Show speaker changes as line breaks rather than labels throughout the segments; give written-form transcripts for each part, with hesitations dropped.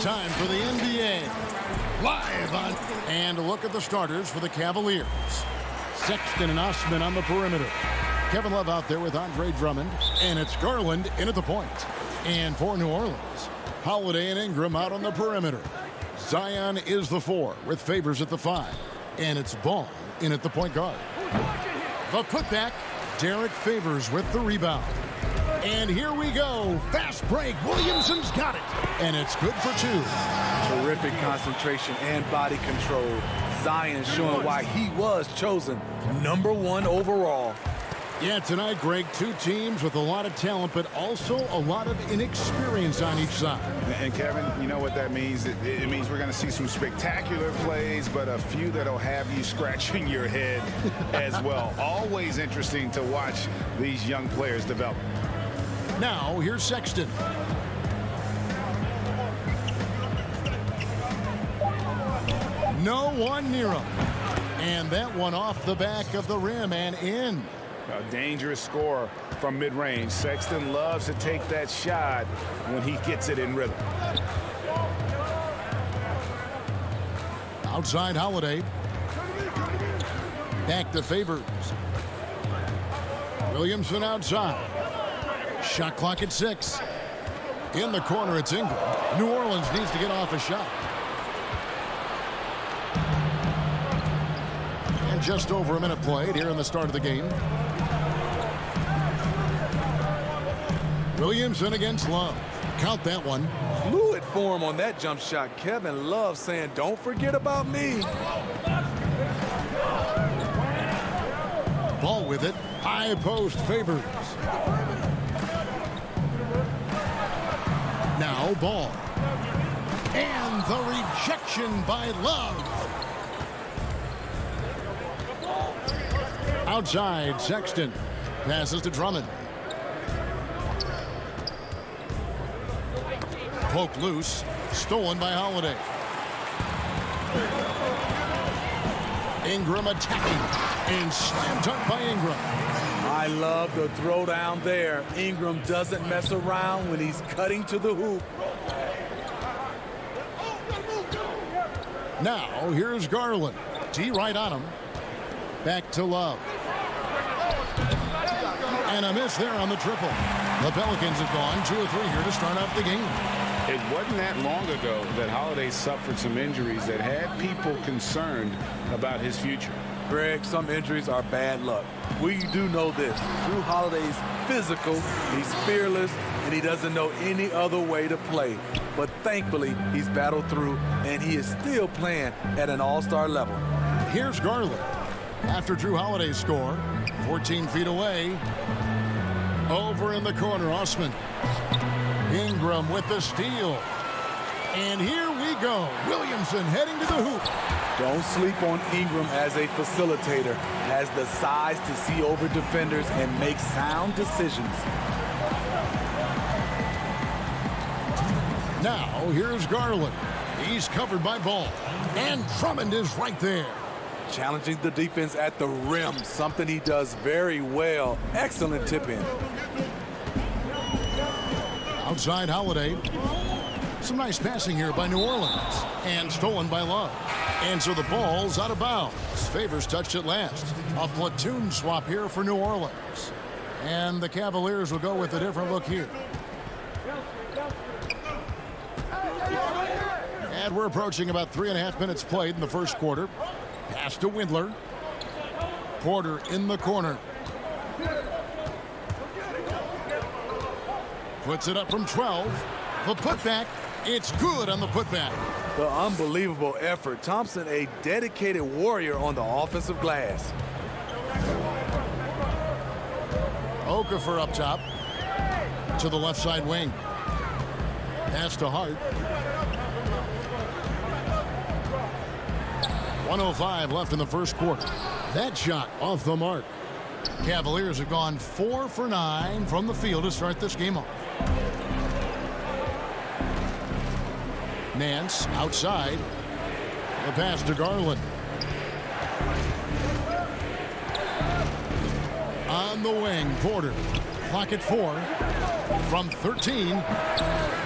time for the NBA. Live on. And a look at the starters for the Cavaliers. Sexton and Osman on the perimeter. Kevin Love out there with Andre Drummond. And it's Garland in at the point. And for New Orleans, Holiday and Ingram out on the perimeter. Zion is the 4 with Favors at the 5. And it's Ball in at the point guard. The putback, Derek Favors with the rebound. And here we go. Fast break. Williamson's got it. And it's good for 2.
Terrific concentration and body control. Zion showing why he was chosen #1 overall.
Yeah, tonight, Greg, 2 teams with a lot of talent, but also a lot of inexperience on each side.
And, Kevin, you know what that means? It means we're going to see some spectacular plays, but a few that'll have you scratching your head as well. Always interesting to watch these young players develop.
Now, here's Sexton. No one near him. And that one off the back of the rim and in.
A dangerous score from mid-range. Sexton loves to take that shot when he gets it in rhythm.
Outside Holiday. Back to Favors. Williamson outside. Shot clock at 6. In the corner, it's Ingram. New Orleans needs to get off a shot. And just over a minute played here in the start of the game. Williamson against Love. Count that one.
Fluid form on that jump shot. Kevin Love saying, don't forget about me.
Ball with it. High post Favors. Now Ball. And the rejection by Love. Outside, Sexton. Passes to Drummond. Poke loose. Stolen by Holiday. Ingram attacking. And slam dunk by Ingram.
I love the throwdown there. Ingram doesn't mess around when he's cutting to the hoop.
Now, here's Garland. T right on him. Back to Love. And a miss there on the triple. The Pelicans have gone 2 of 3 here to start out the game.
It wasn't that long ago that Holiday suffered some injuries that had people concerned about his future.
Greg, some injuries are bad luck. We do know this. Drew Holiday's physical, he's fearless, and he doesn't know any other way to play. But thankfully, he's battled through, and he is still playing at an all-star level.
Here's Garland. After Drew Holiday's score, 14 feet away. Over in the corner, Osman. Ingram with the steal. And here we go. Williamson heading to the hoop.
Don't sleep on Ingram as a facilitator. Has the size to see over defenders and make sound decisions.
Now, here's Garland. He's covered by Ball. And Drummond is right there.
Challenging the defense at the rim, something he does very well. Excellent tip-in.
Outside Holiday. Some nice passing here by New Orleans. And stolen by Love. And so the ball's out of bounds. Favors touched it last. A platoon swap here for New Orleans. And the Cavaliers will go with a different look here. And we're approaching about 3.5 minutes played in the first quarter. Pass to Windler. Porter in the corner. Puts it up from 12. The putback. It's good on the putback.
The unbelievable effort. Thompson, a dedicated warrior on the offensive glass.
Okafor up top. To the left side wing. Pass to Hart. 1:05 left in the first quarter. That shot off the mark. Cavaliers have gone 4 for 9 from the field to start this game off. Nance outside. The pass to Garland. On the wing, Porter. Clock at 4. From 13.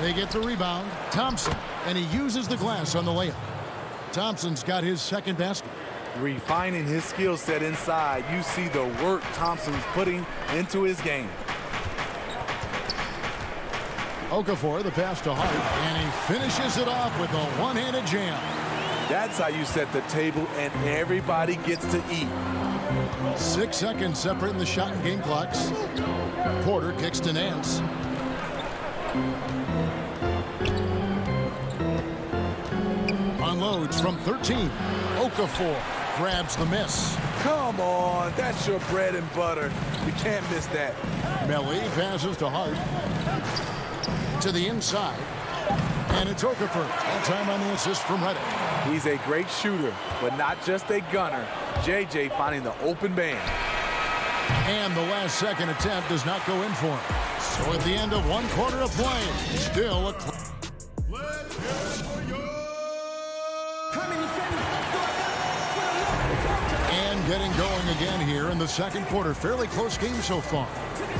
They get the rebound. Thompson, and he uses the glass on the layup. Thompson's got his second basket.
Refining his skill set inside, you see the work Thompson's putting into his game.
Okafor, the pass to Hart, and he finishes it off with a one-handed jam.
That's how you set the table, and everybody gets to eat.
6 seconds separating the shot and game clocks. Porter kicks to Nance. Unloads from 13. Okafor grabs the miss.
Come on, that's your bread and butter. You can't miss that.
Melly passes to Hart. To the inside. And it's Okafor. That time on the assist from Reddick.
He's a great shooter, but not just a gunner. JJ finding the open man.
And the last second attempt does not go in for him. So at the end of one quarter of play, still a... And getting going again here in the second quarter. Fairly close game so far.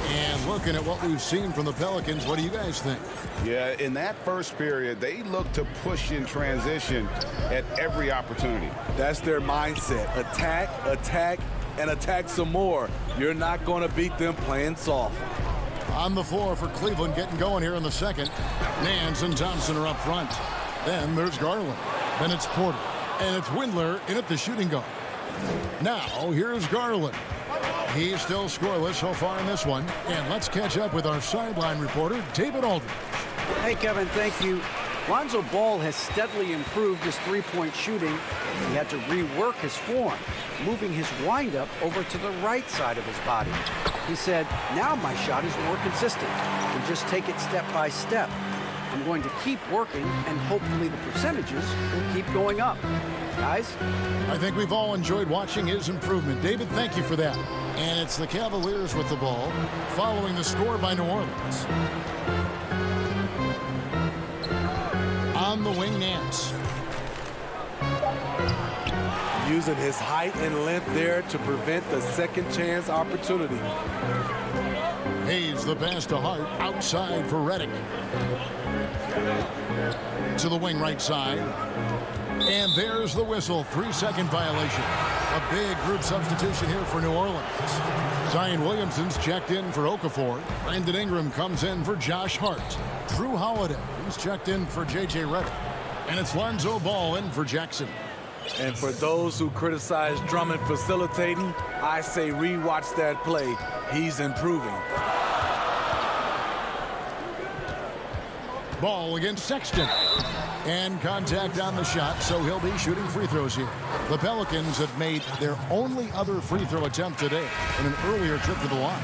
And looking at what we've seen from the Pelicans, what do you guys think?
Yeah, in that first period, they looked to push in transition at every opportunity.
That's their mindset. Attack, attack, and attack some more. You're not going to beat them playing soft.
On the floor for Cleveland, getting going here in the second. Nance and Thompson are up front. Then there's Garland. Then it's Porter. And it's Windler in at the shooting guard. Now, here's Garland. He's still scoreless so far in this one. And let's catch up with our sideline reporter, David Aldridge.
Hey, Kevin, thank you. Lonzo Ball has steadily improved his three-point shooting. He had to rework his form, moving his windup over to the right side of his body. He said, now my shot is more consistent. We just take it step by step. I'm going to keep working, and hopefully the percentages will keep going up. Guys?
I think we've all enjoyed watching his improvement. David, thank you for that. And it's the Cavaliers with the ball, following the score by New Orleans. On the wing, Nance.
Using his height and length there to prevent the second chance opportunity.
Hayes the pass to Hart, outside for Reddick. To the wing right side. And there's the whistle, 3-second violation. A big group substitution here for New Orleans. Zion Williamson's checked in for Okafor. Brandon Ingram comes in for Josh Hart. Drew Holiday, he's checked in for J.J. Redick. And it's Lonzo Ball in for Jackson.
And for those who criticize Drummond facilitating, I say rewatch that play. He's improving.
Ball against Sexton. And contact on the shot, so he'll be shooting free throws here. The Pelicans have made their only other free throw attempt today in an earlier trip to the line.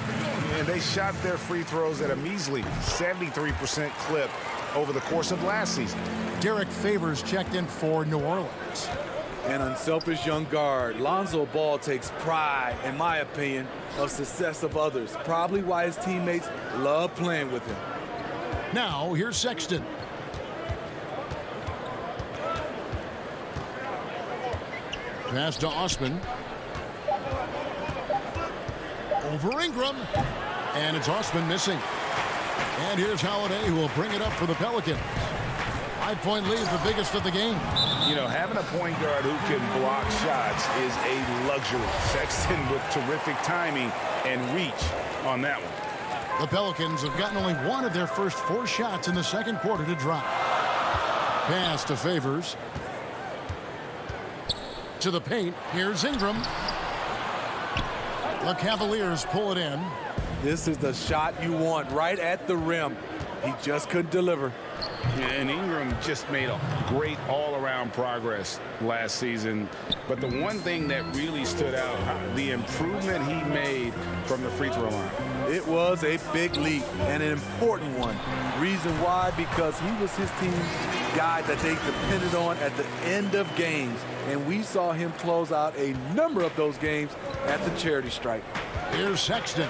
And they shot their free throws at a measly 73% clip over the course of last season.
Derek Favors checked in for New Orleans.
An unselfish young guard. Lonzo Ball takes pride, in my opinion, of success of others. Probably why his teammates love playing with him.
Now, here's Sexton. Pass to Osman. Over Ingram. And it's Osman missing. And here's Holiday, who will bring it up for the Pelicans. 5-point lead, the biggest of the game.
You know, having a point guard who can block shots is a luxury. Sexton with terrific timing and reach on that one.
The Pelicans have gotten only one of their first 4 shots in the second quarter to drop. Pass to Favors. To the paint. Here's Ingram. The Cavaliers pull it in.
This is the shot you want right at the rim. He just couldn't deliver.
And Ingram just made a great all-around progress last season. But the one thing that really stood out, the improvement he made from the free throw line.
It was a big leap and an important one. Reason why? Because he was his team's guy that they depended on at the end of games. And we saw him close out a number of those games at the charity stripe.
Here's Sexton.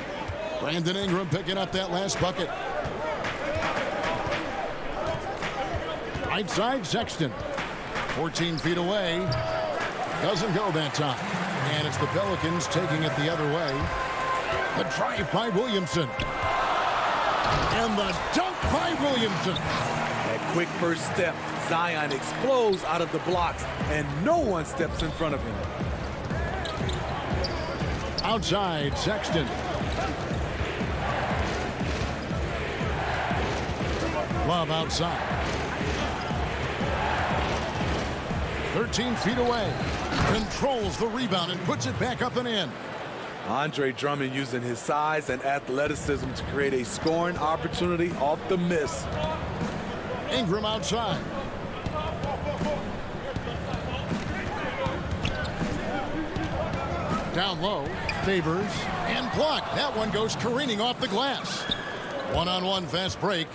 Brandon Ingram picking up that last bucket. Right side, Sexton. 14 feet away. Doesn't go that time. And it's the Pelicans taking it the other way. The drive by Williamson. And the dunk by Williamson.
That quick first step, Zion explodes out of the blocks, and no one steps in front of him.
Outside, Sexton. Love outside. 13 feet away. Controls the rebound and puts it back up and in.
Andre Drummond using his size and athleticism to create a scoring opportunity off the miss.
Ingram outside. Down low, Favors, and blocked. That one goes careening off the glass. One-on-one fast break.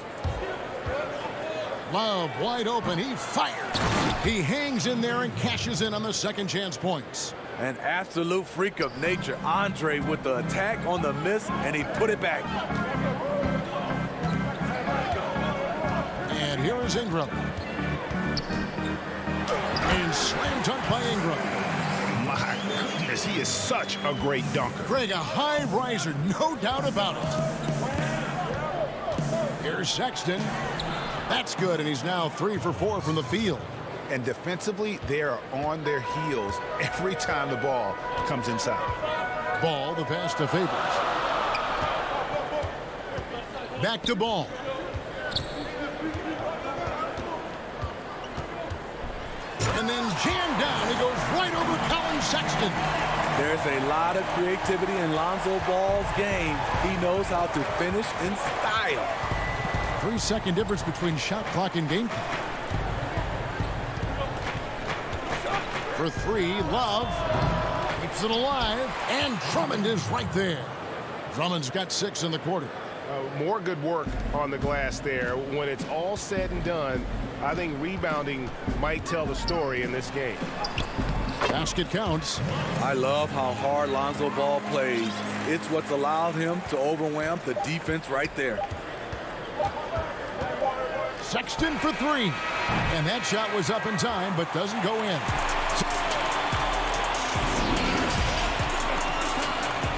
Love wide open. He fires. He hangs in there and cashes in on the second chance points.
An absolute freak of nature. Andre with the attack on the miss, and he put it back.
And here is Ingram. And slam dunk by Ingram.
My goodness, he is such a great dunker.
Greg, a high riser, no doubt about it. Here's Sexton. That's good, and he's now 3 for 4 from the field.
And defensively, they are on their heels every time the ball comes inside.
Ball, the pass to Favors. Back to Ball. And then jammed down. He goes right over Colin Sexton.
There's a lot of creativity in Lonzo Ball's game. He knows how to finish in style.
3-second difference between shot clock and game clock. For 3, Love keeps it alive, and Drummond is right there. Drummond's got 6 in the quarter.
More good work on the glass there. When it's all said and done, I think rebounding might tell the story in this game.
Basket counts.
I love how hard Lonzo Ball plays. It's what's allowed him to overwhelm the defense right there.
Sexton for 3. And that shot was up in time, but doesn't go in.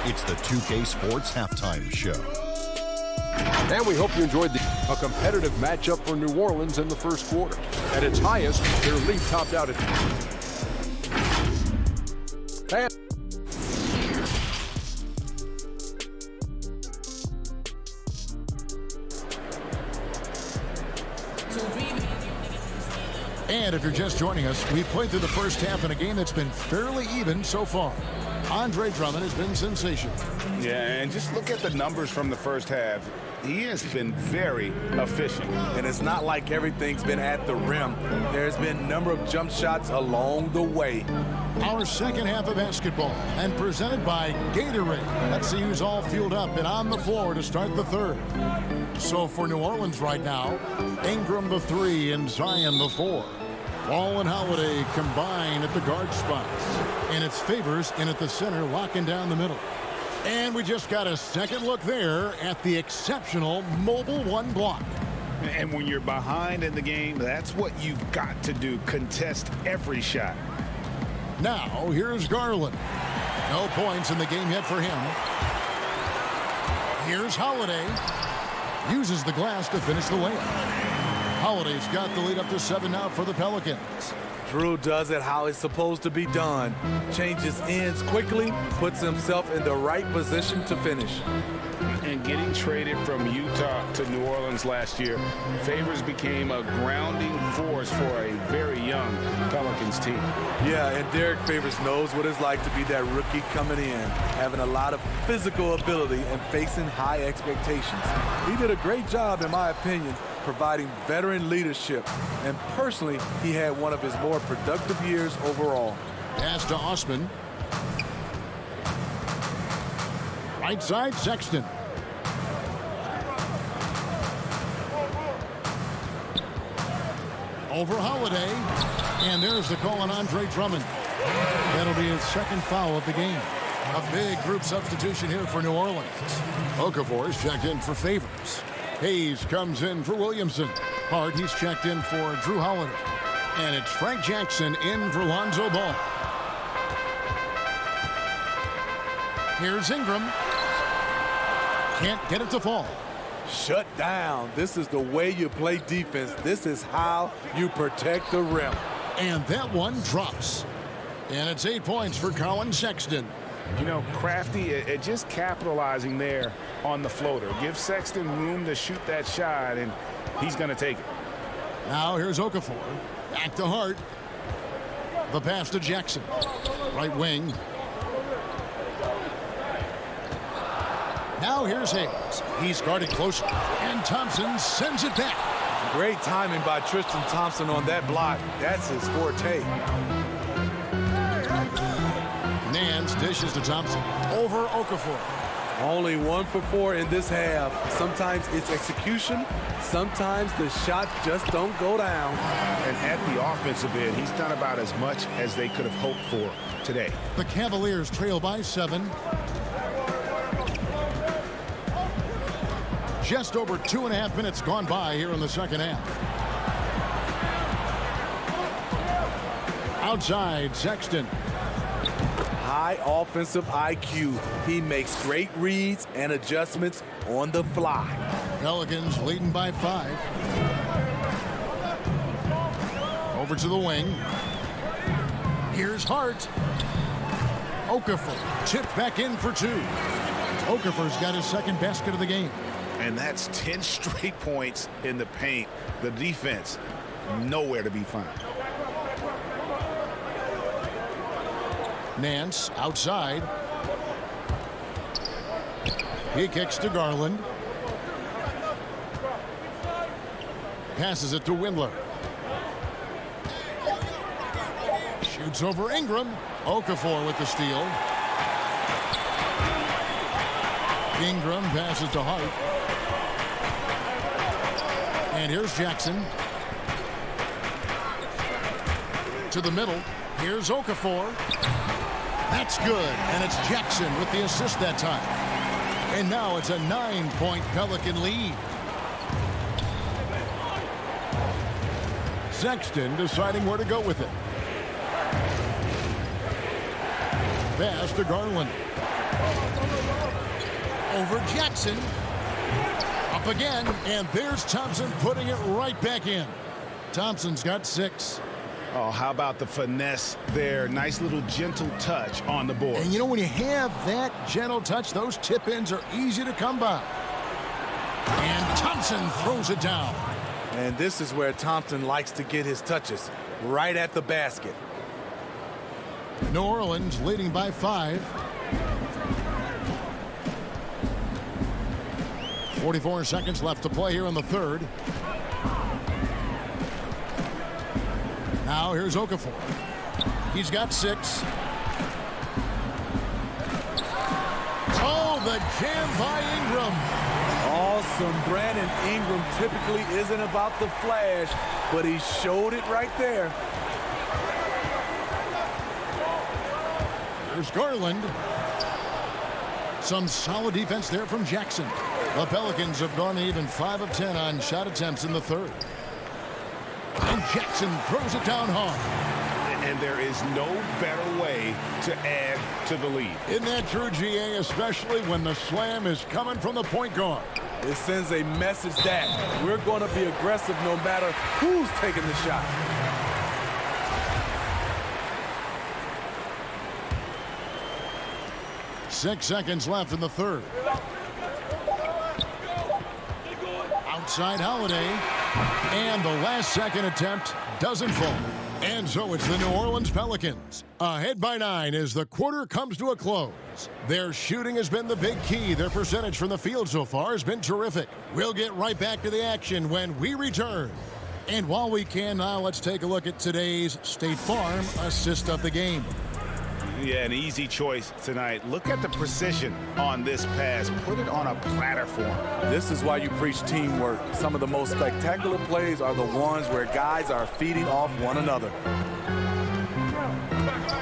It's the 2K Sports Halftime Show.
And we hope you enjoyed a competitive matchup for New Orleans in the first quarter. At its highest, their lead topped out at...
And if you're just joining us, we played through the first half in a game that's been fairly even so far. Andre Drummond has been sensational.
Yeah, and just look at the numbers from the first half. He has been very efficient.
And it's not like everything's been at the rim. There's been a number of jump shots along the way.
Our second half of basketball, and presented by Gatorade. Let's see who's all fueled up and on the floor to start the third. So for New Orleans right now, Ingram the 3 and Zion the 4. Ball and Holiday combine at the guard spots. And it's Favors in at the center, locking down the middle. And we just got a second look there at the exceptional mobile 1 block.
And when you're behind in the game, that's what you've got to do. Contest every shot.
Now, here's Garland. No points in the game yet for him. Here's Holiday. Uses the glass to finish the layup. Holiday's got the lead up to 7 now for the Pelicans.
Drew does it how it's supposed to be done. Changes ends quickly, puts himself in the right position to finish.
And getting traded from Utah to New Orleans last year, Favors became a grounding force for a very young Pelicans team.
Yeah, and Derek Favors knows what it's like to be that rookie coming in, having a lot of physical ability and facing high expectations. He did a great job, in my opinion, providing veteran leadership. And personally, he had one of his more productive years overall.
Pass to Osman. Right side, Sexton. Over Holiday. And there's the call on Andre Drummond. That'll be his second foul of the game. A big group substitution here for New Orleans. Okafor's checked in for Favors. Hayes comes in for Williamson. Hart, he's checked in for Drew Holiday. And it's Frank Jackson in for Lonzo Ball. Here's Ingram. Can't get it to fall.
Shut down. This is the way you play defense. This is how you protect the rim.
And that one drops. And it's 8 points for Colin Sexton.
You know, crafty at just capitalizing there on the floater. Give Sexton room to shoot that shot, and he's going to take it.
Now here's Okafor. Back to Hart. The pass to Jackson. Right wing. Now here's Hayes. He's guarded closely. And Thompson sends it back.
Great timing by Tristan Thompson on that block. That's his forte.
Nance dishes to Thompson. Over Okafor.
Only 1 for 4 in this half. Sometimes it's execution. Sometimes the shots just don't go down.
And at the offensive end, he's done about as much as they could have hoped for today.
The Cavaliers trail by 7. Just over 2.5 minutes gone by here in the second half. Outside, Sexton.
High offensive IQ. He makes great reads and adjustments on the fly.
Pelicans leading by 5. Over to the wing. Here's Hart. Okafor tipped back in for 2. Okafor's got his second basket of the game.
And that's 10 straight points in the paint. The defense, nowhere to be found.
Nance outside. He kicks to Garland. Passes it to Windler. Shoots over Ingram. Okafor with the steal. Ingram passes to Hart. And here's Jackson. To the middle. Here's Okafor. That's good. And it's Jackson with the assist that time. And now it's a 9-point Pelican lead. Sexton deciding where to go with it. Pass to Garland. Over Jackson. Up again. And there's Thompson putting it right back in. Thompson's got 6.
Oh, how about the finesse there? Nice little gentle touch on the board.
And you know, when you have that gentle touch, those tip-ins are easy to come by. And Thompson throws it down.
And this is where Thompson likes to get his touches, right at the basket.
New Orleans leading by 5. 44 seconds left to play here in the third. Now here's Okafor. He's got 6. Oh, the jam by Ingram.
Awesome. Brandon Ingram typically isn't about the flash, but he showed it right there.
There's Garland. Some solid defense there from Jackson. The Pelicans have gone even 5 of 10 on shot attempts in the third. And Jackson throws it down hard.
And there is no better way to add to the lead.
Isn't that true, GA, especially when the slam is coming from the point guard?
It sends a message that we're going to be aggressive no matter who's taking the shot.
Six seconds left in the third. Outside Holiday. And the last second attempt doesn't fall. And so it's the New Orleans Pelicans ahead by 9 as the quarter comes to a close. Their shooting has been the big key. Their percentage from the field so far has been terrific. We'll get right back to the action when we return. And while we can now, let's take a look at today's State Farm assist of the game.
Yeah, an easy choice tonight. Look at the precision on this pass. Put it on a platter for him.
This is why you preach teamwork. Some of the most spectacular plays are the ones where guys are feeding off one another.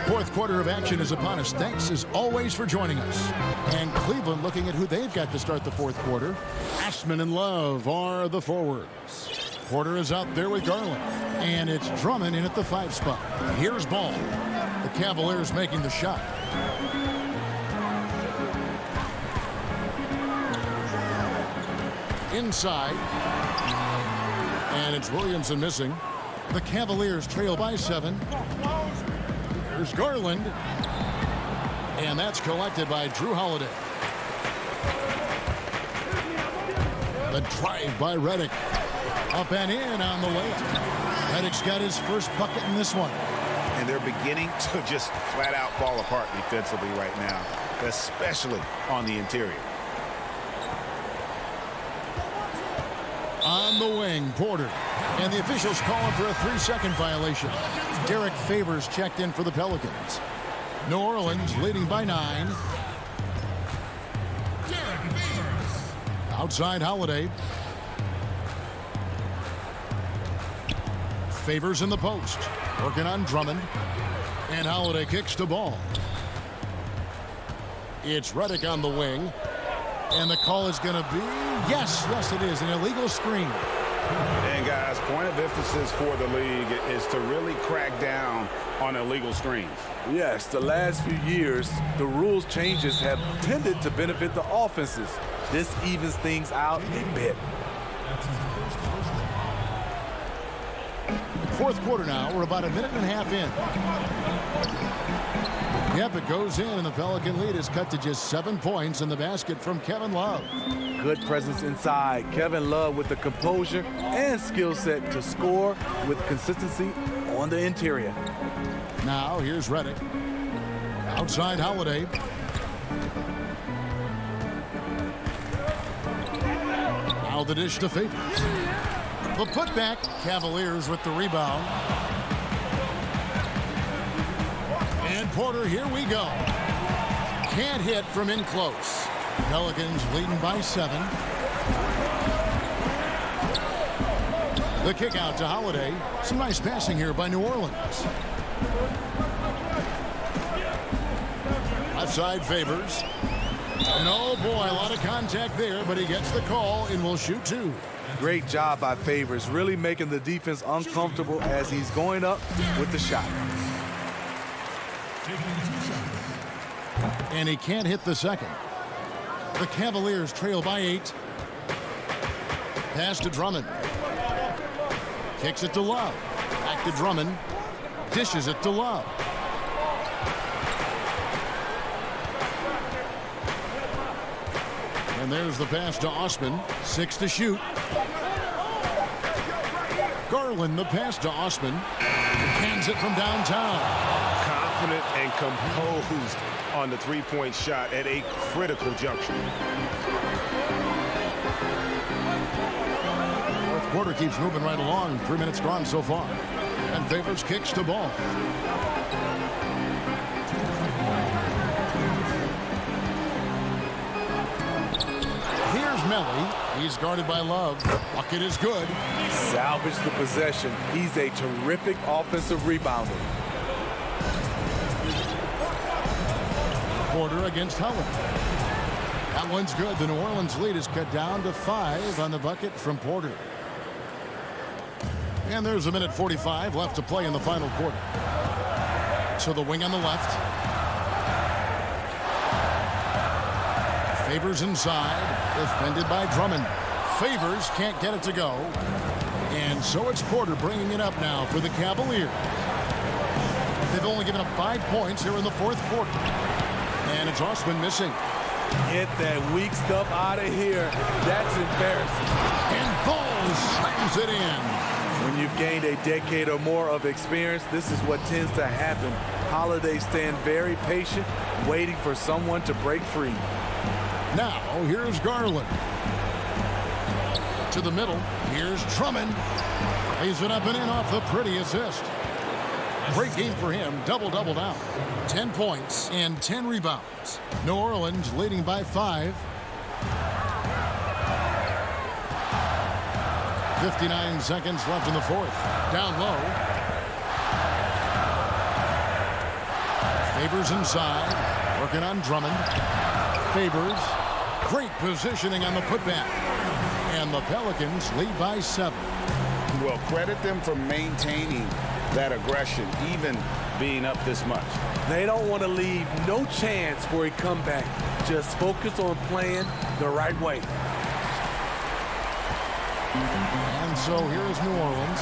Fourth quarter of action is upon us. Thanks as always for joining us. And Cleveland looking at who they've got to start the fourth quarter. Ashman and Love are the forwards. Porter is out there with Garland. And it's Drummond in at the 5 spot. Here's Ball. The Cavaliers making the shot. inside. And it's Williamson missing. The Cavaliers trail by 7. Here's Garland. And that's collected by Drew Holiday. The drive by Redick. Up and in on the layup. Redick's got his first bucket in this one.
And they're beginning to just flat out fall apart defensively right now, especially on the interior.
On the wing, Porter. And the officials calling for a 3-second violation. Derek Favors checked in for the Pelicans. New Orleans leading by 9. Outside Holiday. Favors in the post. Working on Drummond. And Holiday kicks the ball. It's Redick on the wing. And the call is going to be, yes, it is, an illegal screen.
And guys, point of emphasis for the league is to really crack down on illegal screens.
Yes, the last few years, the rules changes have tended to benefit the offenses. This evens things out a bit.
Fourth quarter now. We're about a minute and a half in. Yep, it goes in, and the Pelican lead is cut to just 7 points in the basket from Kevin Love.
Good presence inside. Kevin Love with the composure and skill set to score with consistency on the interior.
Now, here's Redick. Outside Holiday. Now the dish to Favors. The putback. Cavaliers with the rebound. And Porter, here we go. Can't hit from in close. Pelicans leading by 7. The kick out to Holiday. Some nice passing here by New Orleans. Left side Favors. And oh boy, a lot of contact there, but he gets the call and will shoot 2.
Great job by Favors, really making the defense uncomfortable as he's going up with the shot.
And he can't hit the second. The Cavaliers trail by 8. Pass to Drummond. Kicks it to Love. Back to Drummond. Dishes it to Love. And there's the pass to Osman. 6 to shoot. Garland, the pass to Osman. Hands it from downtown.
Confident and composed on the three-point shot at a critical juncture.
Fourth quarter keeps moving right along. 3 minutes gone so far. And Favors kicks the ball. Here's Melly. He's guarded by Love. Bucket is good.
Salvage the possession. He's a terrific offensive rebounder.
Porter against Howard. That one's good. The New Orleans lead is cut down to 5 on the bucket from Porter. And there's a minute 45 left to play in the final quarter. So the wing on the left. Favors inside. Defended by Drummond. Favors can't get it to go. And so it's Porter bringing it up now for the Cavaliers. They've only given up 5 points here in the fourth quarter. And it's Osman missing.
Get that weak stuff out of here. That's embarrassing.
And Ball slams it in.
When you've gained a decade or more of experience, this is what tends to happen. Holiday stand very patient, waiting for someone to break free.
Now, here's Garland. To the middle. Here's Drummond. Lays it up and in off the pretty assist. Great game for him. Double-double now. 10 points and 10 rebounds. New Orleans leading by 5. 59 seconds left in the fourth. Down low. Favors inside. Working on Drummond. Favors. Great positioning on the putback. And the Pelicans lead by 7.
Well, credit them for maintaining that aggression, even being up this much.
They don't want to leave no chance for a comeback. Just focus on playing the right way.
And so here is New Orleans.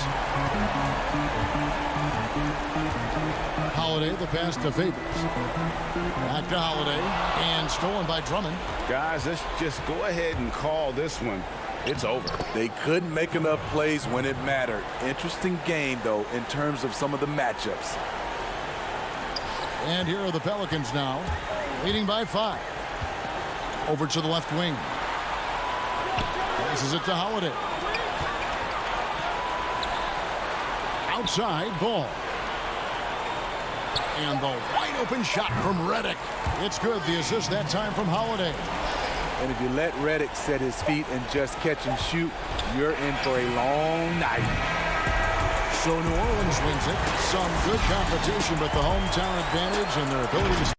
Holiday, the pass to Favors. Back to Holiday, and stolen by Drummond.
Guys, let's just go ahead and call this one. It's over.
They couldn't make enough plays when it mattered. Interesting game, though, in terms of some of the matchups.
And here are the Pelicans now, leading by 5. Over to the left wing. Passes it to Holiday. Outside, Ball. And the wide-open shot from Redick. It's good. The assist that time from Holiday.
And if you let Redick set his feet and just catch and shoot, you're in for a long night.
So New Orleans wins it. Some good competition, but the hometown advantage and their ability to...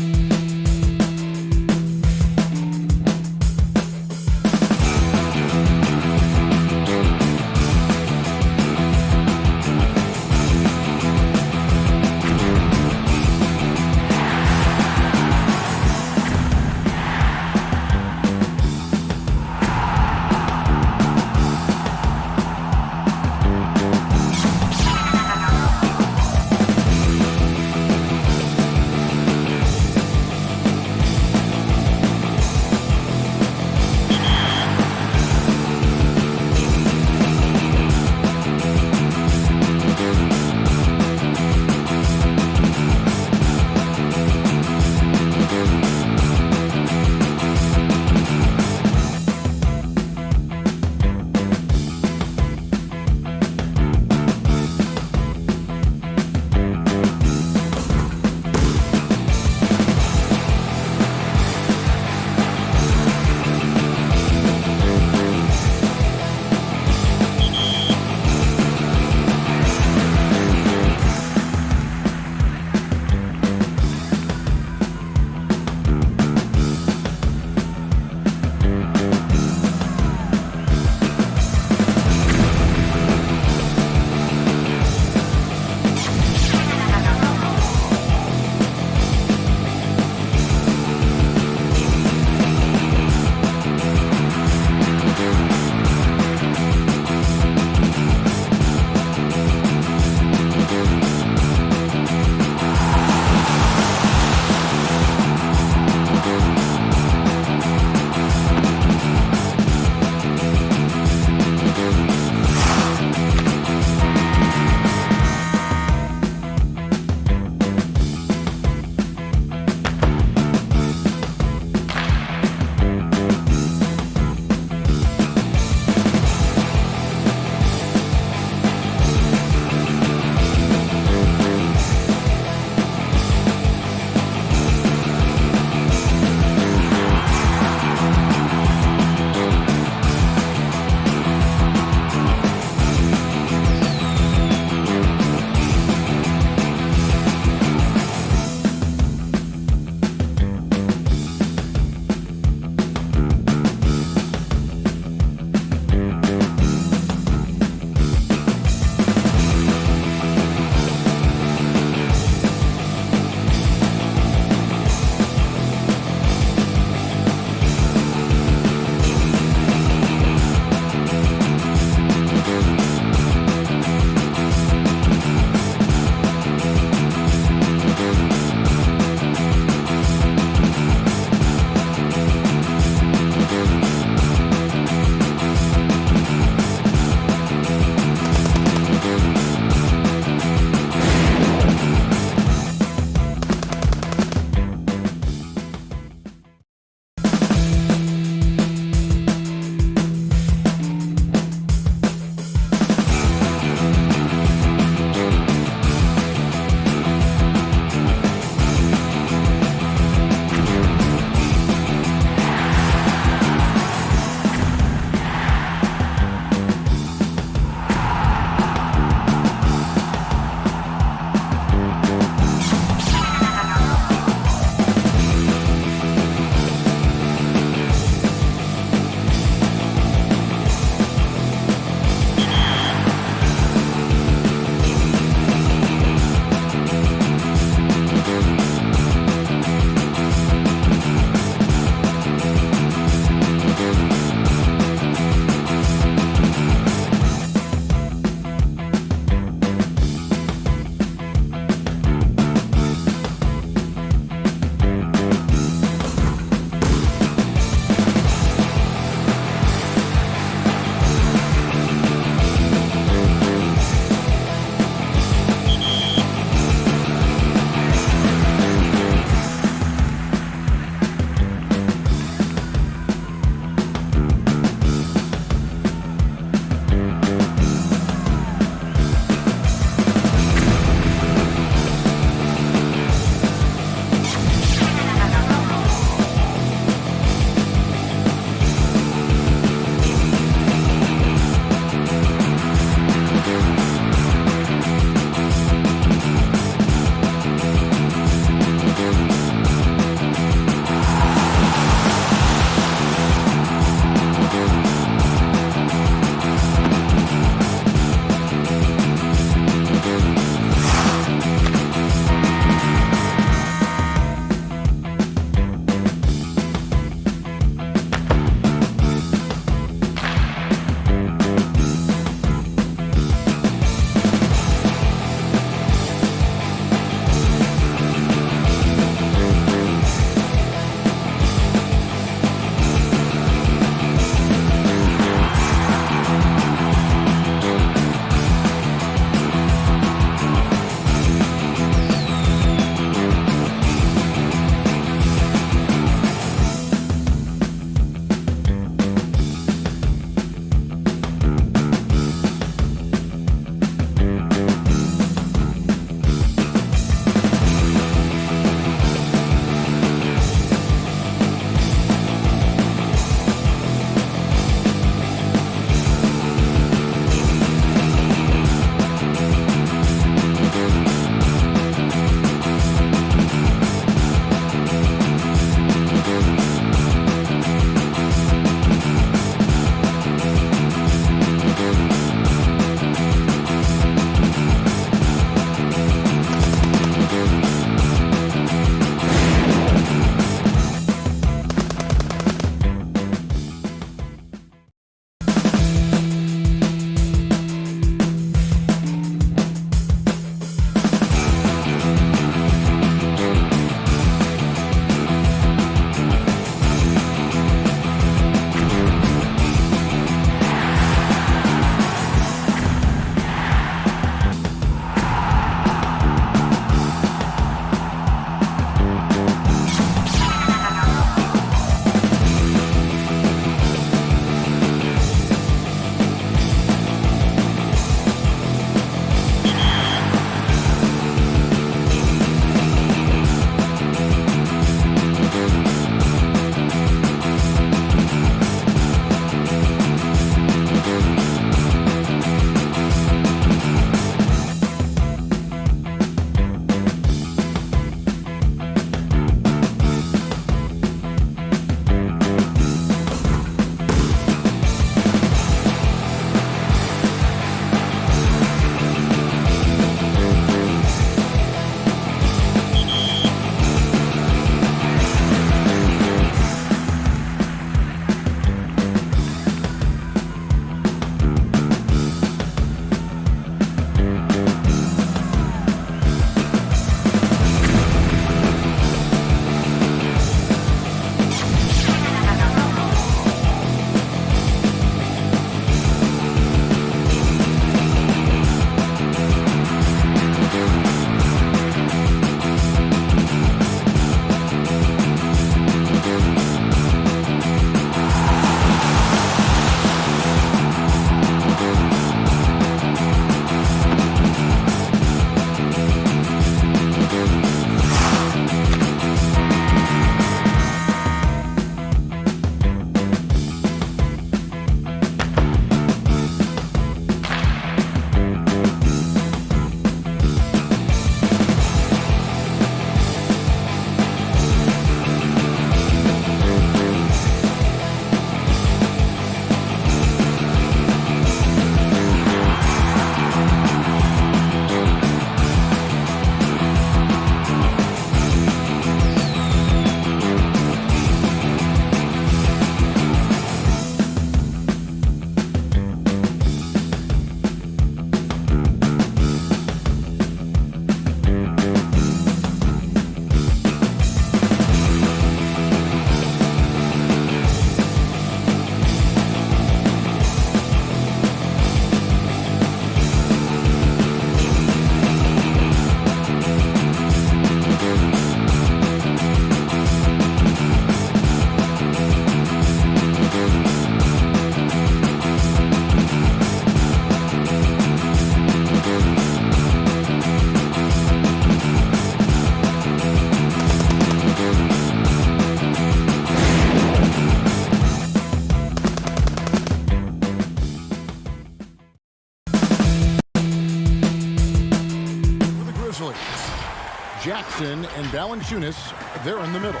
Jackson and Valanciunas, they're in the middle.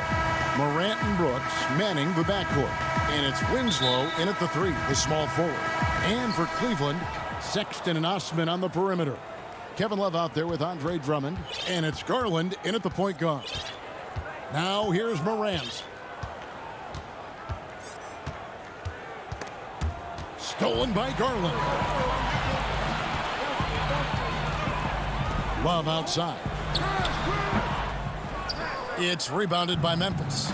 Morant and Brooks manning the backcourt. And it's Winslow in at the 3, the small forward. And for Cleveland, Sexton and Osman on the perimeter. Kevin Love out there with Andre Drummond. And it's Garland in at the point guard. Now here's Morant. Stolen by Garland. Love outside. It's rebounded by Memphis.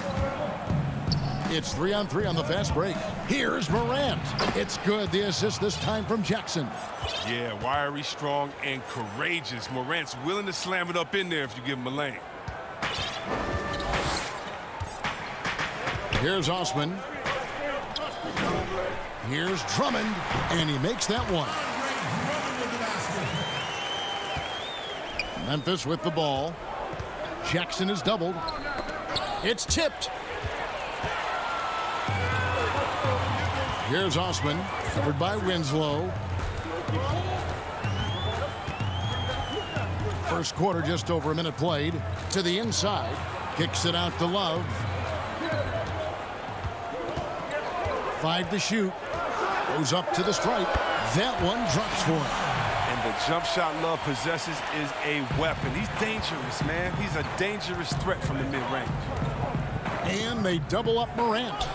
It's 3-on-3 on the fast break. Here's Morant. It's good. The assist this time from Jackson.
Yeah, wiry, strong, and courageous. Morant's willing to slam it up in there if you give him a lane.
Here's Osman. Here's Drummond, and he makes that one. Memphis with the ball. Jackson is doubled. It's tipped. Here's Osman, covered by Winslow. First quarter, just over a minute played. To the inside. Kicks it out to Love. 5 to shoot. Goes up to the stripe. That one drops for him.
And the jump shot Love possesses is a weapon. He's dangerous, man. He's a dangerous threat from the mid-range.
And they double up Morant.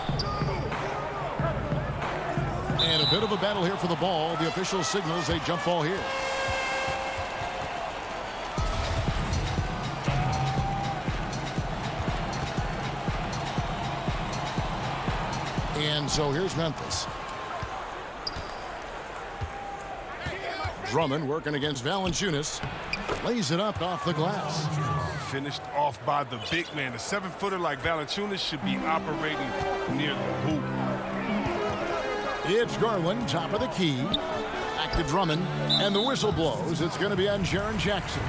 And a bit of a battle here for the ball. The official signals a jump ball here. And so here's Memphis. Drummond working against Valanciunas. Lays it up off the glass.
Finished off by the big man. A 7-footer like Valanciunas should be operating near the hoop.
It's Garland, top of the key. Back to Drummond, and the whistle blows. It's going to be on Jaren Jackson.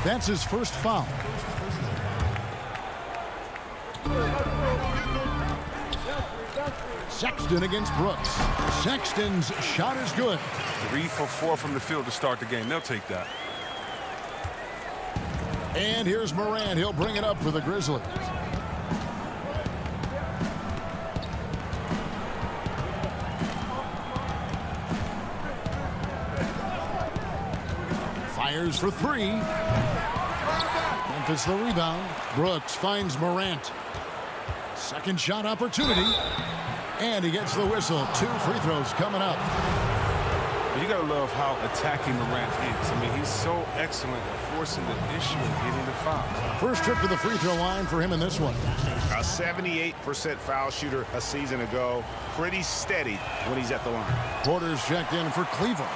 That's his first foul. Sexton against Brooks. Sexton's shot is good.
3 for 4 from the field to start the game. They'll take that.
And here's Morant. He'll bring it up for the Grizzlies. Fires for 3. Memphis the rebound. Brooks finds Morant. Second shot opportunity. And he gets the whistle. 2 free throws coming up.
You got to love how attacking Morant is. I mean, he's so excellent at forcing the issue and getting the foul.
First trip to the free throw line for him in this one.
A 78% foul shooter a season ago. Pretty steady when he's at the line.
Porter's checked in for Cleveland.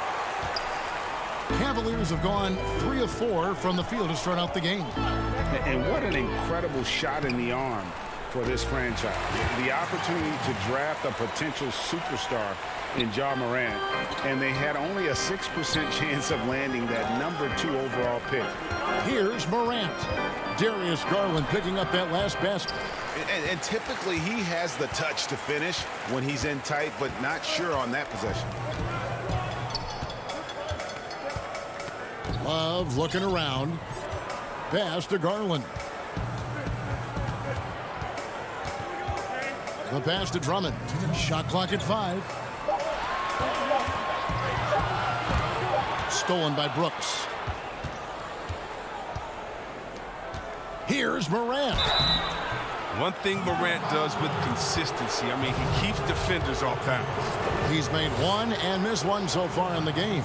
Cavaliers have gone 3 of 4 from the field to start out the game.
And what an incredible shot in the arm for this franchise. The opportunity to draft a potential superstar in Ja Morant, and they had only a 6% chance of landing that #2 overall pick.
Here's Morant. Darius Garland picking up that last basket.
And typically he has the touch to finish when he's in tight, but not sure on that possession.
Love looking around. Pass to Garland. The pass to Drummond. Shot clock at 5. Stolen by Brooks. Here's Morant.
One thing Morant does with consistency, I mean, he keeps defenders off balance.
He's made 1 and missed 1 so far in the game.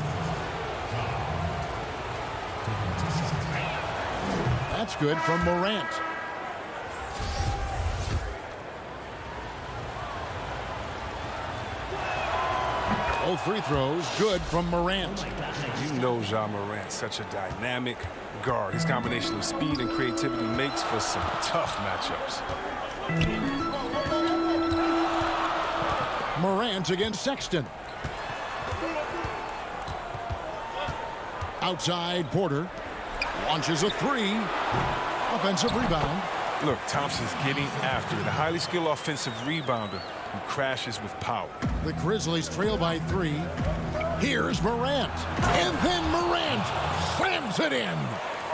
That's good from Morant. Both free throws good from Morant.
You know Ja Morant, such a dynamic guard. His combination of speed and creativity makes for some tough matchups.
Morant against Sexton. Outside Porter. Launches a 3. Offensive rebound.
Look, Thompson's getting after it. A highly skilled offensive rebounder who crashes with power.
The Grizzlies trail by 3. Here's Morant. And then Morant slams it in.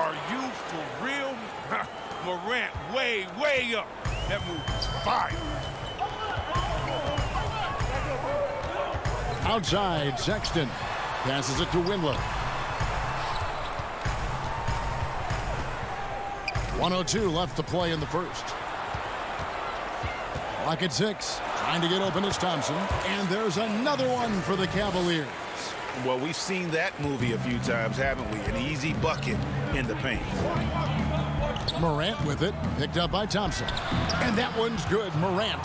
Are you for real? Morant way, way up. That move is fire.
Outside, Sexton passes it to Windler. 1:02 left to play in the first. Clock at 6. Trying to get open is Thompson. And there's another one for the Cavaliers.
Well, we've seen that movie a few times, haven't we? An easy bucket in the paint.
Morant with it. Picked up by Thompson. And that one's good. Morant.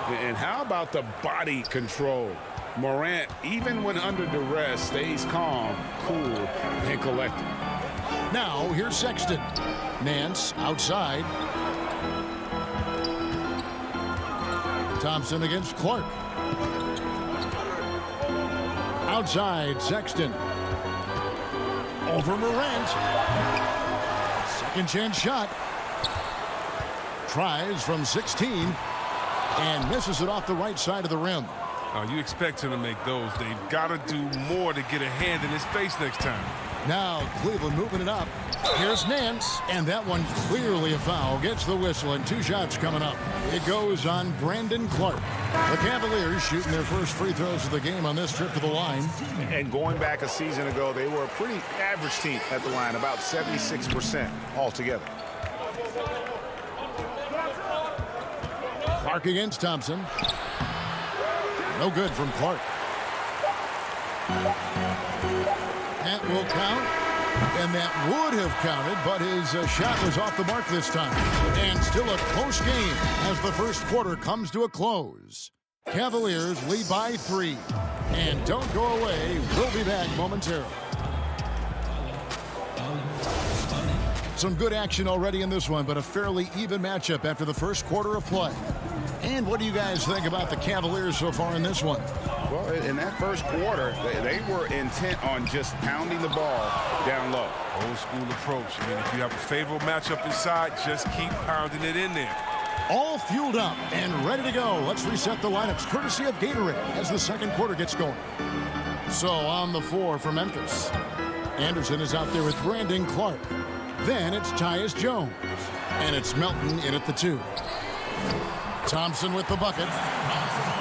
And how about the body control? Morant, even when under duress, stays calm, cool, and collected.
Now, here's Sexton. Nance outside. Thompson against Clark. Outside, Sexton. Over Morant. Second chance shot. Tries from 16 and misses it off the right side of the rim.
You expect him to make those. They've got to do more to get a hand in his face next time.
Now Cleveland moving it up. Here's Nance, and that one clearly a foul. Gets the whistle, and 2 shots coming up. It goes on Brandon Clark. The Cavaliers shooting their first free throws of the game on this trip to the line.
And going back a season ago, they were a pretty average team at the line, about 76% altogether.
Clark against Thompson. No good from Clark. That will count, and that would have counted, but his shot was off the mark this time. And still a close game as the first quarter comes to a close. Cavaliers lead by 3. And don't go away. We'll be back momentarily. Some good action already in this one, but a fairly even matchup after the first quarter of play. And what do you guys think about the Cavaliers so far in this one?
Well, in that first quarter, they were intent on just pounding the ball down low.
Old school approach. I mean, if you have a favorable matchup inside, just keep pounding it in there.
All fueled up and ready to go. Let's reset the lineups courtesy of Gatorade as the second quarter gets going. So on the floor for Memphis, Anderson is out there with Brandon Clark. Then it's Tyus Jones. And it's Melton in at the 2. Thompson with the bucket.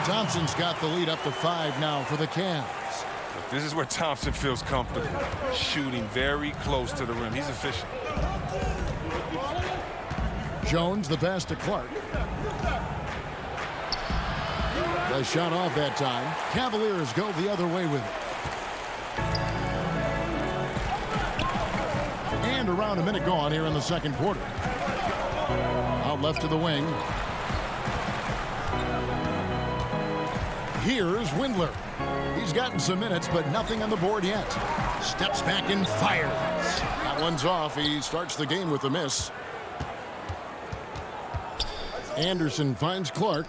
Thompson's got the lead up to 5 now for the Cavs.
This is where Thompson feels comfortable. Shooting very close to the rim. He's efficient.
Jones the pass to Clark. The shot off that time. Cavaliers go the other way with it. And around a minute gone here in the second quarter. Out left to the wing. Here's Windler. He's gotten some minutes, but nothing on the board yet. Steps back and fires. That one's off. He starts the game with a miss. Anderson finds Clark.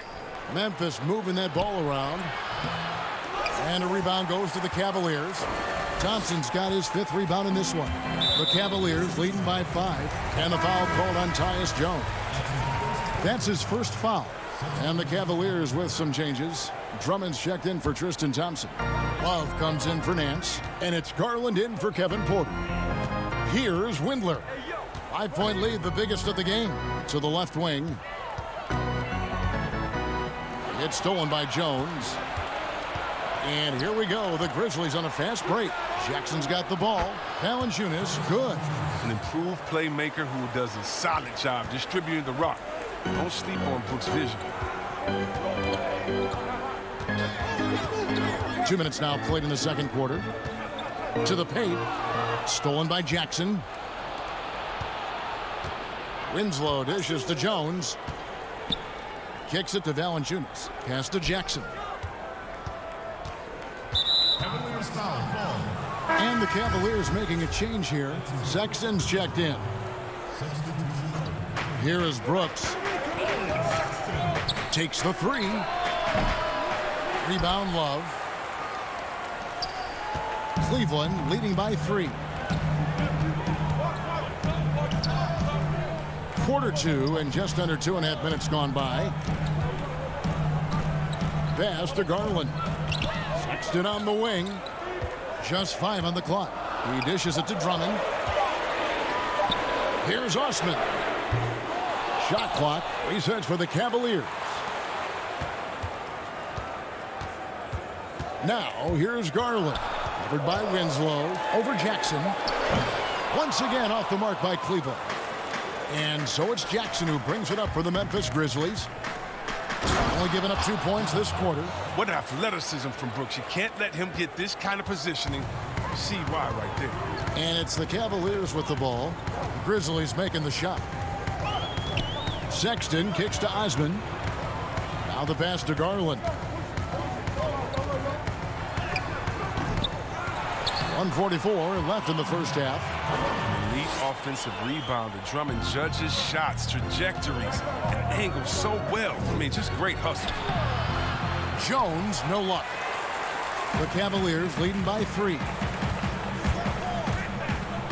Memphis moving that ball around. And a rebound goes to the Cavaliers. Thompson's got his 5th rebound in this one. The Cavaliers leading by 5. And the foul called on Tyus Jones. That's his first foul. And the Cavaliers with some changes. Drummond's checked in for Tristan Thompson. Love comes in for Nance. And it's Garland in for Kevin Porter. Here's Windler. 5-point lead, the biggest of the game. To the left wing. It's stolen by Jones. And here we go. The Grizzlies on a fast break. Jackson's got the ball. Valanciunas, good.
An improved playmaker who does a solid job distributing the rock. Don't sleep on Brooks' vision.
2 minutes now played in the second quarter. To the paint. Stolen by Jackson. Winslow dishes to Jones. Kicks it to Valanciunas. Pass to Jackson. And the Cavaliers making a change here. Sexton's checked in. Here is Brooks. Takes the 3. Rebound Love. Cleveland leading by 3. Quarter 2 and just under 2.5 minutes gone by. Pass to Garland. Sexton on the wing. Just 5 on the clock. He dishes it to Drummond. Here's Osman. Shot clock resets for the Cavaliers. Now, here's Garland. Covered by Winslow. Over Jackson. Once again off the mark by Cleveland. And so it's Jackson who brings it up for the Memphis Grizzlies. Only giving up 2 points this quarter.
What athleticism from Brooks. You can't let him get this kind of positioning. You see why right there.
And it's the Cavaliers with the ball. The Grizzlies making the shot. Sexton kicks to Osman. Now the pass to Garland. 1:44 left in the first half.
Elite offensive rebounder. Drummond judges shots, trajectories, and angles so well. I mean, just great hustle.
Jones, no luck. The Cavaliers leading by 3.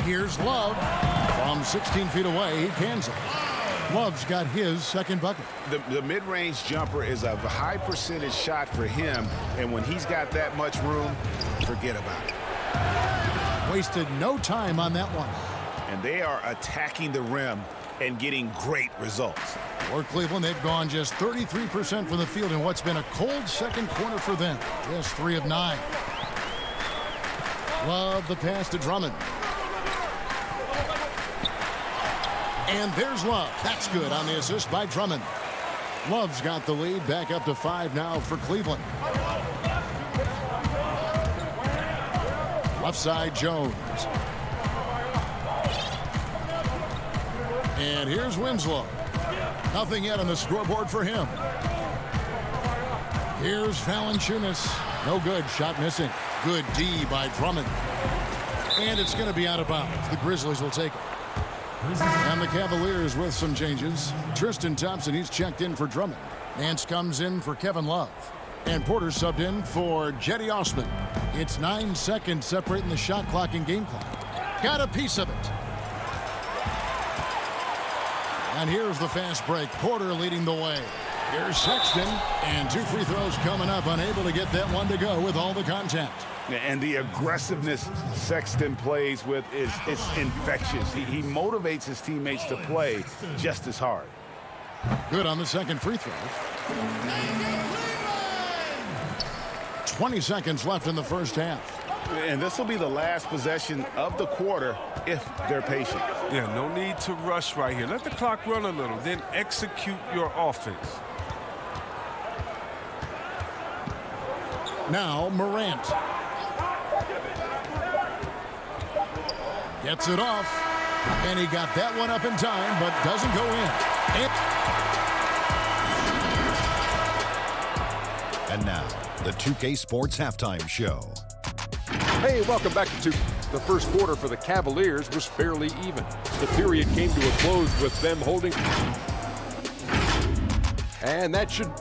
Here's Love. From 16 feet away, he cans it. Love's got his second bucket.
The mid-range jumper is a high percentage shot for him, and when he's got that much room, forget about it.
Wasted no time on that one.
And they are attacking the rim and getting great results.
For Cleveland, they've gone just 33% from the field in what's been a cold second quarter for them. Just 3 of 9. Love the pass to Drummond. And there's Love. That's good on the assist by Drummond. Love's got the lead back up to 5 now for Cleveland. Left side, Jones. And here's Winslow. Nothing yet on the scoreboard for him. Here's Valanciunas. No good. Shot missing. Good D by Drummond. And it's going to be out of bounds. The Grizzlies will take it. And the Cavaliers with some changes. Tristan Thompson, he's checked in for Drummond. Nance comes in for Kevin Love. And Porter subbed in for Jetty Osman. It's 9 seconds separating the shot clock and game clock. Got a piece of it. And here's the fast break. Porter leading the way. Here's Sexton. And 2 free throws coming up. Unable to get that one to go with all the contact.
And the aggressiveness Sexton plays with is infectious. He motivates his teammates to play just as hard.
Good on the second free throw. 20 seconds left in the first half.
And this will be the last possession of the quarter if they're patient.
Yeah, no need to rush right here. Let the clock run a little, then execute your offense.
Now Morant. Gets it off. And he got that one up in time, but doesn't go in.
And now, the 2K Sports Halftime Show.
Hey, welcome back to the first quarter for the Cavaliers was fairly even. The period came to a close with them holding. And that should...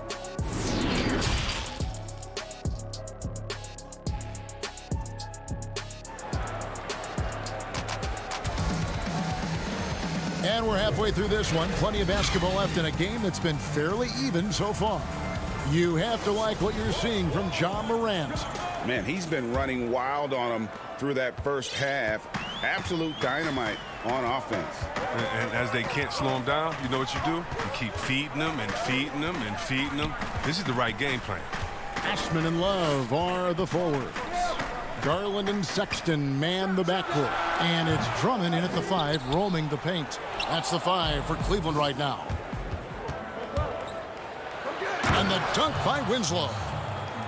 And we're halfway through this one. Plenty of basketball left in a game that's been fairly even so far. You have to like what you're seeing from Ja Morant.
Man, he's been running wild on them through that first half. Absolute dynamite on offense.
And as they can't slow him down, you know what you do? You keep feeding them and feeding them and feeding them. This is the right game plan.
Ashman and Love are the forwards. Garland and Sexton man the backcourt. And it's Drummond in at the 5, roaming the paint. That's the 5 for Cleveland right now. And the dunk by Winslow.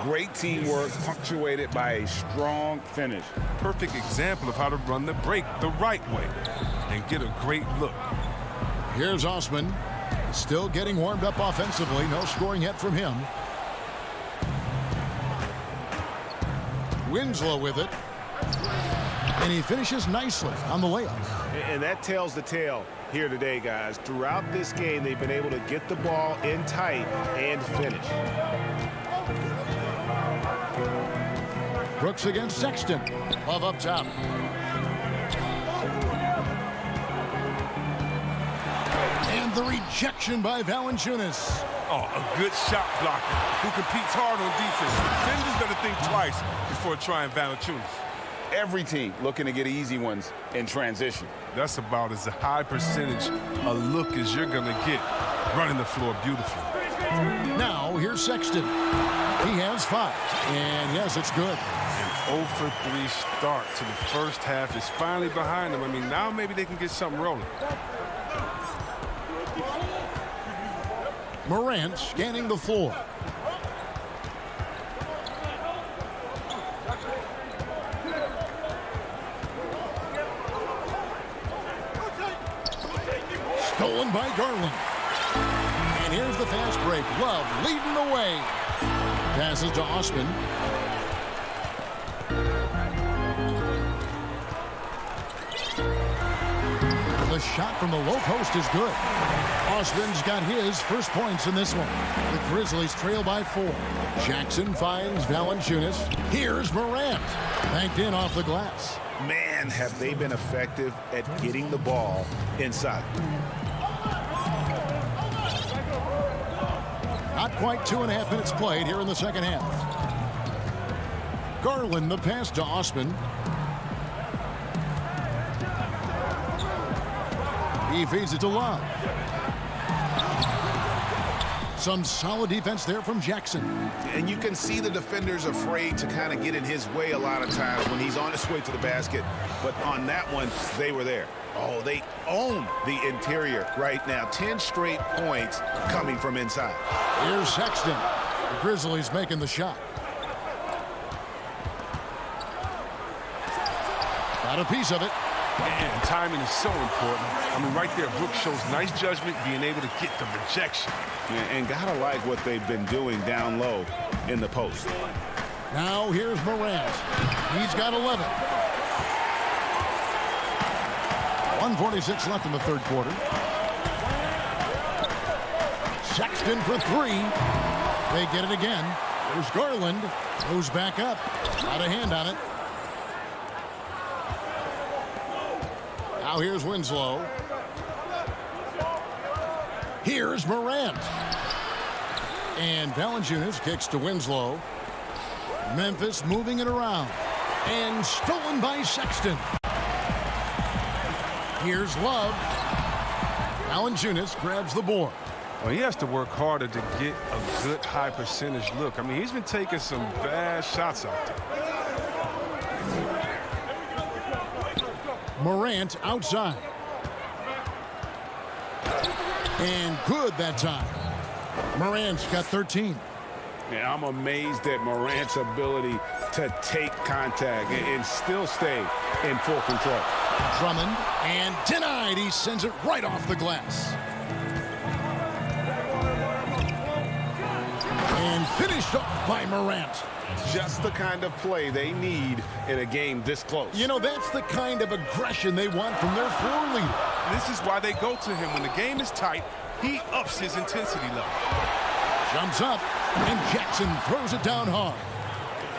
Great teamwork punctuated by a strong finish.
Perfect example of how to run the break the right way and get a great look.
Here's Osman. Still getting warmed up offensively. No scoring yet from him. Winslow with it. And he finishes nicely on the layup.
And that tells the tale here today, guys. Throughout this game, they've been able to get the ball in tight and finish.
Brooks against Sexton. Love up top. And the rejection by Valanciunas.
Oh, a good shot blocker who competes hard on defense. Defenders better think twice before trying Valanciunas.
Every team looking to get easy ones in transition.
That's about as high percentage a look as you're going to get, running the floor beautifully.
Now, here's Sexton. He has 5. And, yes, it's good.
An 0 for 3 start to the first half is finally behind them. I mean, now maybe they can get something rolling.
Morant scanning the floor. Stolen by Garland. And here's the fast break. Love leading the way. Passes to Osman. The shot from the low post is good. Osman's got his first points in this one. The Grizzlies trail by 4. Jackson finds Valanciunas. Here's Morant. Banked in off the glass.
Man, have they been effective at getting the ball inside.
Not quite 2.5 minutes played here in the second half. Garland, the pass to Osman. He feeds it to Love. Some solid defense there from Jackson.
And you can see the defenders afraid to kind of get in his way a lot of times when he's on his way to the basket. But on that one, they were there. Oh, they own the interior right now. 10 straight points coming from inside.
Here's Sexton. The Grizzlies making the shot. Got a piece of it.
And timing is so important. I mean, right there, Brooks shows nice judgment, being able to get the rejection.
Yeah, and gotta like what they've been doing down low in the post.
Now here's Morant. He's got 11. 1:46 left in the third quarter. Sexton for 3. They get it again. There's Garland. Goes back up. Got a hand on it. Now here's Winslow. Here's Morant. And Valanciunas kicks to Winslow. Memphis moving it around. And stolen by Sexton. Here's Love. Valanciunas grabs the board.
Well, he has to work harder to get a good high percentage look. I mean, he's been taking some bad shots out there.
Morant outside. And good that time. Morant's got 13.
Yeah, I'm amazed at Morant's ability to take contact and still stay in full control.
Drummond, and denied. He sends it right off the glass. And finished off by Morant.
Just the kind of play they need in a game this close.
You know, that's the kind of aggression they want from their floor leader.
This is why they go to him. When the game is tight, he ups his intensity level.
Jumps up, and Jackson throws it down hard.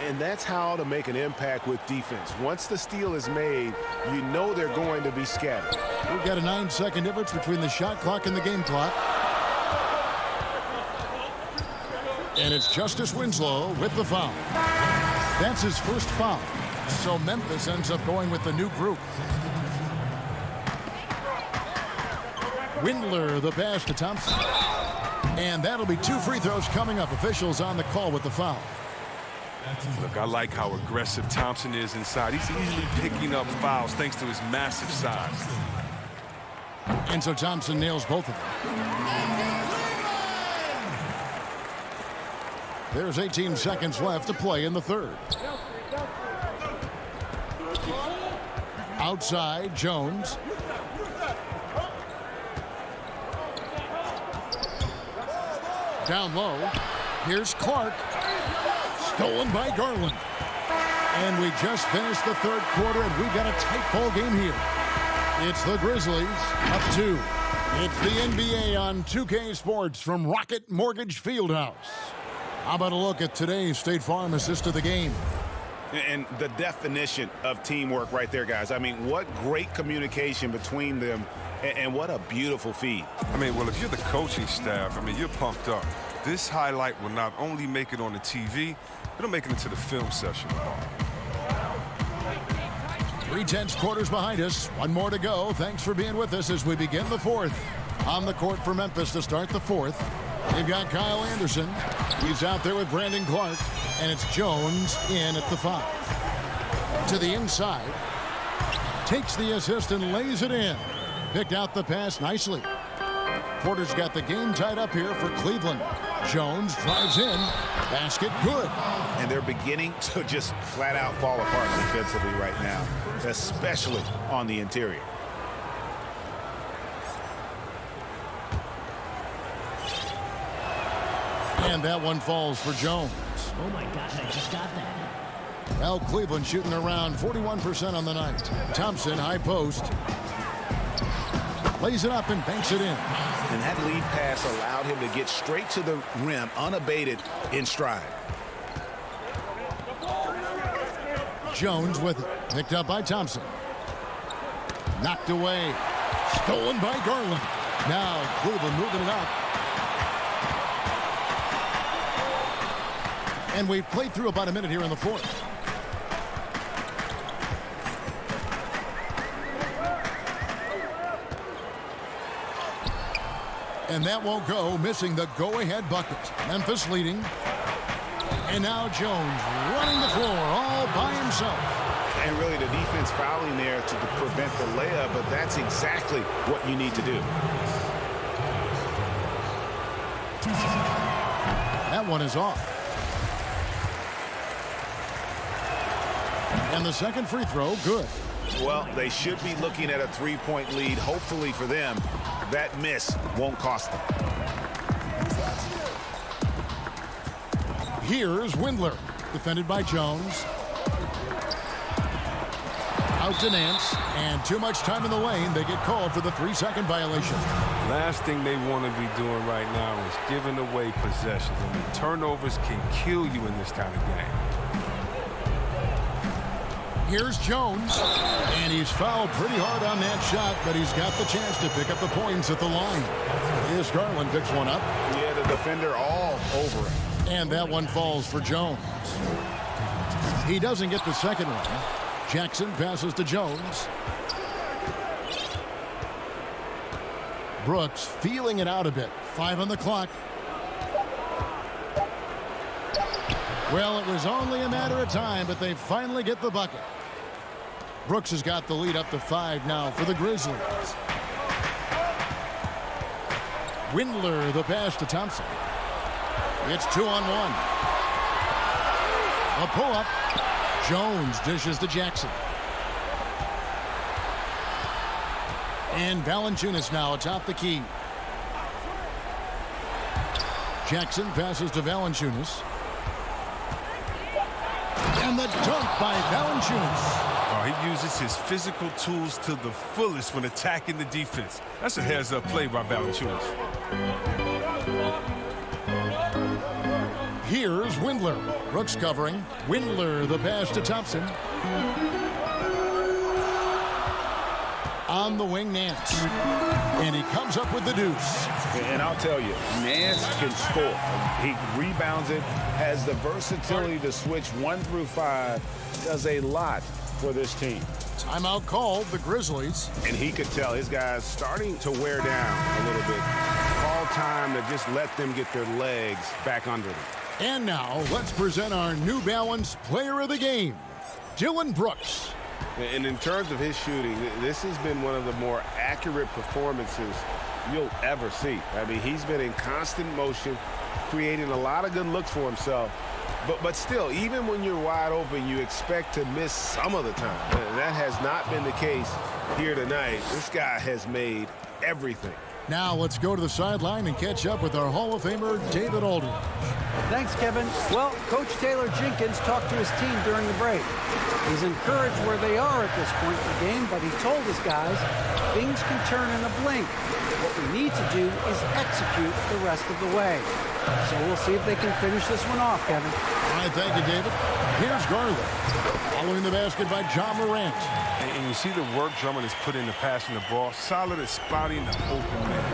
And that's how to make an impact with defense. Once the steal is made, you know they're going to be scattered.
We've got a 9-second difference between the shot clock and the game clock. And it's Justice Winslow with the foul. That's his first foul. So Memphis ends up going with the new group. Windler, the pass to Thompson. And that'll be 2 free throws coming up. Officials on the call with the foul.
Look, I like how aggressive Thompson is inside. He's easily picking up fouls thanks to his massive size.
And so Thompson nails both of them. There's 18 seconds left to play in the third. Outside, Jones. Down low. Here's Clark. Stolen by Garland. And we just finished the third quarter, and we've got a tight ball game here. It's the Grizzlies up 2. It's the NBA on 2K Sports from Rocket Mortgage Fieldhouse. How about a look at today's State Farm assist of the game?
And the definition of teamwork right there, guys. I mean, what great communication between them, and what a beautiful feed.
I mean, well, if you're the coaching staff, I mean, you're pumped up. This highlight will not only make it on the TV, it'll make it into the film session tomorrow.
3/10 quarters behind us. One more to go. Thanks for being with us as we begin the fourth. On the court for Memphis to start the fourth. They've got Kyle Anderson. He's out there with Brandon Clark. And it's Jones in at the 5. To the inside. Takes the assist and lays it in. Picked out the pass nicely. Porter's got the game tied up here for Cleveland. Jones drives in. Basket good.
And they're beginning to just flat out fall apart defensively right now, especially on the interior.
And that one falls for Jones.
Oh my gosh, I just got that.
Well, Cleveland shooting around 41% on the night. Thompson, high post. Lays it up and banks it in.
And that lead pass allowed him to get straight to the rim unabated in stride.
Jones with it. Picked up by Thompson. Knocked away. Stolen by Garland. Now Cleveland moving it up. And we've played through about a minute here in the fourth. And that won't go, missing the go-ahead bucket. Memphis leading. And now Jones running the floor all by himself.
And really the defense fouling there to prevent the layup, but that's exactly what you need to do.
That one is off. And the second free throw, good.
Well, they should be looking at a three-point lead. Hopefully for them, that miss won't cost them.
Here's Windler, defended by Jones. Out to Nance, and too much time in the lane. They get called for the 3-second violation.
Last thing they want to be doing right now is giving away possessions. I mean, turnovers can kill you in this kind of game.
Here's Jones, and he's fouled pretty hard on that shot, but he's got the chance to pick up the points at the line. Here's Garland, picks one up.
Yeah, the defender all over it.
And that one falls for Jones. He doesn't get the second one. Jackson passes to Jones. Brooks feeling it out a bit. 5 on the clock. Well, it was only a matter of time, but they finally get the bucket. Brooks has got the lead up to 5 now for the Grizzlies. Windler, the pass to Thompson. It's 2-on-1. A pull-up. Jones dishes to Jackson. And Valanciunas now atop the key. Jackson passes to Valanciunas. And the dunk by Valanciunas.
He uses his physical tools to the fullest when attacking the defense. That's a heads-up play by Valanciunas.
Here's Windler. Brooks covering. Windler, the pass to Thompson. On the wing, Nance. And he comes up with the deuce.
And I'll tell you, Nance can score. He rebounds it, has the versatility to switch 1 through 5, does a lot for this team.
Timeout called, the Grizzlies.
And he could tell his guys starting to wear down a little bit. Call time to just let them get their legs back under them.
And now, let's present our New Balance Player of the Game, Dylan Brooks.
And in terms of his shooting, this has been one of the more accurate performances you'll ever see. I mean, he's been in constant motion, creating a lot of good looks for himself. But still, even when you're wide open, you expect to miss some of the time. And that has not been the case here tonight. This guy has made everything.
Now let's go to the sideline and catch up with our Hall of Famer, David Aldridge.
Thanks, Kevin. Well, Coach Taylor Jenkins talked to his team during the break. He's encouraged where they are at this point in the game, but he told his guys things can turn in a blink. What we need to do is execute the rest of the way. So we'll see if they can finish this one off, Kevin.
All right, thank you, David. Here's Garland. Following the basket by John Morant.
And you see the work Drummond has put into passing the ball. Solid at spotting the open man.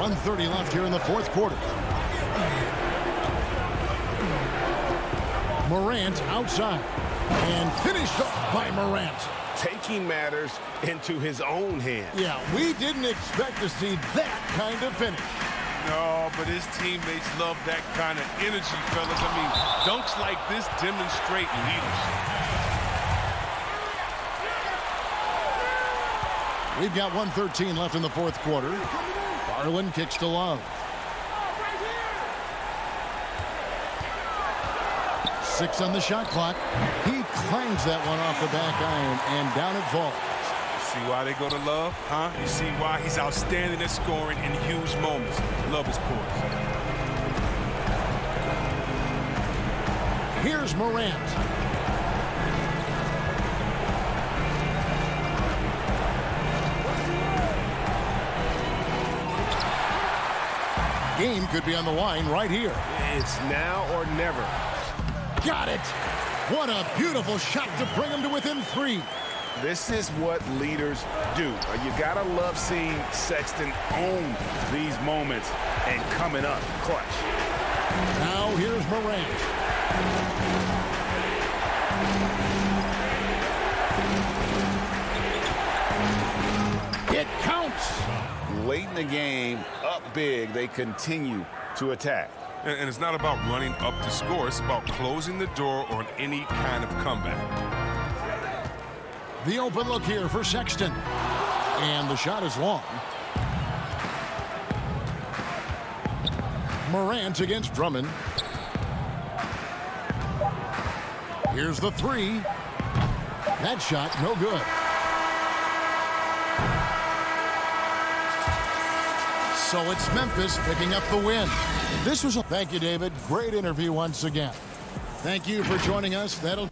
1:30 left here in the fourth quarter. Morant outside. And finished off by Morant.
Taking matters into his own hands.
Yeah, we didn't expect to see that kind of finish.
No, but his teammates love that kind of energy, fellas. I mean, dunks like this demonstrate leadership.
We've got 1:13 left in the fourth quarter. Garland kicks to Love. 6 on the shot clock. He clangs that one off the back iron, and down it falls.
See why they go to Love, huh? You see why he's outstanding at scoring in huge moments. Love is poised.
Here's Morant. Game could be on the line right here.
It's now or never.
Got it. What a beautiful shot to bring him to within 3.
This is what leaders do. You gotta love seeing Sexton own these moments and coming up clutch.
Now here's Morant. It counts.
Late in the game, up big, they continue to attack.
And it's not about running up to score. It's about closing the door on any kind of comeback.
The open look here for Sexton. And the shot is long. Morant against Drummond. Here's the 3. That shot, no good. So it's Memphis picking up the win. This was a thank you, David. Great interview once again. Thank you for joining us. That'll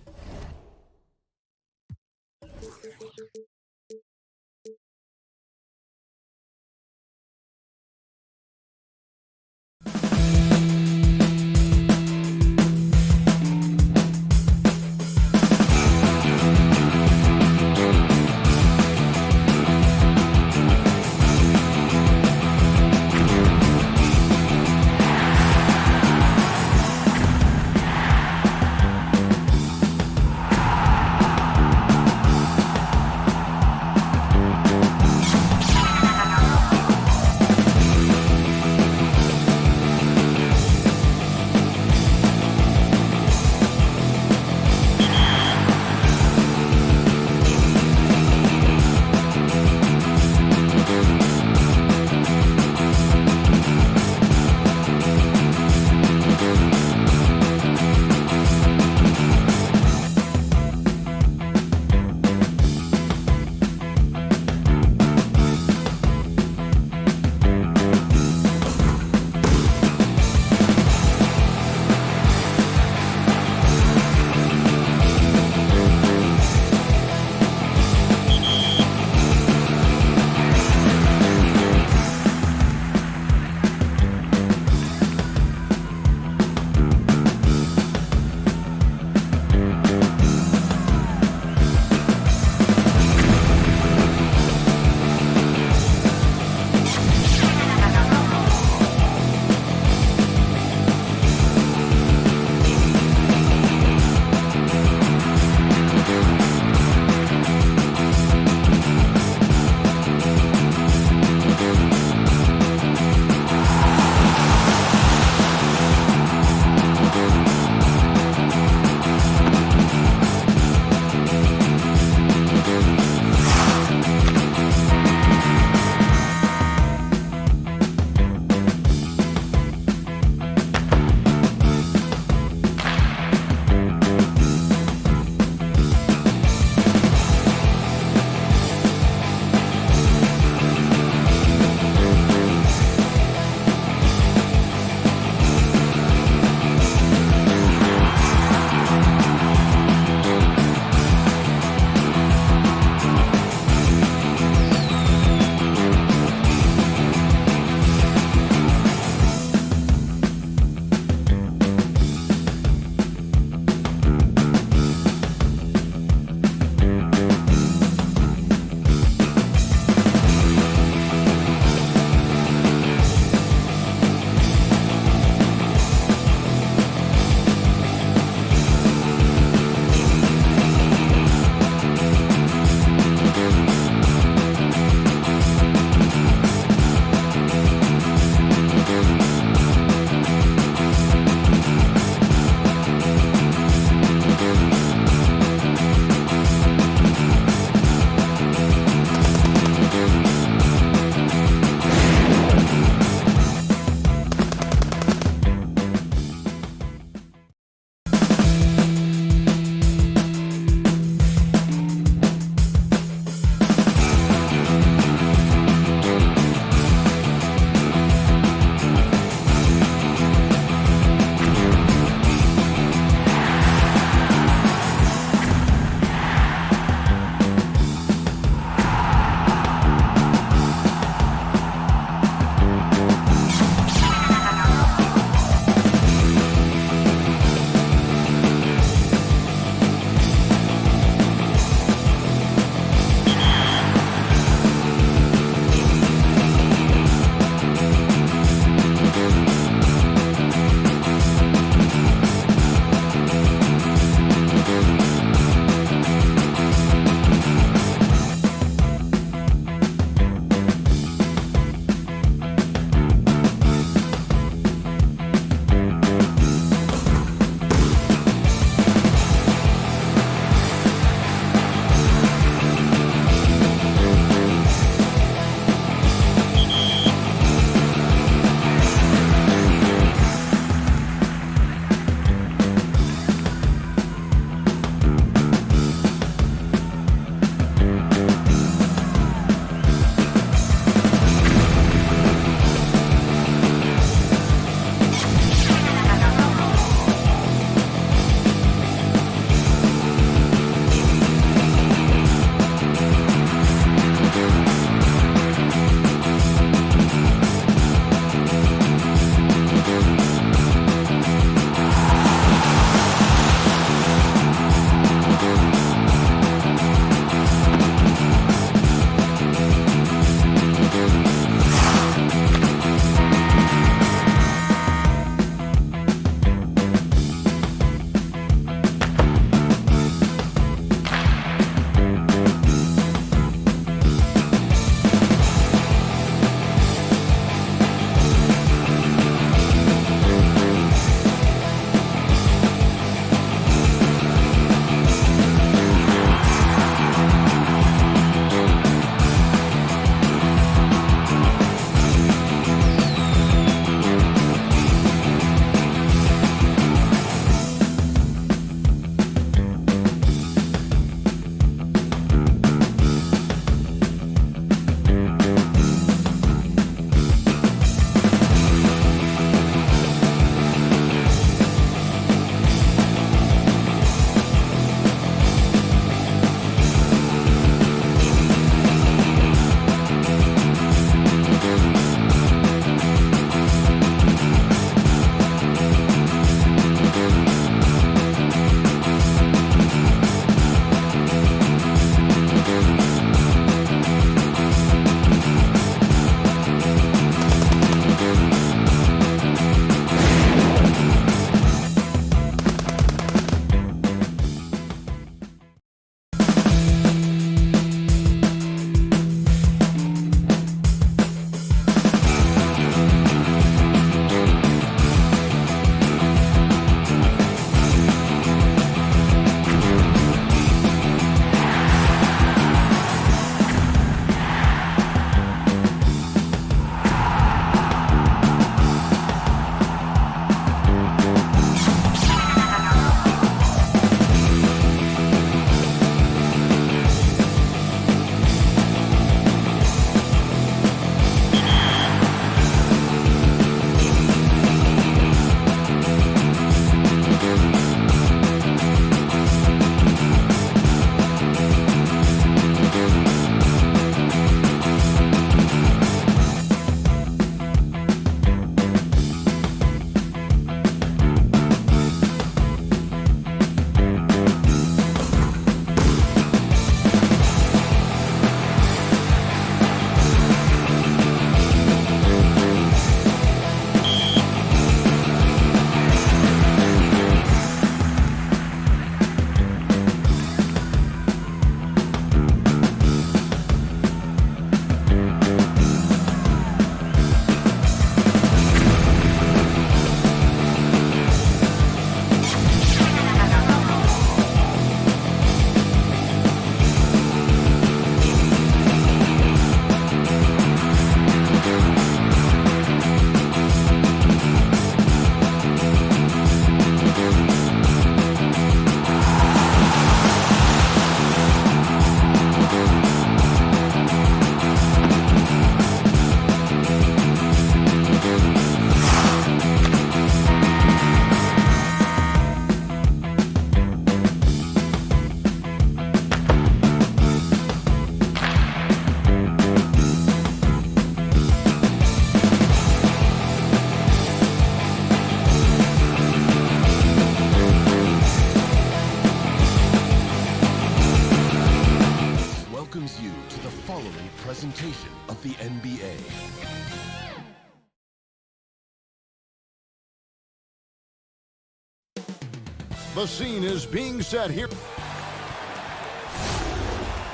The scene is being set here.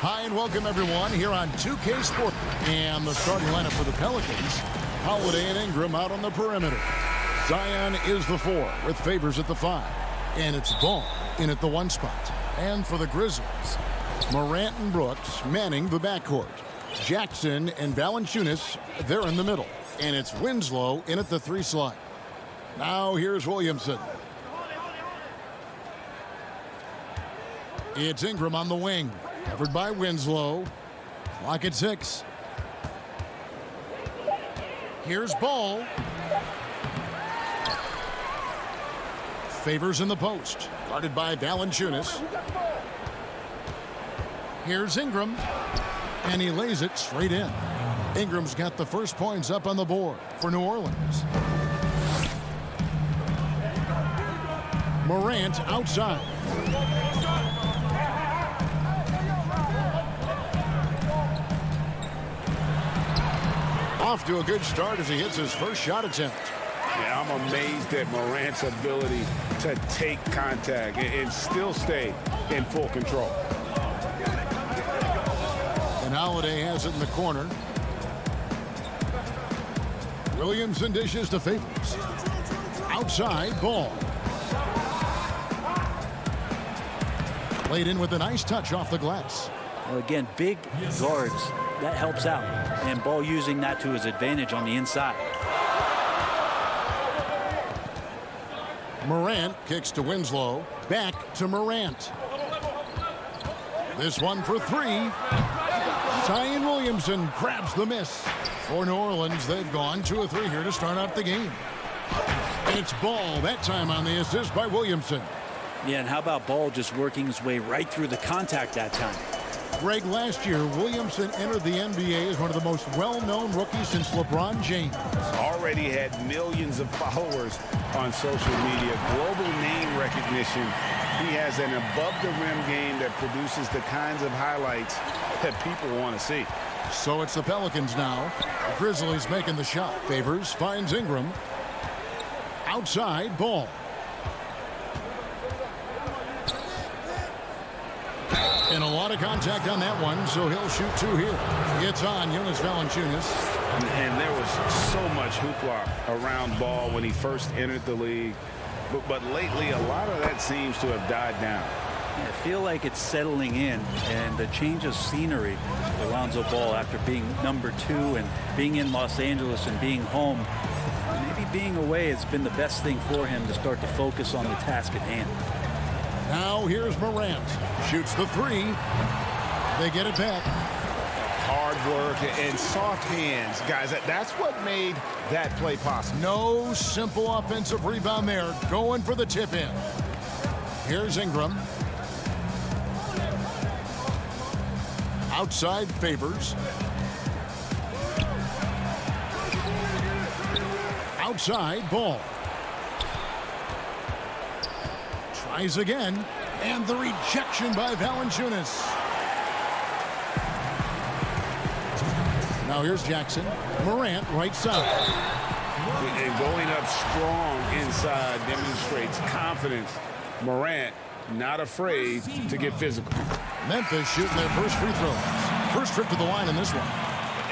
Hi and welcome everyone here on 2K Sports. And the starting lineup for the Pelicans. Holiday and Ingram out on the perimeter. Zion is the 4 with Favors at the 5. And it's Ball in at the 1 spot. And for the Grizzlies, Morant and Brooks manning the backcourt. Jackson and Valanciunas, they're in the middle. And it's Winslow in at the 3 slot. Now here's Williamson. It's Ingram on the wing. Covered by Winslow. Clock at 6. Here's Ball. Favors in the post. Guarded by Valanciunas. Here's Ingram. And he lays it straight in. Ingram's got the first points up on the board for New Orleans. Morant outside. Off to a good start as he hits his first shot attempt.
Yeah, I'm amazed at Morant's ability to take contact and still stay in full control.
And Holiday has it in the corner. Williamson dishes to Favors. Outside, Ball. Played in with a nice touch off the glass.
Well, again, big guards, that helps out. And Ball using that to his advantage on the inside.
Morant kicks to Winslow. Back to Morant. This one for 3. Zion Williamson grabs the miss. For New Orleans, they've gone 2 of 3 here to start out the game. It's Ball, that time on the assist by Williamson.
Yeah, and how about Ball just working his way right through the contact that time?
Greg, last year, Williamson entered the NBA as one of the most well-known rookies since LeBron James.
Already had millions of followers on social media, global name recognition. He has an above-the-rim game that produces the kinds of highlights that people want to see.
So it's the Pelicans now. The Grizzlies making the shot. Favors finds Ingram. Outside, Ball. And a lot of contact on that one, so he'll shoot 2 here. It's on Jonas Valanciunas.
And there was so much hoopla around Ball when he first entered the league. But lately, a lot of that seems to have died down.
I feel like it's settling in, and the change of scenery for Lonzo Ball after being number 2 and being in Los Angeles and being home. Maybe being away has been the best thing for him to start to focus on the task at hand.
Now here's Morant. Shoots the 3. They get it back.
Hard work and soft hands. Guys, that's what made that play possible.
No simple offensive rebound there. Going for the tip in. Here's Ingram. Outside, Favors. Outside, Ball. Tries again, and the rejection by Valanciunas. Now here's Jackson. Morant, right side.
And going up strong inside demonstrates confidence. Morant not afraid to get physical.
Memphis shooting their first free throws. First trip to the line in this one.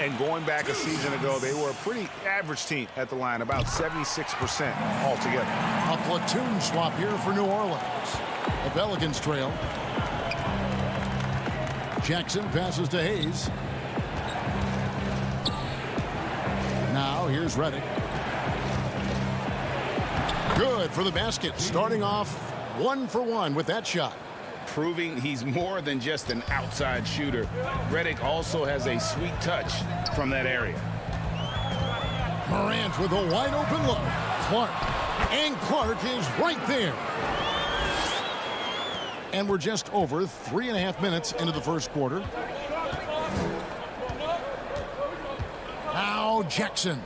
And going back a season ago, they were a pretty average team at the line, about 76% altogether.
A platoon swap here for New Orleans. The Pelicans trail. Jackson passes to Hayes. Now here's Redick. Good for the basket. Starting off 1 for 1 with that shot.
Proving he's more than just an outside shooter. Redick also has a sweet touch from that area.
Morant with a wide open look. Clark. And Clark is right there. And we're just over 3.5 minutes into the first quarter. Now Jackson.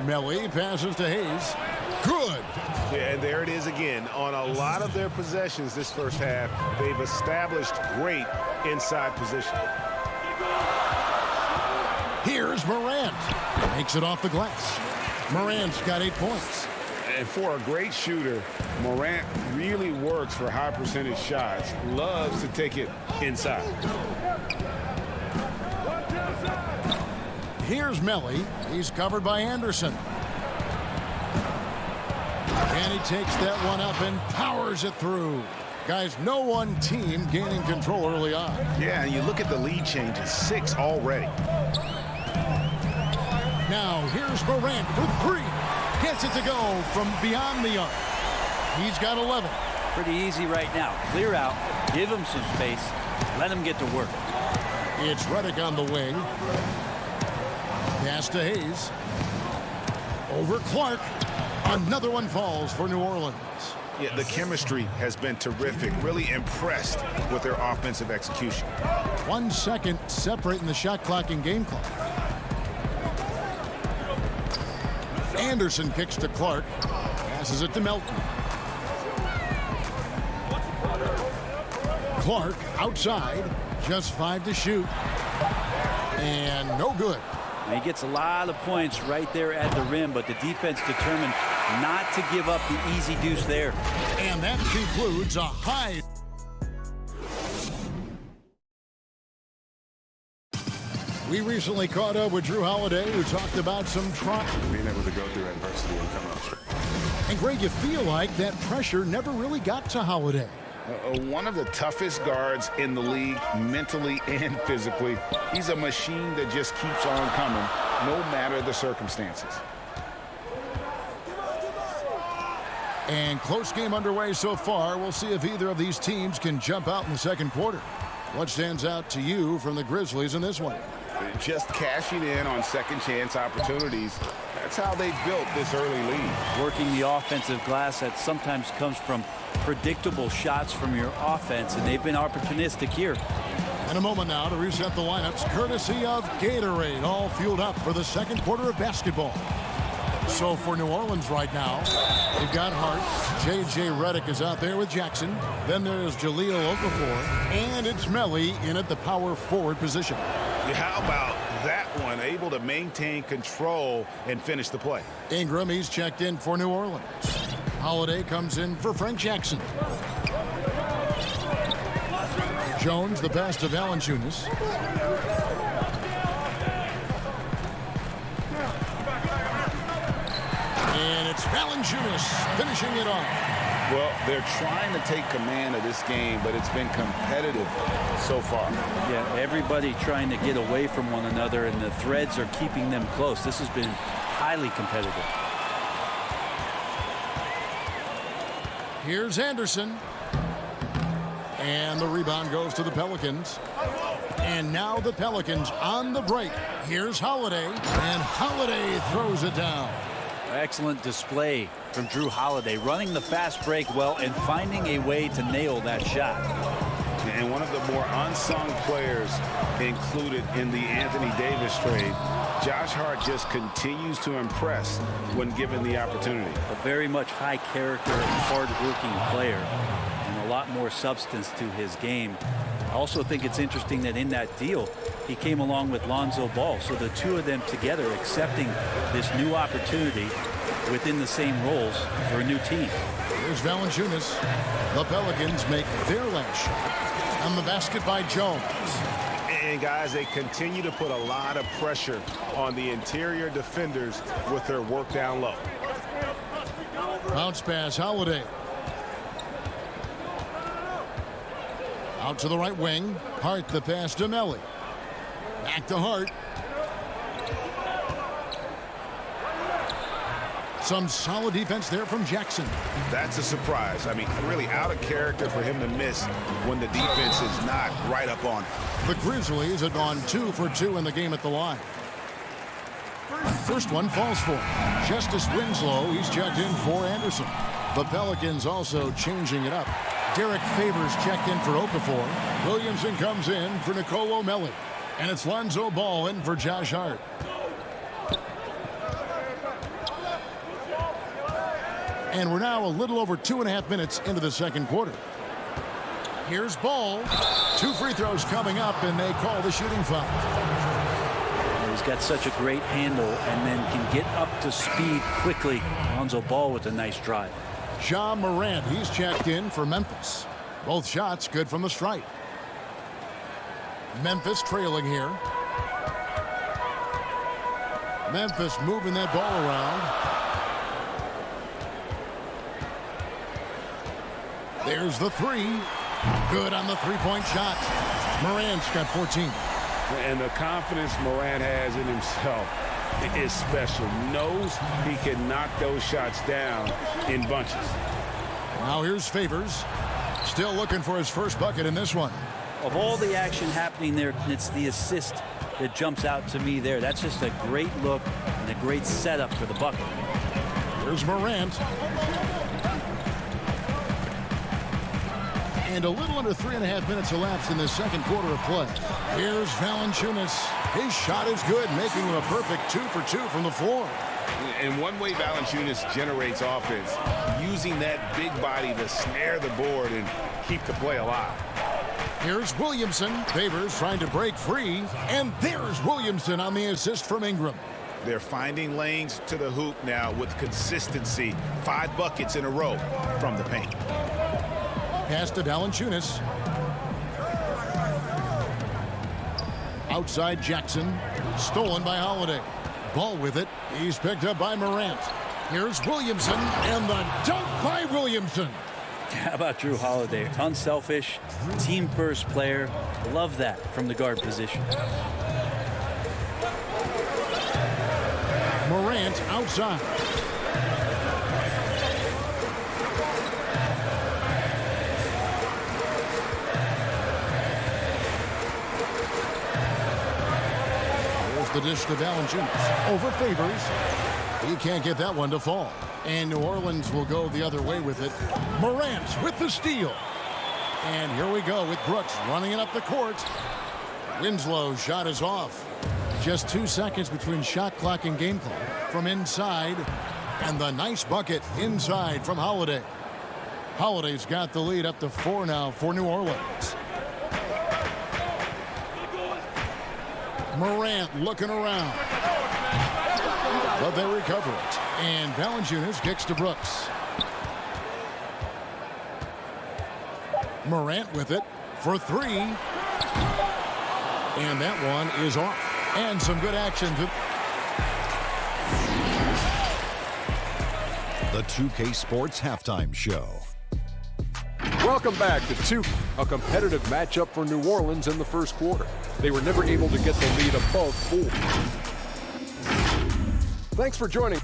Melly passes to Hayes. Good.
Yeah, and there it is again. On a lot of their possessions this first half, they've established great inside position.
Here's Morant. Makes it off the glass. Morant's got 8 points.
and for a great shooter, Morant really works for high percentage shots. Loves to take it inside.
Here's Melly. He's covered by Anderson. And he takes that one up and powers it through. Guys, no one team gaining control early on.
Yeah, and you look at the lead changes, 6 already.
Now, here's Morant for 3. Gets it to go from beyond the arc. He's got 11.
Pretty easy right now. Clear out, give him some space, let him get to work.
It's Redick on the wing. Pass to Hayes. Over Clark. Another one falls for New Orleans.
Yeah, the chemistry has been terrific. Really impressed with their offensive execution.
1 second separating the shot clock and game clock. Anderson kicks to Clark. Passes it to Melton. Clark outside. Just 5 to shoot. And no good.
And he gets a lot of points right there at the rim, but the defense determined not to give up the easy deuce there.
And that concludes a high. We recently caught up with Drew Holiday, who talked about some trauma.
Being able to go through adversity and come out strong.
And Greg, you feel like that pressure never really got to Holiday.
One of the toughest guards in the league, mentally and physically. He's a machine that just keeps on coming, no matter the circumstances.
And close game underway so far. We'll see if either of these teams can jump out in the second quarter. What stands out to you from the Grizzlies in this one?
Just cashing in on second chance opportunities. That's how they built this early lead.
Working the offensive glass that sometimes comes from predictable shots from your offense, and they've been opportunistic here.
In a moment now to reset the lineups, courtesy of Gatorade, all fueled up for the second quarter of basketball. So for New Orleans right now, they've got Hart. J.J. Redick is out there with Jackson. Then there's Jahlil Okafor. And it's Melly in at the power forward position.
How about that one? Able to maintain control and finish the play.
Ingram, he's checked in for New Orleans. Holiday comes in for Frank Jackson. Jones, the pass to Valanciunas. And it's Valanciunas finishing it off.
Well, they're trying to take command of this game, but it's been competitive so far.
Yeah, everybody trying to get away from one another, and the threads are keeping them close. This has been highly competitive.
Here's Anderson. And the rebound goes to the Pelicans. And now the Pelicans on the break. Here's Holiday. And Holiday throws it down.
Excellent display from Drew Holiday, running the fast break well and finding a way to nail that shot.
And one of the more unsung players included in the Anthony Davis trade, Josh Hart just continues to impress when given the opportunity.
A very much high character, hard-working player, and a lot more substance to his game. I also think it's interesting that in that deal, he came along with Lonzo Ball. So the two of them together accepting this new opportunity within the same roles for a new team.
Here's Valanciunas. The Pelicans make their last shot. On the basket by Jones.
And guys, they continue to put a lot of pressure on the interior defenders with their work down low.
Bounce pass, Holiday. Out to the right wing. Hart the pass to Melly. Back to Hart. Some solid defense there from Jackson.
That's a surprise. I mean, really out of character for him to miss when the defense is not right up on him.
The Grizzlies have gone 2 for 2 in the game at the line. First one falls for him. Justice Winslow, he's checked in for Anderson. The Pelicans also changing it up. Derek Favors checked in for Okafor. Williamson comes in for Nicolo Melli. And it's Lonzo Ball in for Josh Hart. And we're now a little over 2.5 minutes into the second quarter. Here's Ball. 2 free throws coming up, and they call the shooting foul.
He's got such a great handle and then can get up to speed quickly. Lonzo Ball with a nice drive.
Ja Morant, he's checked in for Memphis. Both shots good from the stripe. Memphis trailing here. Memphis moving that ball around. There's the three. Good on the three-point shot. Morant's got 14.
And the confidence Morant has in himself is special. Knows he can knock those shots down in bunches.
Now here's Favors. Still looking for his first bucket in this one.
Of all the action happening there, it's the assist that jumps out to me there. That's just a great look and a great setup for the bucket.
Here's Morant. And a little under 3.5 minutes elapsed in the second quarter of play. Here's Valanciunas. His shot is good, making him a perfect 2 for 2 from the floor.
And one way Valanciunas generates offense, using that big body to snare the board and keep the play alive.
Here's Williamson. Favors trying to break free. And there's Williamson on the assist from Ingram.
They're finding lanes to the hoop now with consistency. 5 buckets in a row from the paint.
Pass to Valanciunas. Outside Jackson. Stolen by Holiday. Ball with it. He's picked up by Morant. Here's Williamson. And the dunk by Williamson.
How about Drew Holiday? Unselfish, team-first player. Love that from the guard position.
Morant outside. There's the dish to Valanciunas. Over Favors. He can't get that one to fall. And New Orleans will go the other way with it. Morant with the steal. And here we go with Brooks running it up the court. Winslow's shot is off. Just 2 seconds between shot clock and game clock from inside. And the nice bucket inside from Holiday. Holiday's got the lead up to 4 now for New Orleans. Morant looking around. But they recover it. And Valanciunas kicks to Brooks. Morant with it for 3. And that one is off. And some good action.
The 2K Sports Halftime Show.
Welcome back to 2, a competitive matchup for New Orleans in the first quarter. They were never able to get the lead above 4. Thanks for joining.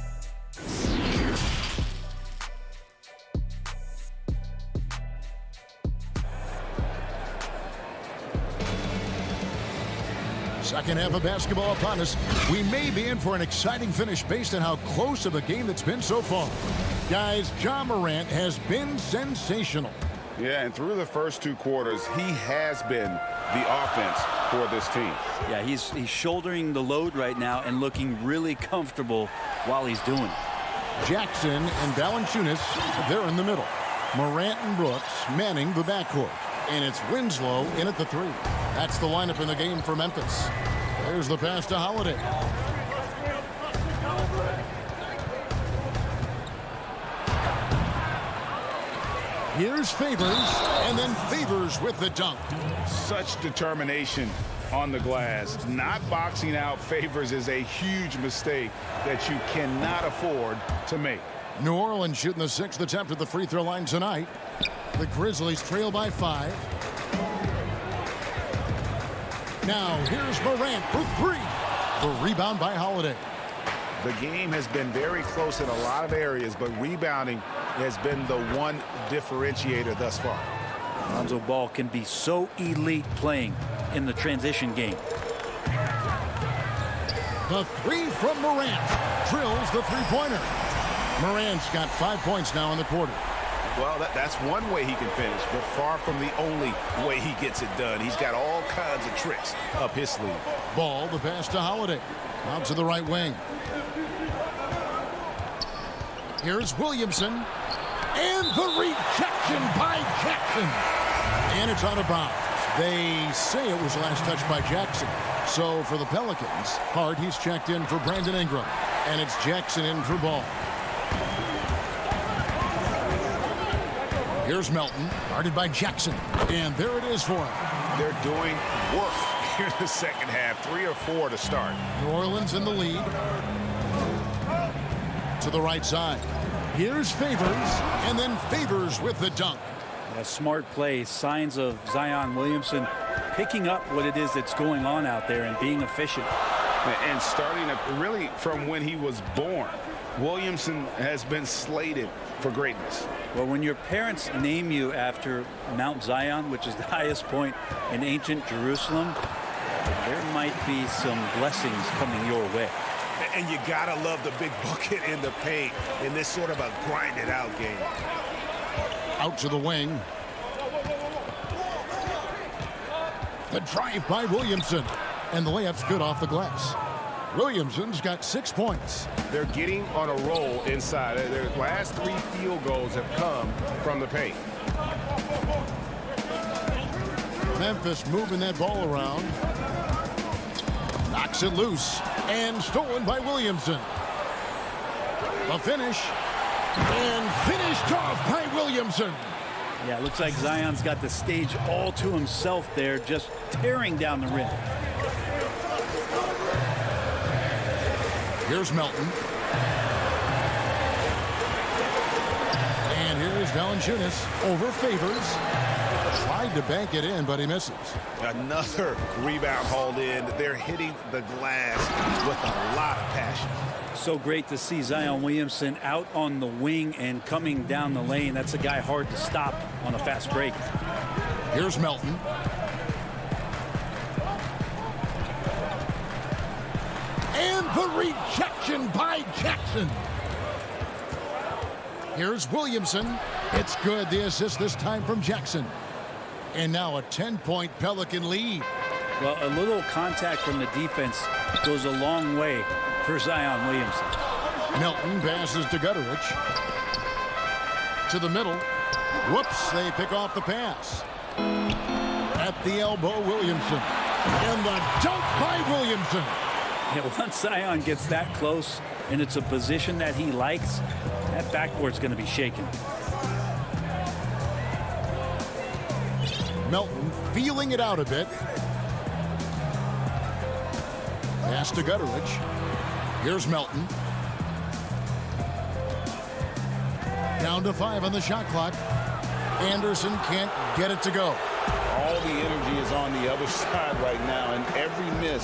Second half of basketball upon us. We may be in for an exciting finish based on how close of a game that's been so far. Guys, Ja Morant has been sensational.
Yeah, and through the first 2 quarters, he has been the offense for this team.
Yeah, he's shouldering the load right now and looking really comfortable while he's doing it.
Jackson and Valanciunas, they're in the middle. Morant and Brooks manning the backcourt. And it's Winslow in at the 3. That's the lineup in the game for Memphis. There's the pass to Holiday. Here's Favors, and then Favors with the dunk.
Such determination on the glass. Not boxing out Favors is a huge mistake that you cannot afford to make.
New Orleans shooting the 6th attempt at the free throw line tonight. The Grizzlies trail by 5. Now here's Morant for 3. The rebound by Holiday.
The game has been very close in a lot of areas, but rebounding has been the one differentiator thus far.
Lonzo Ball can be so elite playing in the transition game.
The 3 from Morant drills the three-pointer. Morant's got 5 points now in the quarter.
Well, that's one way he can finish, but far from the only way he gets it done. He's got all kinds of tricks up his sleeve.
Ball, the pass to Holiday. Out to the right wing. Here's Williamson. And the rejection by Jackson. And it's out of bounds. They say it was last touched by Jackson. So for the Pelicans, Hart, he's checked in for Brandon Ingram. And it's Jackson in for Ball. Here's Melton, guarded by Jackson. And there it is for him.
They're doing work here in the second half. 3 or 4 to start.
New Orleans in the lead. To the right side. Here's Favors, and then Favors with the dunk.
A smart play. Signs of Zion Williamson picking up what it is that's going on out there and being efficient.
And starting really from when he was born, Williamson has been slated for greatness.
Well, when your parents name you after Mount Zion, which is the highest point in ancient Jerusalem, there might be some blessings coming your way.
And you gotta love the big bucket in the paint in this sort of a grinded out game.
Out to the wing. The drive by Williamson. And the layup's good off the glass. Williamson's got 6 points.
They're getting on a roll inside. Their last 3 field goals have come from the paint.
Memphis moving that ball around. Knocks it loose. And stolen by Williamson. The finish. And finished off by Williamson.
Yeah, it looks like Zion's got the stage all to himself there, just tearing down the rim.
Here's Melton. And here's Valanciunas over Favors. Tried to bank it in, but he misses.
Another rebound hauled in. They're hitting the glass with a lot of passion.
So great to see Zion Williamson out on the wing and coming down the lane. That's a guy hard to stop on a fast break.
Here's Melton. And the rejection by Jackson. Here's Williamson. It's good. The assist this time from Jackson. And now a 10-point Pelican lead.
Well, a little contact from the defense goes a long way for Zion Williamson.
Melton passes to Gutteridge. To the middle. Whoops, they pick off the pass. At the elbow, Williamson. And the dunk by Williamson.
Yeah, once Zion gets that close and it's a position that he likes, that backboard's going to be shaken.
Melton feeling it out a bit. Pass to Gutteridge. Here's Melton. Down to 5 on the shot clock. Anderson can't get it to go.
All the energy is on the other side right now, and every miss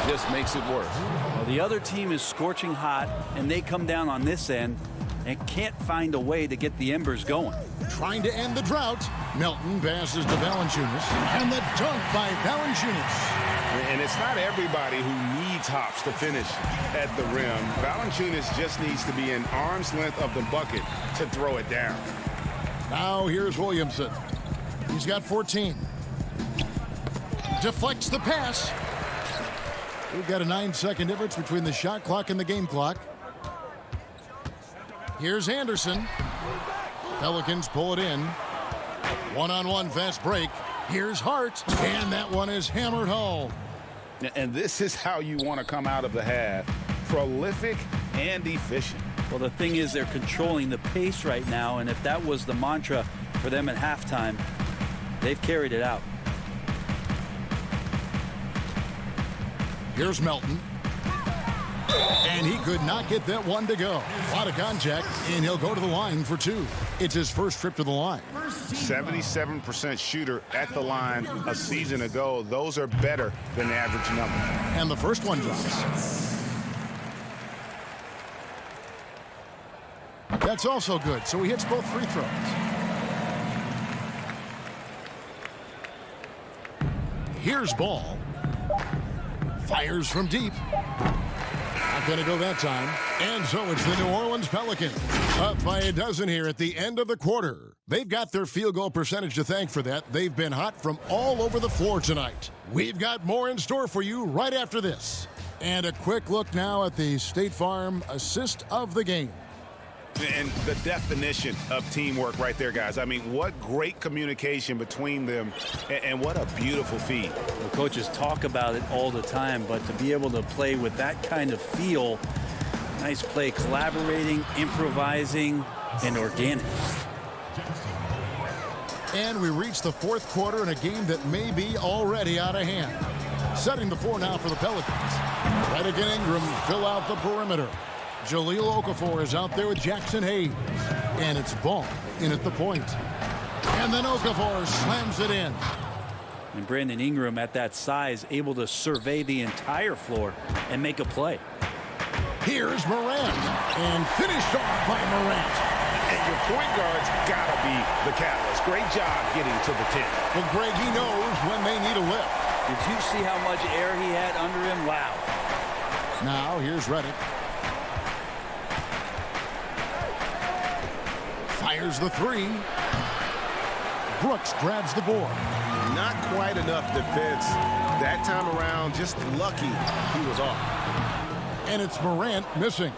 just makes it worse.
Well, the other team is scorching hot, and they come down on this end and can't find a way to get the embers going.
Trying to end the drought. Melton passes to Valanciunas. And the dunk by Valanciunas.
And it's not everybody who needs hops to finish at the rim. Valanciunas just needs to be an arm's length of the bucket to throw it down.
Now here's Williamson. He's got 14. Deflects the pass. We've got a 9-second difference between the shot clock and the game clock. Here's Anderson. Pelicans pull it in. One-on-one fast break. Here's Hart. And that one is hammered home.
And this is how you want to come out of the half. Prolific and efficient.
Well, the thing is they're controlling the pace right now, and if that was the mantra for them at halftime, they've carried it out.
Here's Melton. And he could not get that one to go. A lot of contact, and he'll go to the line for 2. It's his first trip to the line.
77% shooter at the line a season ago. Those are better than the average number.
And the first one drops. That's also good, so he hits both free throws. Here's Ball. Fires from deep. Not going to go that time. And so it's the New Orleans Pelicans. Up by a dozen here at the end of the quarter. They've got their field goal percentage to thank for that. They've been hot from all over the floor tonight. We've got more in store for you right after this. And a quick look now at the State Farm assist of the game.
And the definition of teamwork right there, guys. I mean, what great communication between them, and what a beautiful feed.
The coaches talk about it all the time, but to be able to play with that kind of feel, nice play, collaborating, improvising, and organic.
And we reach the fourth quarter in a game that may be already out of hand. Setting the floor now for the Pelicans. Redick and Ingram fill out the perimeter. Jahlil Okafor is out there with Jackson Hayes. And it's Ball in at the point. And then Okafor slams it in.
And Brandon Ingram at that size, able to survey the entire floor and make a play.
Here's Morant. And finished off by Morant.
And your point guard's got to be the catalyst. Great job getting to the 10.
Well, Greg, he knows when they need a lift.
Did you see how much air he had under him? Wow.
Now, here's Redick. Fires the three. Brooks grabs the board.
Not quite enough defense that time around. Just lucky he was off.
And it's Morant missing.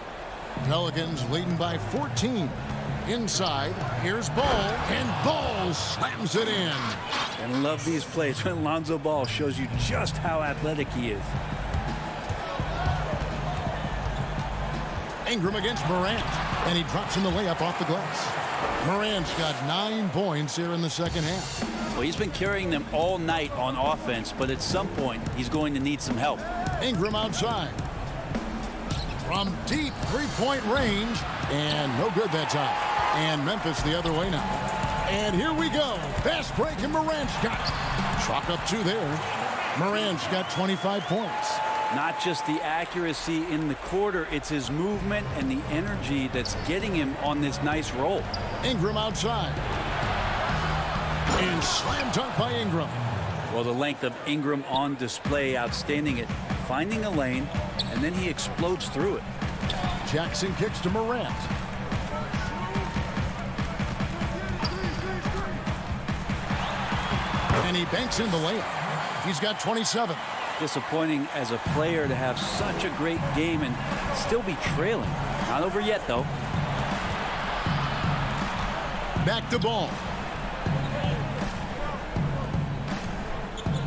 Pelicans leading by 14. Inside, here's Ball, and Ball slams it in.
And love these plays when Lonzo Ball shows you just how athletic he is.
Ingram against Morant, and he drops in the layup off the glass. Morant's got 9 points here in the second half.
Well, he's been carrying them all night on offense, but at some point, he's going to need some help.
Ingram outside. From deep three-point range, and no good that time. And Memphis the other way now. And here we go. Fast break, and Morant's got it. Chalk up 2 there. Morant's got 25 points.
Not just the accuracy in the quarter, it's his movement and the energy that's getting him on this nice roll.
Ingram outside. And slam dunk by Ingram.
Well, the length of Ingram on display, outstanding at finding a lane, and then he explodes through it.
Jackson kicks to Morant. And he banks in the layup. He's got 27.
Disappointing as a player to have such a great game and still be trailing. Not over yet, though.
Back to Ball.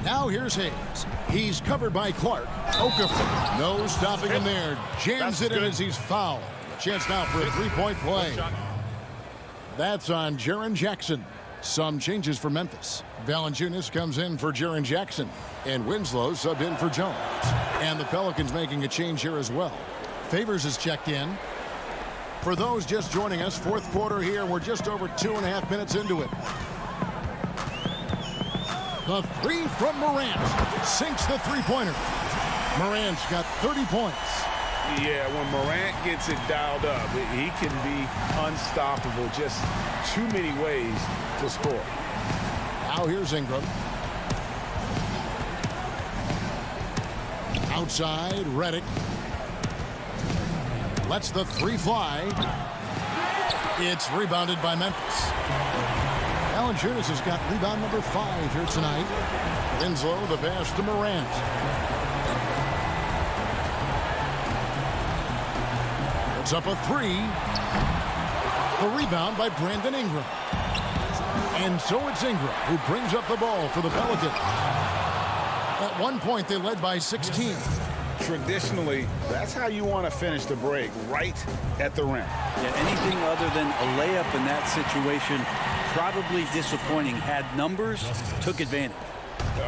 Now here's Hayes. He's covered by Clark. Okafor. No stopping him there. Jams it in as he's fouled. Chance now for a three-point play. That's on Jaren Jackson. Some changes for Memphis. Valanciunas comes in for Jaren Jackson. And Winslow subbed in for Jones. And the Pelicans making a change here as well. Favors is checked in. For those just joining us, fourth quarter here. We're just over 2.5 minutes into it. The three from Morant sinks the three-pointer. Morant's got 30 points.
Yeah, when Morant gets it dialed up, he can be unstoppable. Just too many ways to score.
Now here's Ingram. Outside, Redick. Lets the three fly. It's rebounded by Memphis. Valanciunas has got rebound number 5 here tonight. Winslow, the pass to Morant. It's up a 3. The rebound by Brandon Ingram. And so it's Ingram who brings up the ball for the Pelicans. At one point, they led by 16.
Traditionally, that's how you want to finish the break, right at the rim.
Yeah, anything other than a layup in that situation, probably disappointing. Had numbers, took advantage.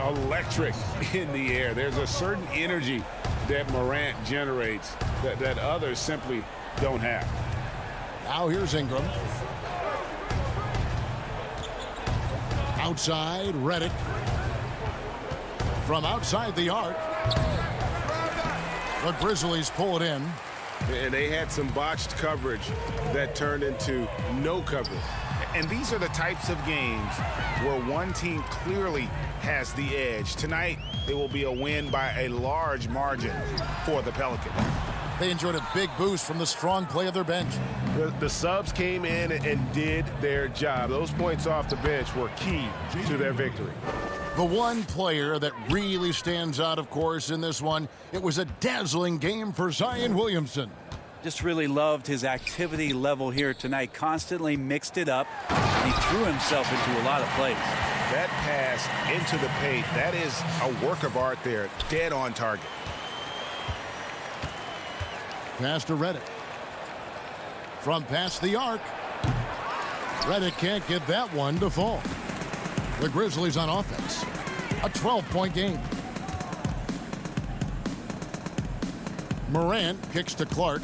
Electric in the air. There's a certain energy that Morant generates that others simply don't have.
Now here's Ingram. Outside, Redick. From outside the arc. The Grizzlies pull it in.
And they had some botched coverage that turned into no coverage.
And these are the types of games where one team clearly has the edge. Tonight, it will be a win by a large margin for the Pelicans.
They enjoyed a big boost from the strong play of their bench.
The subs came in and did their job. Those points off the bench were key to their victory.
The one player that really stands out, of course, in this one, it was a dazzling game for Zion Williamson.
Just really loved his activity level here tonight. Constantly mixed it up. And he threw himself into a lot of plays.
That pass into the paint, that is a work of art there. Dead on target.
Pass to Reddick. From past the arc. Reddick can't get that one to fall. The Grizzlies on offense. A 12-point game. Morant kicks to Clark.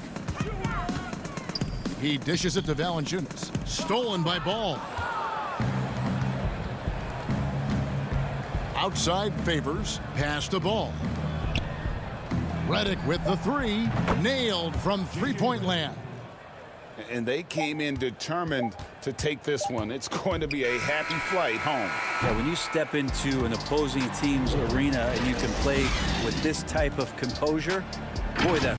He dishes it to Valanciunas. Stolen by Ball. Outside Favors. Pass to Ball. Reddick with the three. Nailed from three-point land.
And they came in determined to take this one. It's going to be a happy flight home.
Yeah, when you step into an opposing team's arena and you can play with this type of composure, boy, that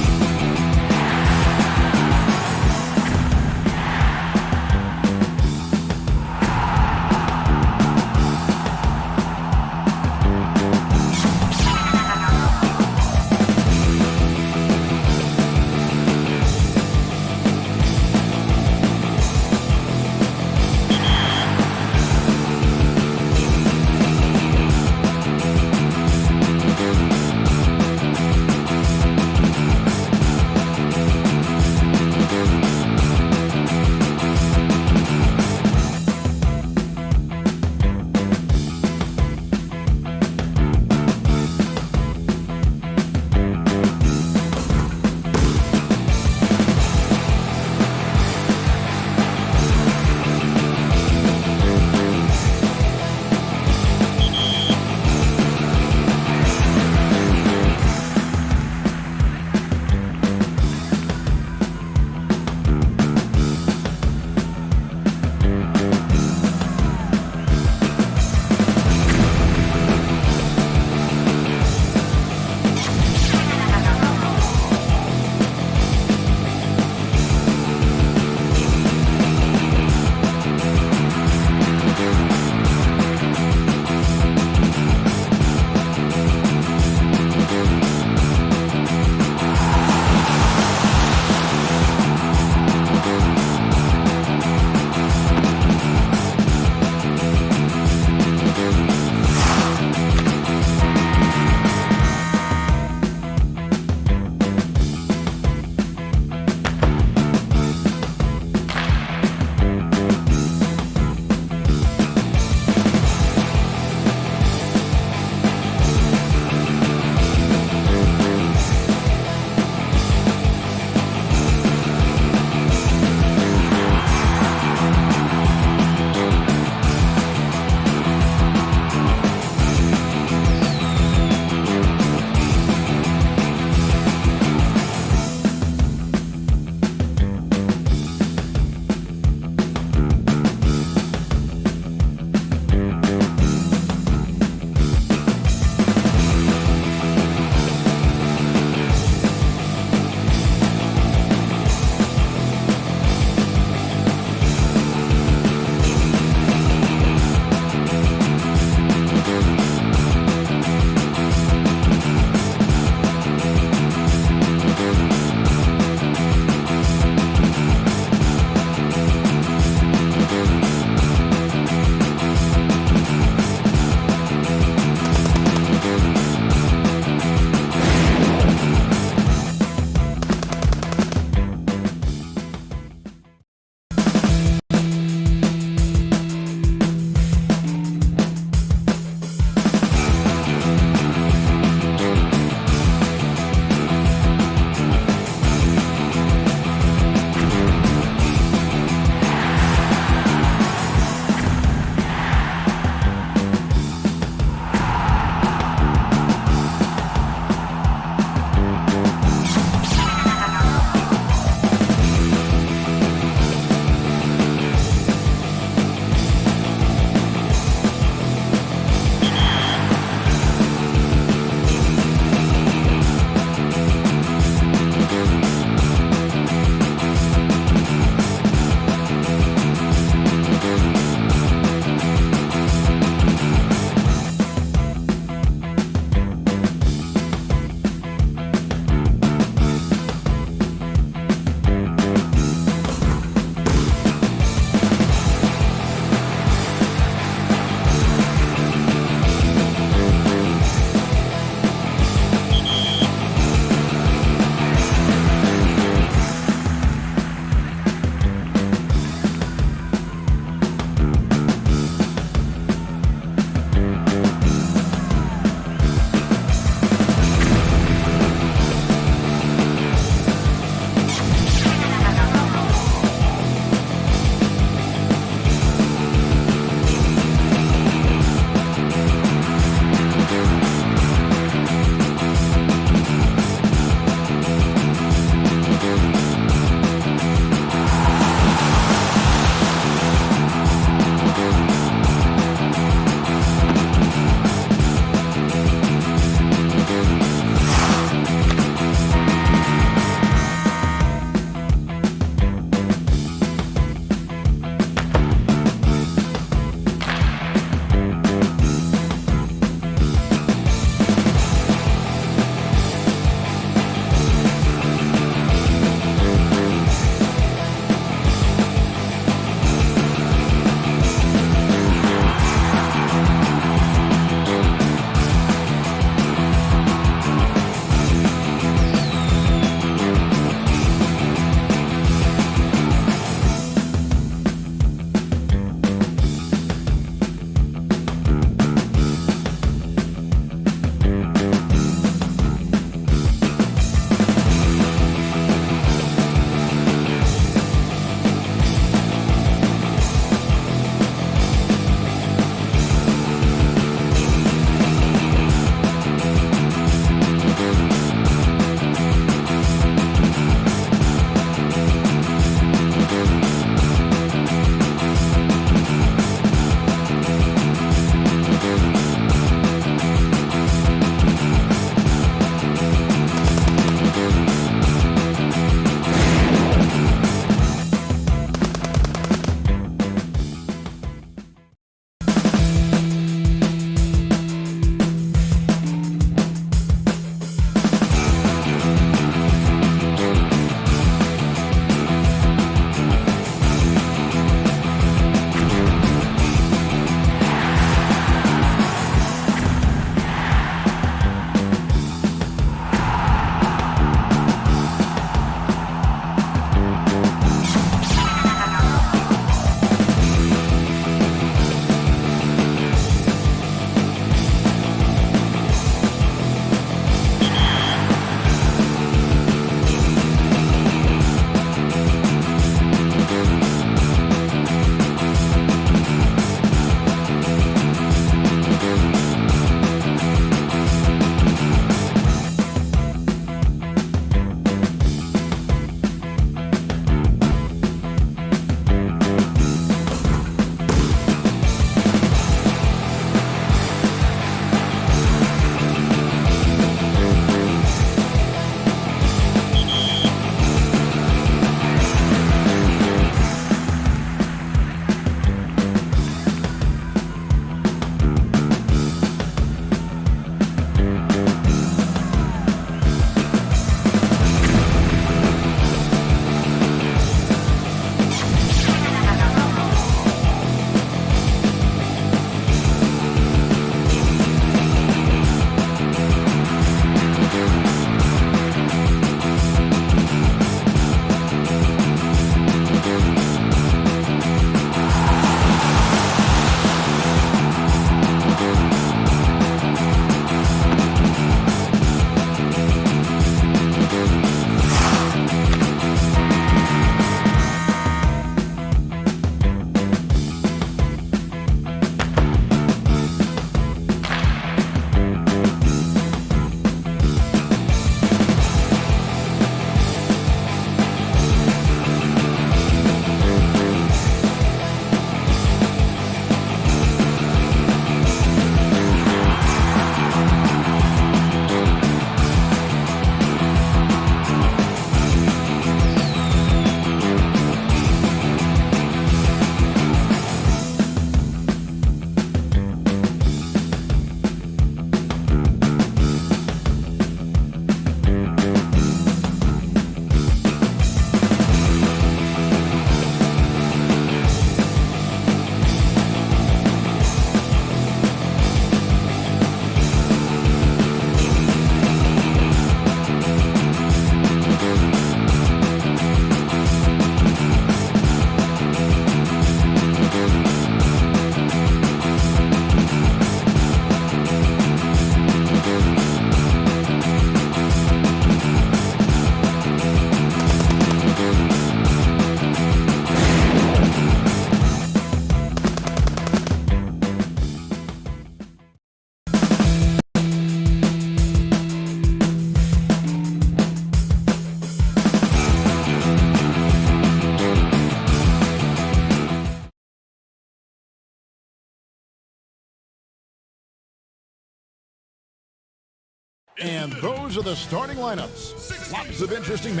And those are the starting lineups. Lots of interesting.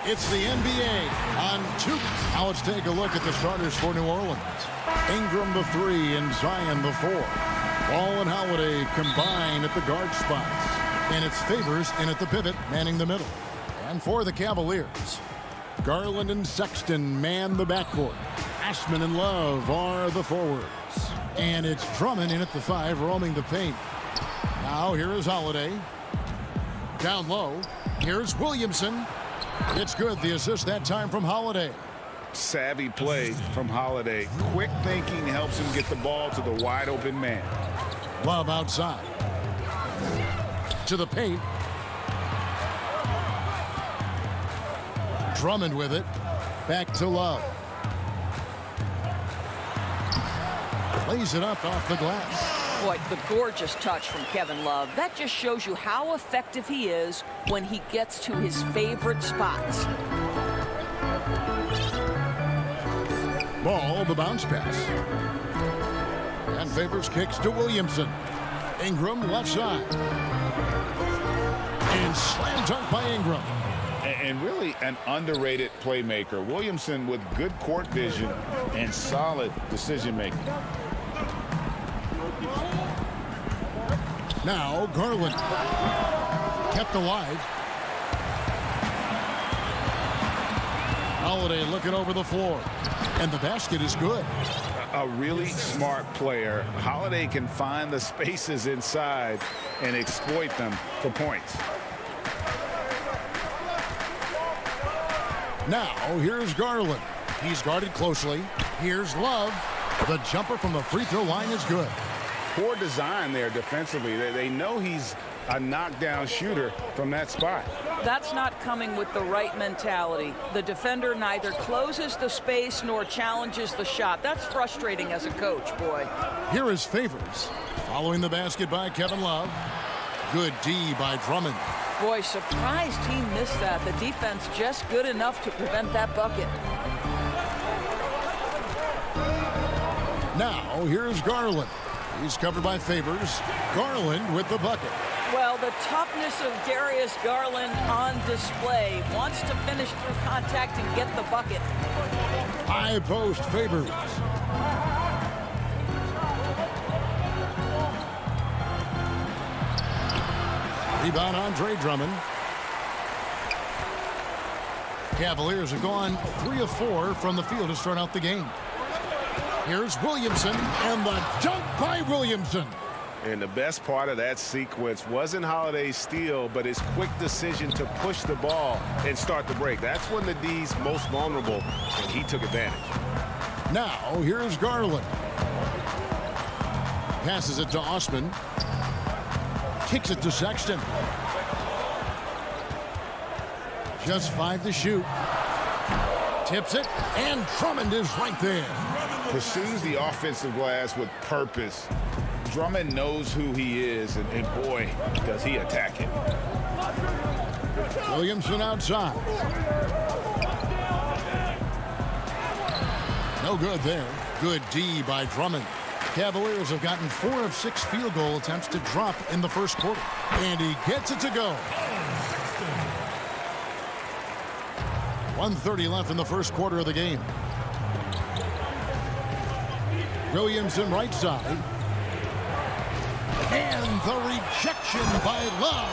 It's the NBA on 2. Now let's take a look at the starters for New Orleans. Ingram the 3 and Zion the 4. Ball and Holiday combine at the guard spots. And it's Favors in at the pivot, manning the middle. And for the Cavaliers, Garland and Sexton man the backcourt. Ashman and Love are the forwards. And it's Drummond in at the 5, roaming the paint. Now here is Holiday. Down low. Here's Williamson. It's good. The assist that time from Holiday.
Savvy play from Holiday. Quick thinking helps him get the ball to the wide open man.
Love outside. To the paint. Drummond with it. Back to Love. Lays it up off the glass.
Boy, the gorgeous touch from Kevin Love. That just shows you how effective he is when he gets to his favorite spots.
Ball, the bounce pass. And Favors kicks to Williamson. Ingram left side. And slam dunk by Ingram.
And really an underrated playmaker. Williamson with good court vision and solid decision making.
Now Garland. Kept alive. Holiday looking over the floor. And the basket is good.
A really smart player. Holiday can find the spaces inside and exploit them for points.
Now here's Garland. He's guarded closely. Here's Love. The jumper from the free throw line is good.
Poor design there defensively. They know he's a knockdown shooter from that spot.
That's not coming with the right mentality. The defender neither closes the space nor challenges the shot. That's frustrating as a coach, boy.
Here is Favors. Following the basket by Kevin Love. Good D by Drummond.
Boy, surprised he missed that. The defense just good enough to prevent that bucket.
Now here's Garland. He's covered by Favors. Garland with the bucket.
Well, the toughness of Darius Garland on display. Wants to finish through contact and get the bucket.
High post Favors. Rebound Andre Drummond. Cavaliers have gone 3 of 4 from the field to start out the game. Here's Williamson, and the dunk by Williamson.
And the best part of that sequence wasn't Holiday's steal, but his quick decision to push the ball and start the break. That's when the D's most vulnerable, and he took advantage.
Now, here's Garland. Passes it to Osman. Kicks it to Sexton. Just 5 to shoot. Tips it, and Drummond is right there.
Pursues the offensive glass with purpose. Drummond knows who he is, and boy, does he attack him.
Williamson outside. No good there. Good D by Drummond. Cavaliers have gotten 4 of 6 field goal attempts to drop in the first quarter. And he gets it to go. 1:30 left in the first quarter of the game. Williamson right side. And the rejection by Love.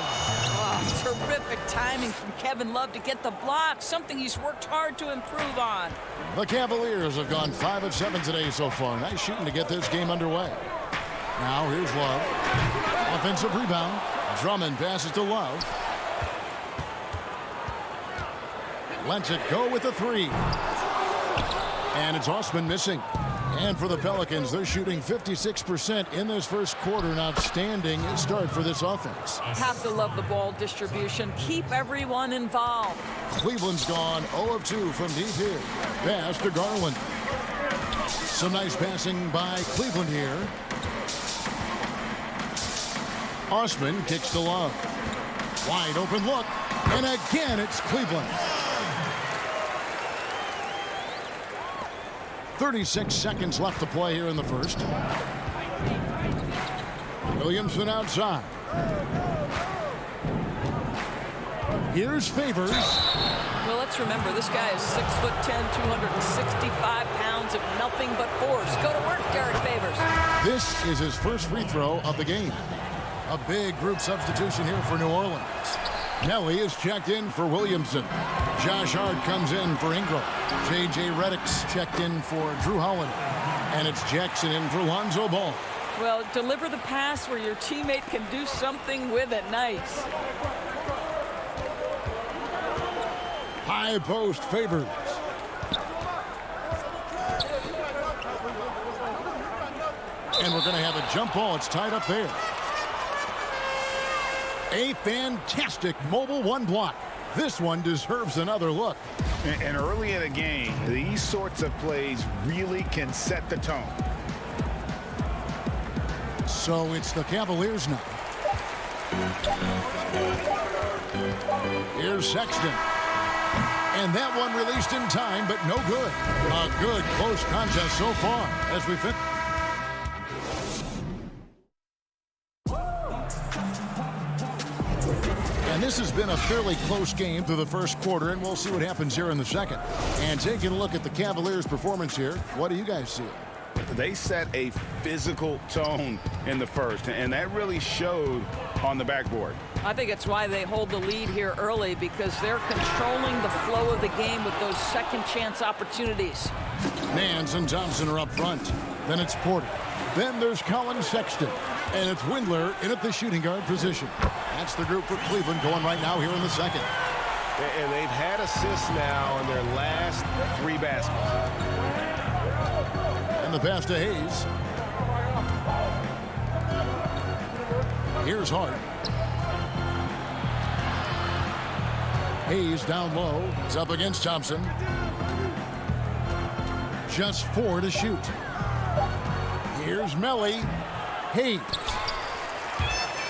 Oh, terrific timing from Kevin Love to get the block, something he's worked hard to improve on.
The Cavaliers have gone 5 of 7 today so far. Nice shooting to get this game underway. Now here's Love. Offensive rebound. Drummond passes to Love. Lets it go with the 3. And it's Osman missing. And for the Pelicans, they're shooting 56% in this first quarter. An outstanding start for this offense.
Have to love the ball distribution. Keep everyone involved.
Cleveland's gone 0 of 2 from deep here. Pass to Garland. Some nice passing by Cleveland here. Osman kicks to Love. Wide open look. And again, it's Cleveland. 36 seconds left to play here in the first. Williamson outside. Here's Favors.
Well, let's remember, this guy is 6'10", 265 pounds of nothing but force. Go to work, Derek Favors.
This is his first free throw of the game. A big group substitution here for New Orleans. Nelly is checked in for Williamson. Josh Hart comes in for Ingram. J.J. Redick's checked in for Drew Holiday. And it's Jackson in for Lonzo Ball.
Well, deliver the pass where your teammate can do something with it. Nice.
High post Favors. And we're going to have a jump ball. It's tied up there. A fantastic mobile one block. This one deserves another look.
And early in a game, these sorts of plays really can set the tone.
So it's the Cavaliers now. Here's Sexton. And that one released in time, but no good. A good close contest so far as we fit. And this has been a fairly close game through the first quarter, and we'll see what happens here in the second. And taking a look at the Cavaliers' performance here, what do you guys see?
They set a physical tone in the first, and that really showed on the backboard.
I think it's why they hold the lead here early, because they're controlling the flow of the game with those second chance opportunities.
Nance and Thompson are up front. Then it's Porter. Then there's Colin Sexton. And it's Windler in at the shooting guard position. That's the group for Cleveland going right now here in the second.
And they've had assists now in their last 3 baskets.
And the pass to Hayes. Here's Hart. Hayes down low. It's up against Thompson. Just 4 to shoot. Here's Melly. Hayes.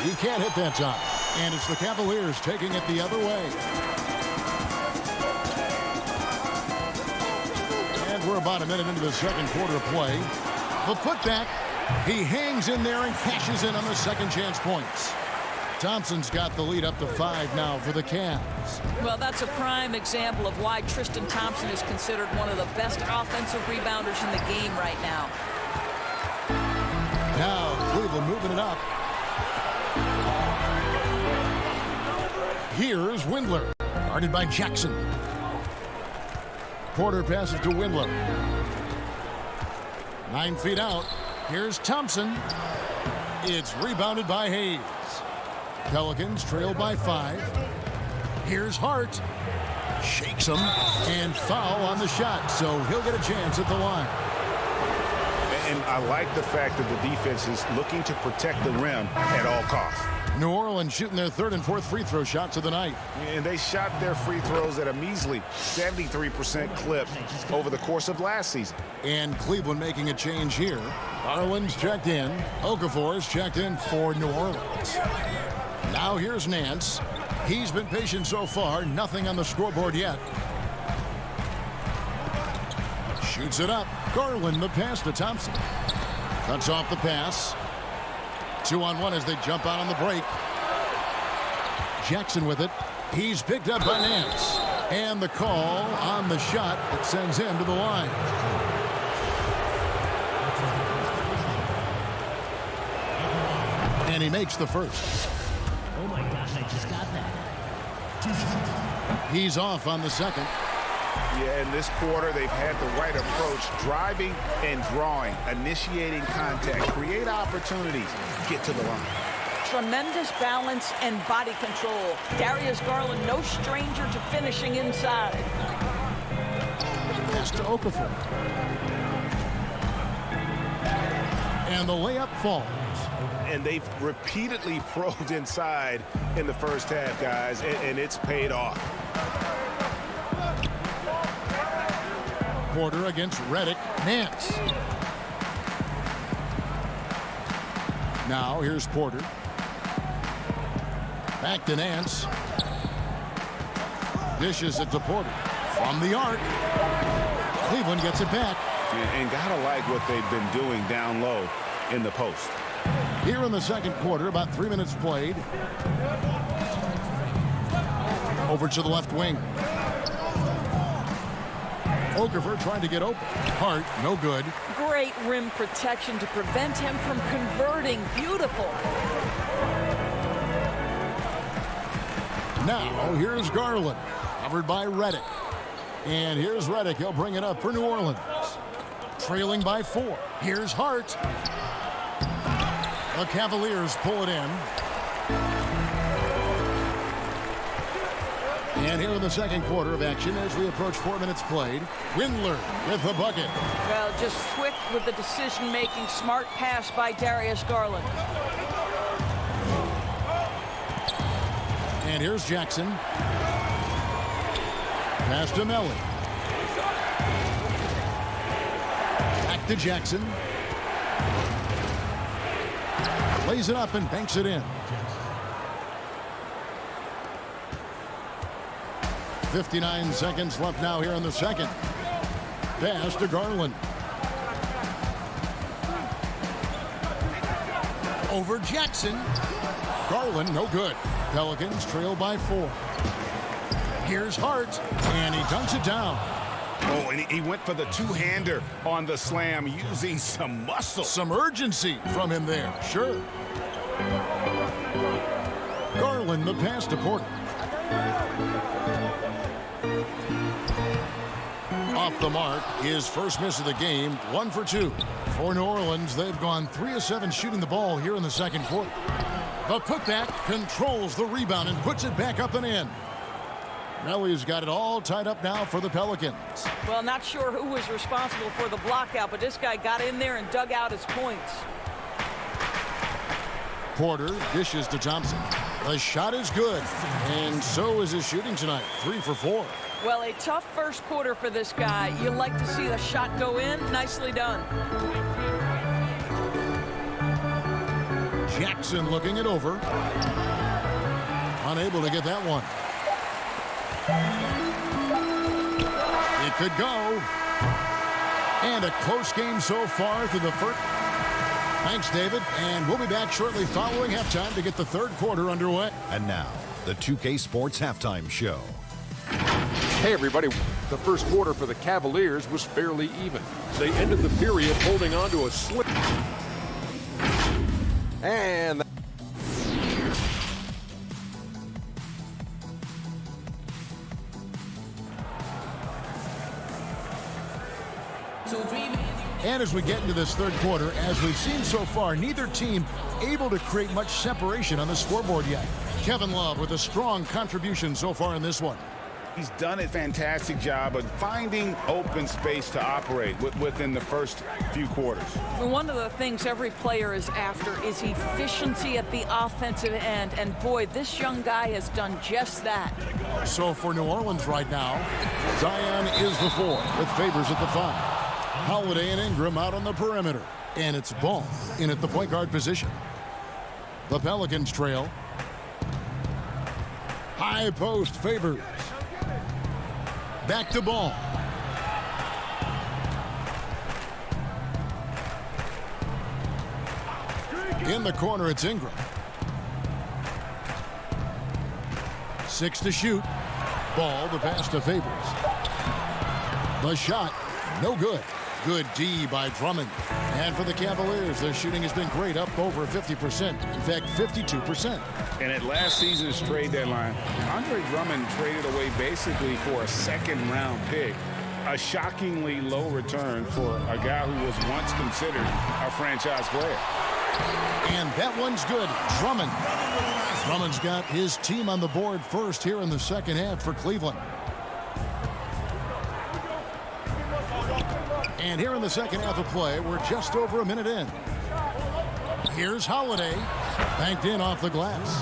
He can't hit that time. And it's the Cavaliers taking it the other way. And we're about a minute into the second quarter of play. The putback. He hangs in there and cashes in on the second chance points. Thompson's got the lead up to 5 now for the Cavs.
Well, that's a prime example of why Tristan Thompson is considered one of the best offensive rebounders in the game right now.
Now Cleveland moving it up. Here's Windler, guarded by Jackson. Porter passes to Windler. 9 feet out. Here's Thompson. It's rebounded by Hayes. Pelicans trail by 5. Here's Hart. Shakes him and foul on the shot, so he'll get a chance at the line.
And I like the fact that the defense is looking to protect the rim at all costs.
New Orleans shooting their 3rd and 4th free throw shots of the night.
And they shot their free throws at a measly 73% clip over the course of last season.
And Cleveland making a change here. Garland's checked in. Okafor's checked in for New Orleans. Now here's Nance. He's been patient so far. Nothing on the scoreboard yet. Shoots it up. Garland the pass to Thompson. Cuts off the pass. 2-on-1 as they jump out on the break. Jackson with it. He's picked up by Nance. And the call on the shot that sends him to the line. And he makes the first.
Oh my gosh, I just got that.
He's off on the second.
Yeah, in this quarter, they've had the right approach, driving and drawing, initiating contact, create opportunities, get to the line.
Tremendous balance and body control. Darius Garland, no stranger to finishing inside.
Pass to Okafor. And the layup falls.
And they've repeatedly probed inside in the first half, guys, and it's paid off.
Porter against Redick. Nance. Now here's Porter. Back to Nance. Dishes it to Porter. From the arc. Cleveland gets it back.
And gotta like what they've been doing down low in the post.
Here in the second quarter, about 3 minutes played. Over to the left wing. Okafor trying to get open. Hart, no good.
Great rim protection to prevent him from converting. Beautiful.
Now, here's Garland, covered by Redick. And here's Redick. He'll bring it up for New Orleans. Trailing by 4. Here's Hart. The Cavaliers pull it in. And here in the second quarter of action as we approach 4 minutes played. Windler with the bucket.
Well, just quick with the decision-making. Smart pass by Darius Garland.
And here's Jackson. Pass to Melly. Back to Jackson. Lays it up and banks it in. 59 seconds left now here in the second. Pass to Garland. Over Jackson. Garland, no good. Pelicans trail by 4. Here's Hart, and he dunks it down.
Oh, and he went for the two-hander on the slam, using some muscle.
Some urgency from him there, sure. Garland, the pass to Porter. Off the mark, his first miss of the game, 1 for 2. For New Orleans, they've gone 3 of 7 shooting the ball here in the second quarter. The putback controls the rebound and puts it back up and in. Melly's got it all tied up now for the Pelicans.
Well, not sure who was responsible for the block out, but this guy got in there and dug out his points.
Porter dishes to Thompson. The shot is good, and so is his shooting tonight, 3 for 4.
Well, a tough first quarter for this guy. You like to see the shot go in. Nicely done.
Jackson looking it over. Unable to get that one. It could go. And a close game so far through the first. Thanks, David. And we'll be back shortly following halftime to get the third quarter underway.
And now, the 2K Sports Halftime Show.
Hey, everybody. The first quarter for the Cavaliers was fairly even. They ended the period holding on to a slip. And
as we get into this third quarter, as we've seen so far, neither team able to create much separation on the scoreboard yet. Kevin Love with a strong contribution so far in this one.
He's done a fantastic job of finding open space to operate within the first few quarters.
Well, one of the things every player is after is efficiency at the offensive end. And boy, this young guy has done just that.
So for New Orleans right now, Zion is the 4 with Favors at the 5. Holiday and Ingram out on the perimeter. And it's Ball in at the point guard position. The Pelicans trail. High post Favors. Back to Ball. In the corner, it's Ingram. 6 to shoot. Ball, the pass to Favors. The shot, no good. Good D by Drummond. And for the Cavaliers, their shooting has been great, up over 50%. In fact, 52%.
And at last season's trade deadline, Andre Drummond traded away basically for a second-round pick. A shockingly low return for a guy who was once considered a franchise player.
And that one's good. Drummond. Drummond's got his team on the board first here in the second half for Cleveland. And here in the second half of play, we're just over a minute in. Here's Holiday. Banked in off the glass.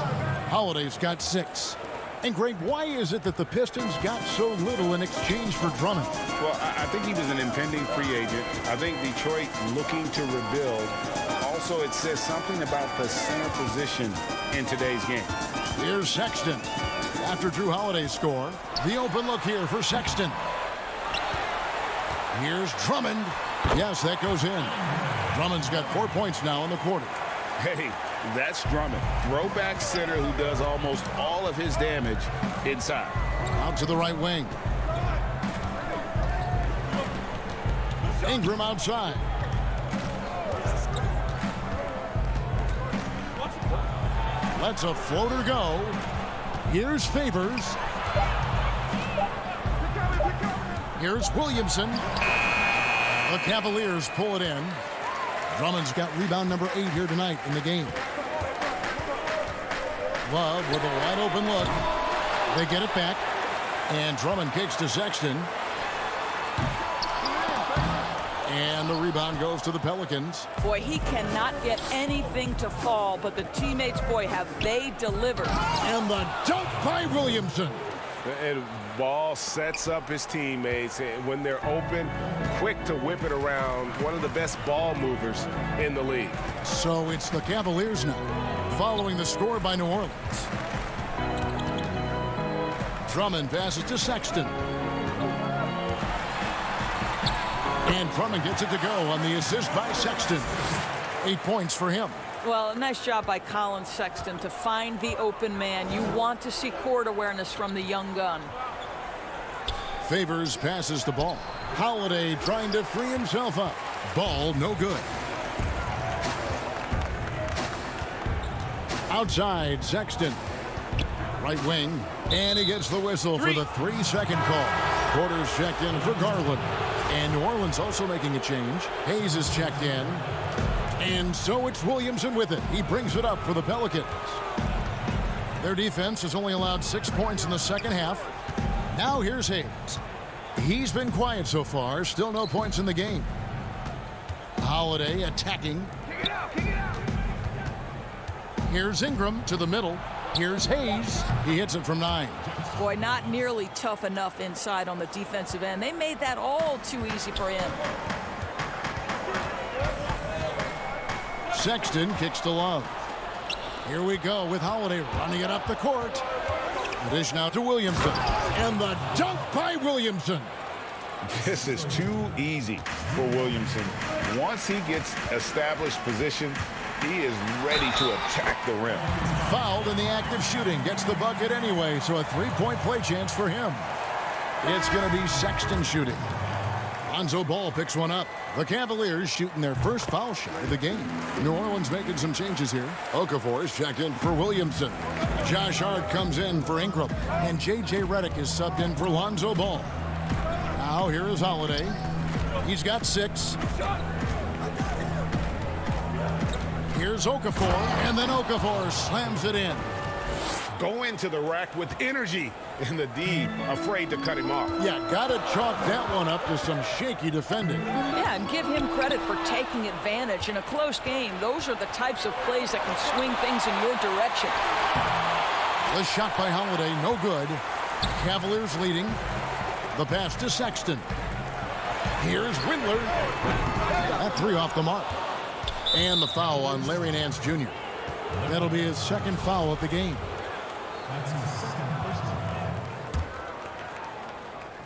Holiday's got 6. And Greg, why is it that the Pistons got so little in exchange for Drummond?
Well, I think he was an impending free agent. I think Detroit looking to rebuild. Also, it says something about the center position in today's game.
Here's Sexton. After Drew Holiday's score, the open look here for Sexton. Here's Drummond. Yes, that goes in. Drummond's got 4 points now in the quarter.
Hey, that's Drummond. Throwback center who does almost all of his damage inside.
Out to the right wing. Ingram outside. Lets a floater go. Here's Favors. Here's Williamson. The Cavaliers pull it in. Drummond's got rebound number 8 here tonight in the game. Love with a wide open look. They get it back. And Drummond kicks to Sexton. And the rebound goes to the Pelicans.
Boy, he cannot get anything to fall, but the teammates, boy, have they delivered.
And the dunk by Williamson.
And Ball sets up his teammates, and when they're open, quick to whip it around. One of the best ball movers in the league.
So it's the Cavaliers now, following the score by New Orleans. Drummond passes to Sexton. And Drummond gets it to go on the assist by Sexton. 8 points for him.
Well, a nice job by Colin Sexton to find the open man. You want to see court awareness from the young gun.
Favors passes the ball. Holiday trying to free himself up. Ball no good. Outside, Sexton. Right wing. And he gets the whistle for the 3-second call. Porter's checked in for Garland. And New Orleans also making a change. Hayes is checked in. And so it's Williamson with it. He brings it up for the Pelicans. Their defense has only allowed 6 points in the second half. Now here's Hayes. He's been quiet so far. Still no points in the game. Holiday attacking.
Kick it out.
Here's Ingram to the middle. Here's Hayes. He hits it from 9.
Boy, not nearly tough enough inside on the defensive end. They made that all too easy for him.
Sexton kicks to Love. Here we go with Holiday running it up the court. The dish now to Williamson. And the dunk by Williamson.
This is too easy for Williamson. Once he gets established position, he is ready to attack the rim.
Fouled in the act of shooting. Gets the bucket anyway, so a 3-point play chance for him. It's going to be Sexton shooting. Lonzo Ball picks one up. The Cavaliers shooting their first foul shot of the game. New Orleans making some changes here. Okafor is checked in for Williamson. Josh Hart comes in for Ingram. And J.J. Redick is subbed in for Lonzo Ball. Now here is Holiday. He's got 6. Here's Okafor. And then Okafor slams it in.
Go into the rack with energy, and the D afraid to cut him off.
Yeah, got to chalk that one up to some shaky defending.
Yeah, and give him credit for taking advantage. In a close game, those are the types of plays that can swing things in your direction.
The shot by Holiday, no good. Cavaliers leading. The pass to Sexton. Here's Windler. That 3 off the mark. And the foul on Larry Nance Jr. That'll be his second foul of the game.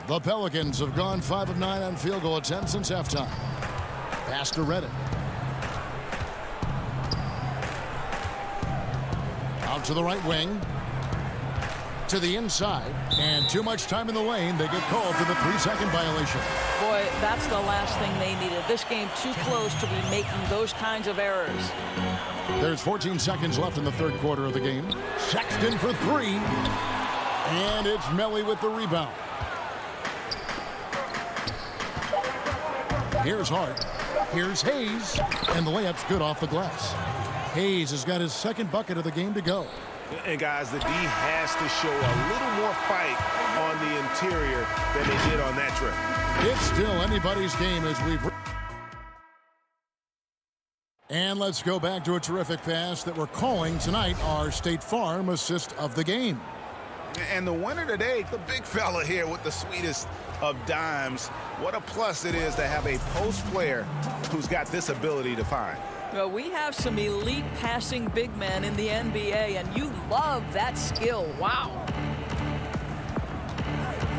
The Pelicans have gone 5 of 9 on field goal attempts since halftime. Pass to Redick. Out to the right wing. To the inside. And too much time in the lane. They get called for the 3-second violation.
Boy, that's the last thing they needed. This game too close to be making those kinds of errors.
There's 14 seconds left in the third quarter of the game. Sexton for 3. And it's Melly with the rebound. Here's Hart. Here's Hayes. And the layup's good off the glass. Hayes has got his second bucket of the game to go.
And guys, the D has to show a little more fight on the interior than they did on that trip.
It's still anybody's game as we've... And let's go back to a terrific pass that we're calling tonight our State Farm assist of the game.
And the winner today, the big fella here with the sweetest of dimes. What a plus it is to have a post player who's got this ability to find.
Well, we have some elite passing big men in the NBA, and you love that skill. Wow.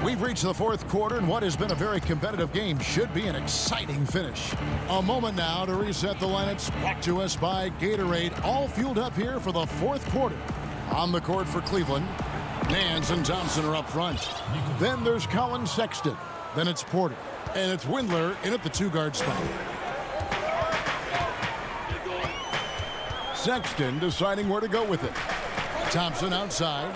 We've reached the fourth quarter, and what has been a very competitive game should be an exciting finish. A moment now to reset the lineups, brought to us by Gatorade, all fueled up here for the fourth quarter. On the court for Cleveland, Nance and Thompson are up front. Then there's Colin Sexton. Then it's Porter. And it's Windler in at the two-guard spot. Sexton deciding where to go with it. Thompson outside.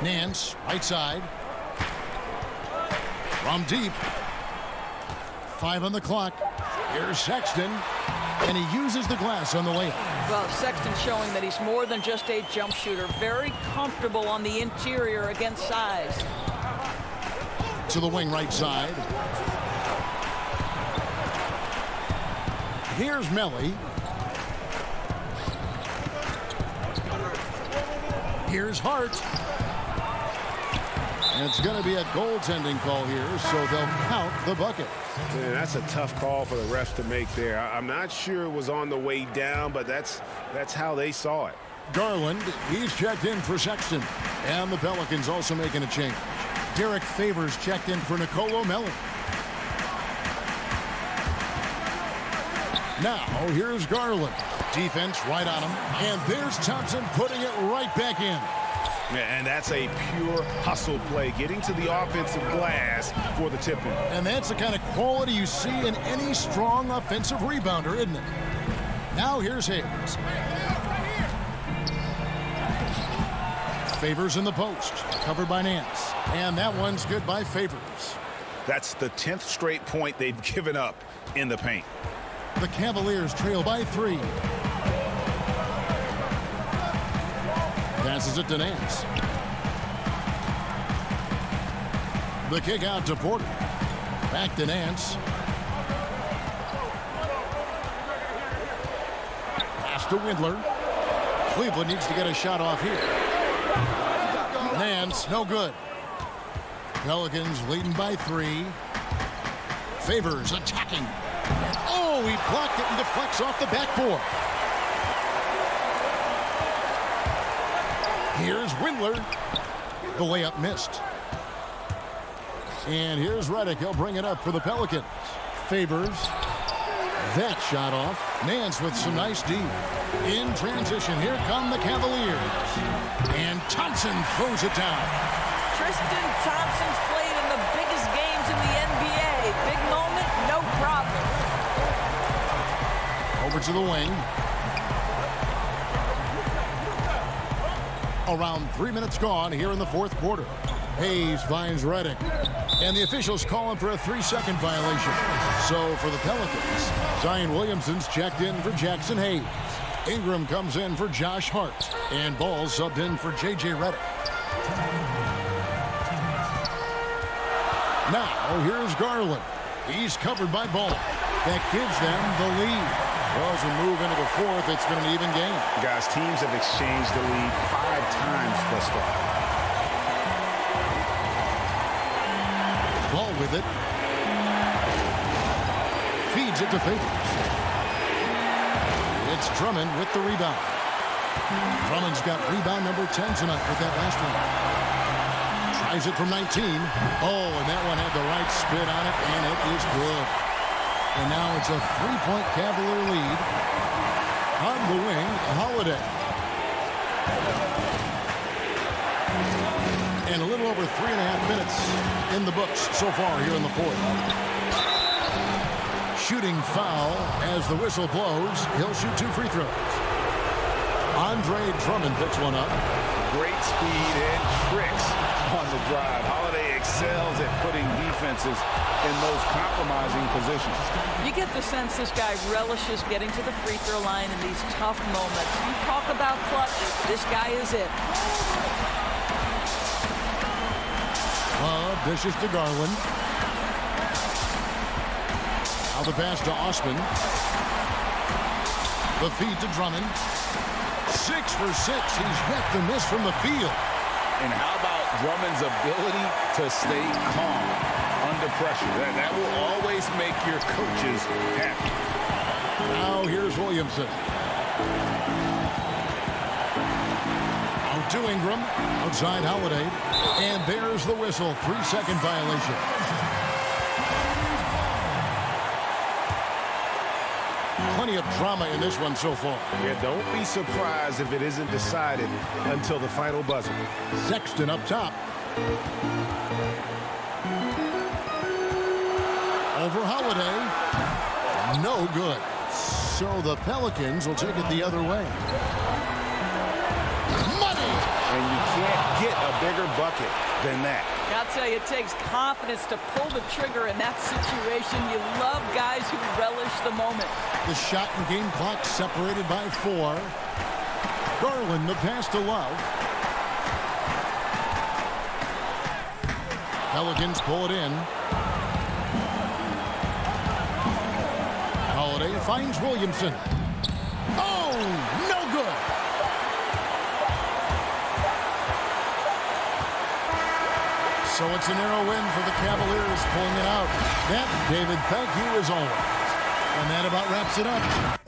Nance, right side. From deep. 5 on the clock. Here's Sexton. And he uses the glass on the layup.
Well, Sexton showing that he's more than just a jump shooter. Very comfortable on the interior against size.
To the wing right side. Here's Melly. Here's Hart. And it's going to be a goaltending call here, so they'll count the bucket.
Man, that's a tough call for the refs to make there. I'm not sure it was on the way down, but that's how they saw it.
Garland, he's checked in for Sexton. And the Pelicans also making a change. Derek Favors checked in for Nicolo Melli. Now, here's Garland. Defense right on him. And there's Thompson putting it right back in.
And that's a pure hustle play, getting to the offensive glass for the tip-in.
And that's the kind of quality you see in any strong offensive rebounder, isn't it? Now here's Hayes. Favors in the post, covered by Nance. And that one's good by Favors.
That's the 10th straight point they've given up in the paint.
The Cavaliers trail by 3. Passes it to Nance. The kick out to Porter. Back to Nance. Pass to Windler. Cleveland needs to get a shot off here. Nance, no good. Pelicans leading by 3. Favors attacking. Oh, he blocked it and deflects off the backboard. Here's Windler. The layup missed. And here's Redick. He'll bring it up for the Pelicans. Favors. That shot off. Nance with some nice D. In transition, here come the Cavaliers. And Thompson throws it down.
Tristan Thompson's played in the biggest games in the NBA. Big moment, no problem.
Over to the wing. Around 3 minutes gone here in the fourth quarter. Hayes finds Redick. And the officials call him for a 3-second violation. So for the Pelicans, Zion Williamson's checked in for Jackson Hayes. Ingram comes in for Josh Hart. And Ball subbed in for J.J. Redick. Now here's Garland. He's covered by Ball. That gives them the lead. Well, as we move into the fourth, it's been an even game.
Guys, teams have exchanged the lead 5 times thus far.
Ball with it. Feeds it to Favors. It's Drummond with the rebound. Drummond's got rebound number 10 tonight with that last one. Tries it from 19. Oh, and that one had the right spin on it, and it is good. And now it's a 3-point Cavalier lead. On the wing, Holiday. And a little over 3.5 minutes in the books so far here in the fourth. Shooting foul as the whistle blows. He'll shoot 2 free throws. Andre Drummond picks one up.
Great speed and tricks on the drive. Holiday excels at putting defenses in those compromising positions.
You get the sense this guy relishes getting to the free throw line in these tough moments. You talk about clutch, this guy is it.
Dishes to Garland. Now the pass to Osman. The feed to Drummond. 6 for 6. He's yet to miss from the field.
And how about Drummond's ability to stay calm under pressure? That will always make your coaches happy.
Now here's Williamson. Out to Ingram. Outside Holiday. And there's the whistle. 3-second violation. Plenty of drama in this one so far.
Yeah, don't be surprised if it isn't decided until the final buzzer.
Sexton up top. Over Holiday. No good. So the Pelicans will take it the other way. Money!
And you can't get a bigger bucket than that.
I'll tell you, it takes confidence to pull the trigger in that situation. You love guys who relish the moment.
The shot and game clock separated by 4. Garland, the pass to Love. Pelicans pull it in. Holiday finds Williamson. Oh, no good. So it's a narrow win for the Cavaliers, pulling it out. That, David, thank you as always. And that about wraps it up.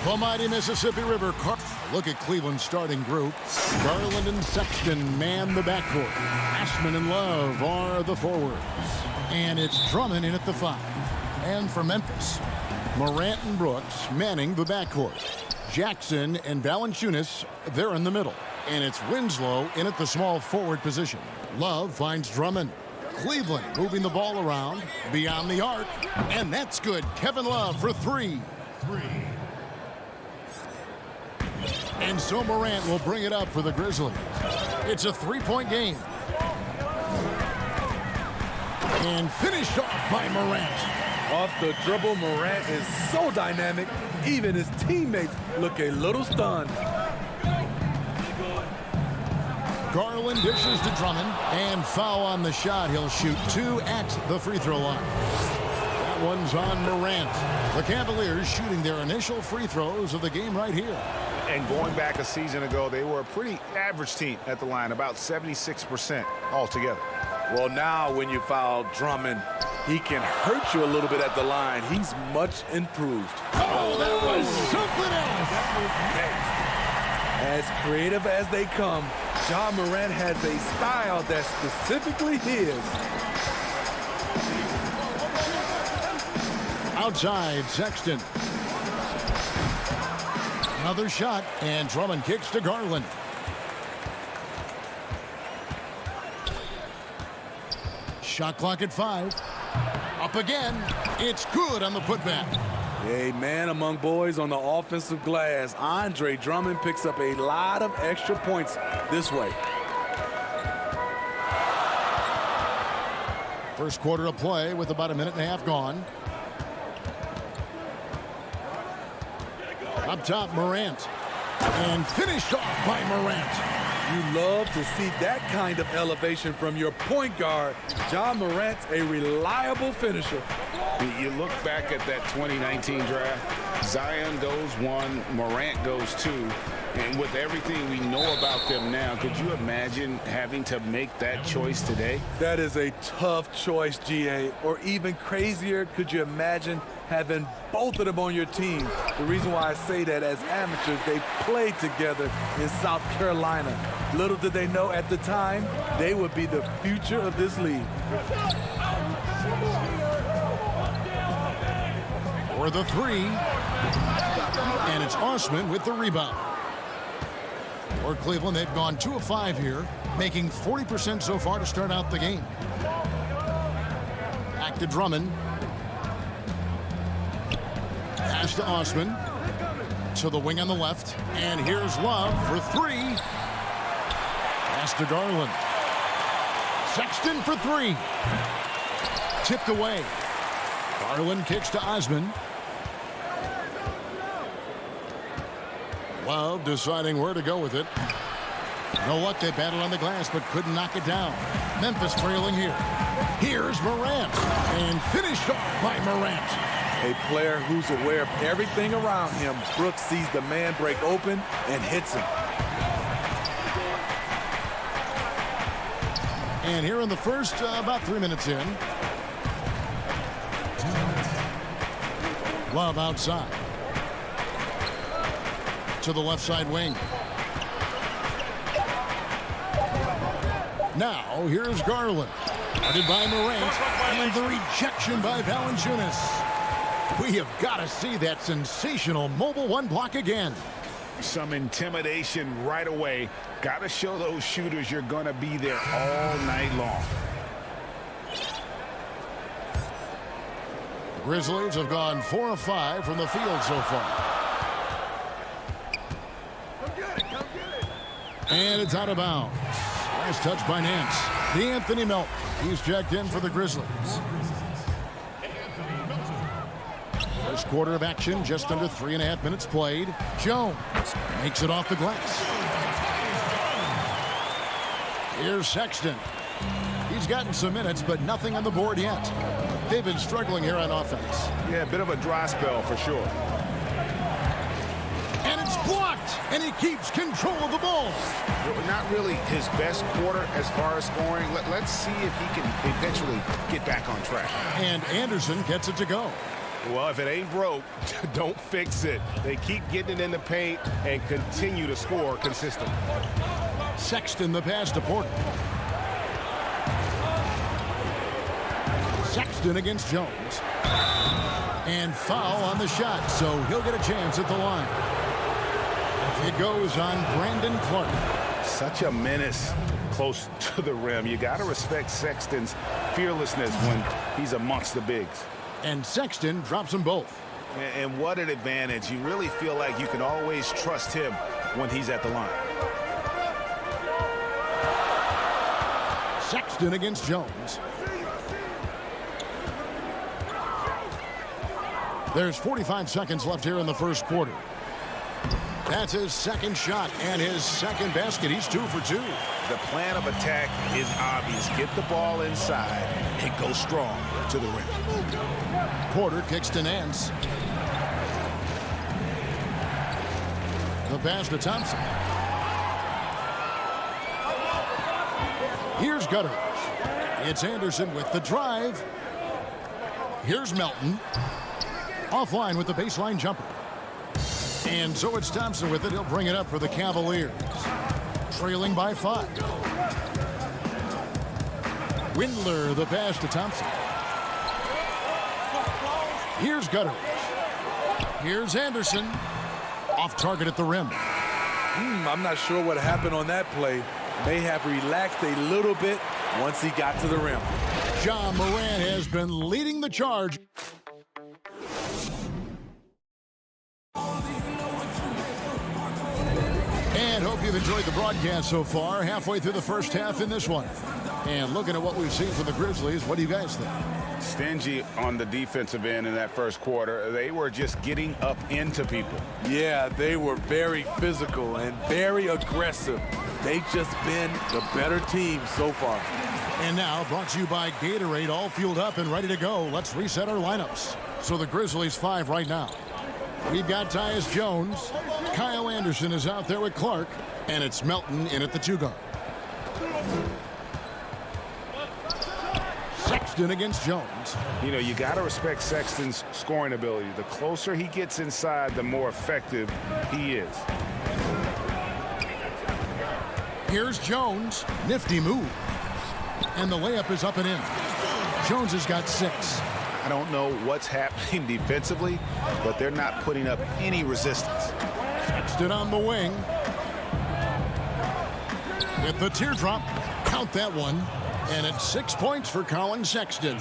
The mighty Mississippi River. Look at Cleveland's starting group. Garland and Sexton man the backcourt. Ashman and Love are the forwards. And it's Drummond in at the 5. And for Memphis, Morant and Brooks manning the backcourt. Jackson and Valanciunas, they're in the middle. And it's Winslow in at the small forward position. Love finds Drummond. Cleveland moving the ball around beyond the arc. And that's good. Kevin Love for 3. And so Morant will bring it up for the Grizzlies. It's a 3-point game. And finished off by Morant.
Off the dribble, Morant is so dynamic. Even his teammates look a little stunned.
Garland dishes to Drummond. And foul on the shot. He'll shoot 2 at the free throw line. That one's on Morant. The Cavaliers shooting their initial free throws of the game right here.
And going back a season ago, they were a pretty average team at the line, about 76% altogether.
Well, now when you foul Drummond, he can hurt you a little bit at the line. He's much improved.
Oh, that was something else.
As creative as they come, Ja Morant has a style that's specifically his.
Outside, Sexton. Another shot, and Drummond kicks to Garland. Shot clock at 5. Up again. It's good on the putback.
A man among boys on the offensive glass. Andre Drummond picks up a lot of extra points this way.
First quarter of play with about a minute and a half gone. Up top, Morant. And finished off by Morant.
You love to see that kind of elevation from your point guard. Ja Morant's a reliable finisher.
You look back at that 2019 draft, Zion goes 1, Morant goes 2. And with everything we know about them now, could you imagine having to make that choice today?
That is a tough choice, GA. Or even crazier, could you imagine having both of them on your team? The reason why I say that, as amateurs, they played together in South Carolina. Little did they know at the time, they would be the future of this league.
For the 3. And it's Osman with the rebound. For Cleveland, they've gone 2 of 5 here, making 40% so far to start out the game. Back to Drummond. Pass to Osman. To the wing on the left. And here's Love for 3. Pass to Garland. Sexton for 3. Tipped away. Garland kicks to Osman. Love deciding where to go with it. You know what? They battled on the glass but couldn't knock it down. Memphis trailing here. Here's Morant. And finished off by Morant.
A player who's aware of everything around him. Brooks sees the man break open and hits him.
And here in the first, about 3 minutes in. Love outside. To the left side wing. Now, here's Garland. Guarded by Morant. And the rejection by Valanciunas. We have got to see that sensational mobile 1 block again.
Some intimidation right away. Got to show those shooters you're going to be there all night long.
The Grizzlies have gone 4 of 5 from the field so far. And it's out of bounds. Nice touch by Nance. DeAnthony Melton. He's checked in for the Grizzlies. First quarter of action, just under 3.5 minutes played. Jones makes it off the glass. Here's Sexton. He's gotten some minutes, but nothing on the board yet. They've been struggling here on offense.
Yeah, a bit of a dry spell for sure.
And it's blocked, and he keeps control of the ball.
Not really his best quarter as far as scoring. Let's see if he can eventually get back on track.
And Anderson gets it to go.
Well, if it ain't broke, don't fix it. They keep getting it in the paint and continue to score consistently.
Sexton, the pass to Porter. Sexton against Jones. And foul on the shot, so he'll get a chance at the line. It goes on Brandon Clark.
Such a menace close to the rim. You got to respect Sexton's fearlessness when he's amongst the bigs.
And Sexton drops them both.
And what an advantage. You really feel like you can always trust him when he's at the line.
Sexton against Jones. There's 45 seconds left here in the first quarter. That's his second shot and his second basket. He's 2 for 2.
The plan of attack is obvious. Get the ball inside and go strong to the rim.
Porter kicks to Nance. The pass to Thompson. Here's Gutteridge. It's Anderson with the drive. Here's Melton. Offline with the baseline jumper. And so it's Thompson with it. He'll bring it up for the Cavaliers. Trailing by 5. Windler, the pass to Thompson. Here's Gutteridge. Here's Anderson. Off target at the rim.
I'm not sure what happened on that play. May have relaxed a little bit once he got to the rim.
Ja Morant has been leading the charge. And hope you've enjoyed the broadcast so far. Halfway through the first half in this one. And looking at what we've seen from the Grizzlies, what do you guys think?
Stingy on the defensive end in that first quarter. They were just getting up into people.
Yeah, they were very physical and very aggressive. They've just been the better team so far.
And now, brought to you by Gatorade, all fueled up and ready to go. Let's reset our lineups. So the Grizzlies 5 right now. We've got Tyus Jones. Kyle Anderson is out there with Clark. And it's Melton in at the 2 guard. Sexton against Jones.
You know, you got to respect Sexton's scoring ability. The closer he gets inside, the more effective he is.
Here's Jones. Nifty move. And the layup is up and in. Jones has got 6.
I don't know what's happening defensively, but they're not putting up any resistance.
Sexton on the wing. With the teardrop. Count that one. And it's 6 points for Colin Sexton.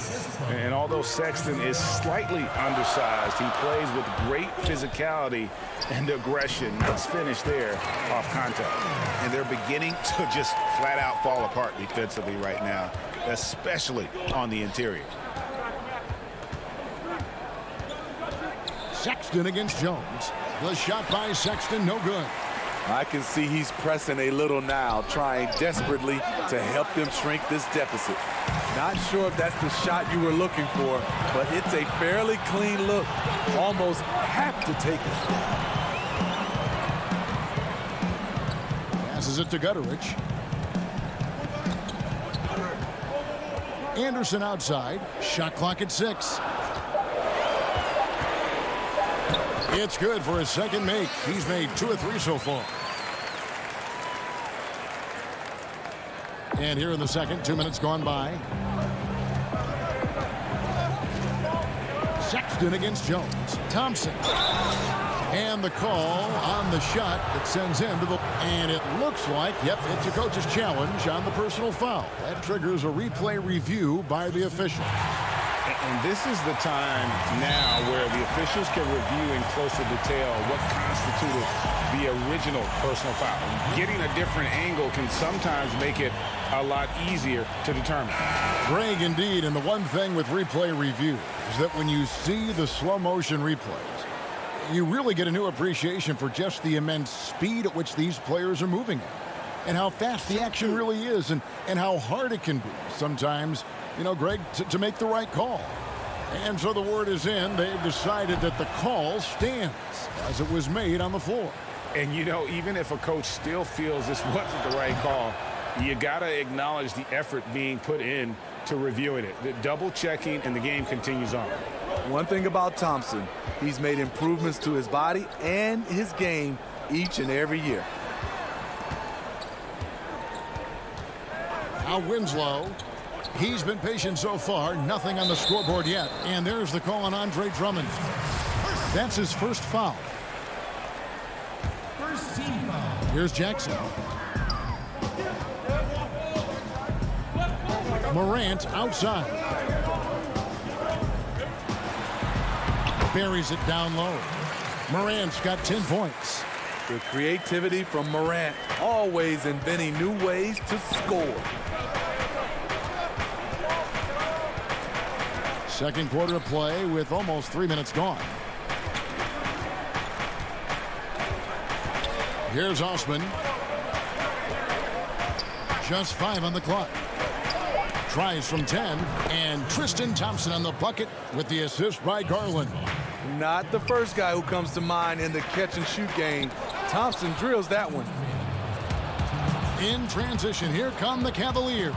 And although Sexton is slightly undersized, he plays with great physicality and aggression. Let's finish there off contact. And they're beginning to just flat out fall apart defensively right now, especially on the interior.
Sexton against Jones. The shot by Sexton, no good.
I can see he's pressing a little now, trying desperately to help them shrink this deficit. Not sure if that's the shot you were looking for, but it's a fairly clean look. Almost have to take it.
Passes it to Gutteridge. Anderson outside. Shot clock at 6. It's good for his second make. He's made 2 of 3 so far. And here in the second, 2 minutes gone by. Sexton against Jones. Thompson. And the call on the shot that sends him to the... And it looks like, yep, it's a coach's challenge on the personal foul. That triggers a replay review by the official.
And this is the time now where the officials can review in closer detail what constituted the original personal foul. Getting a different angle can sometimes make it a lot easier to determine.
Greg, indeed, and the one thing with replay review is that when you see the slow motion replays, you really get a new appreciation for just the immense speed at which these players are moving at, and how fast the action really is, and how hard it can be sometimes, you know, Greg, to make the right call. And so the word is in. They've decided that the call stands as it was made on the floor.
And, you know, even if a coach still feels this wasn't the right call, you got to acknowledge the effort being put in to reviewing it. The double checking, and the game continues on.
One thing about Thompson, he's made improvements to his body and his game each and every year.
Now Winslow. He's been patient so far. Nothing on the scoreboard yet. And there's the call on Andre Drummond. That's his first foul.
First team foul.
Here's Jackson. Morant outside. Buries it down low. Morant's got 10 points.
The creativity from Morant, always inventing new ways to score.
Second quarter of play with almost 3 minutes gone. Here's Osman. Just 5 on the clock. Tries from 10, and Tristan Thompson on the bucket with the assist by Garland.
Not the first guy who comes to mind in the catch-and-shoot game. Thompson drills that one.
In transition, here come the Cavaliers.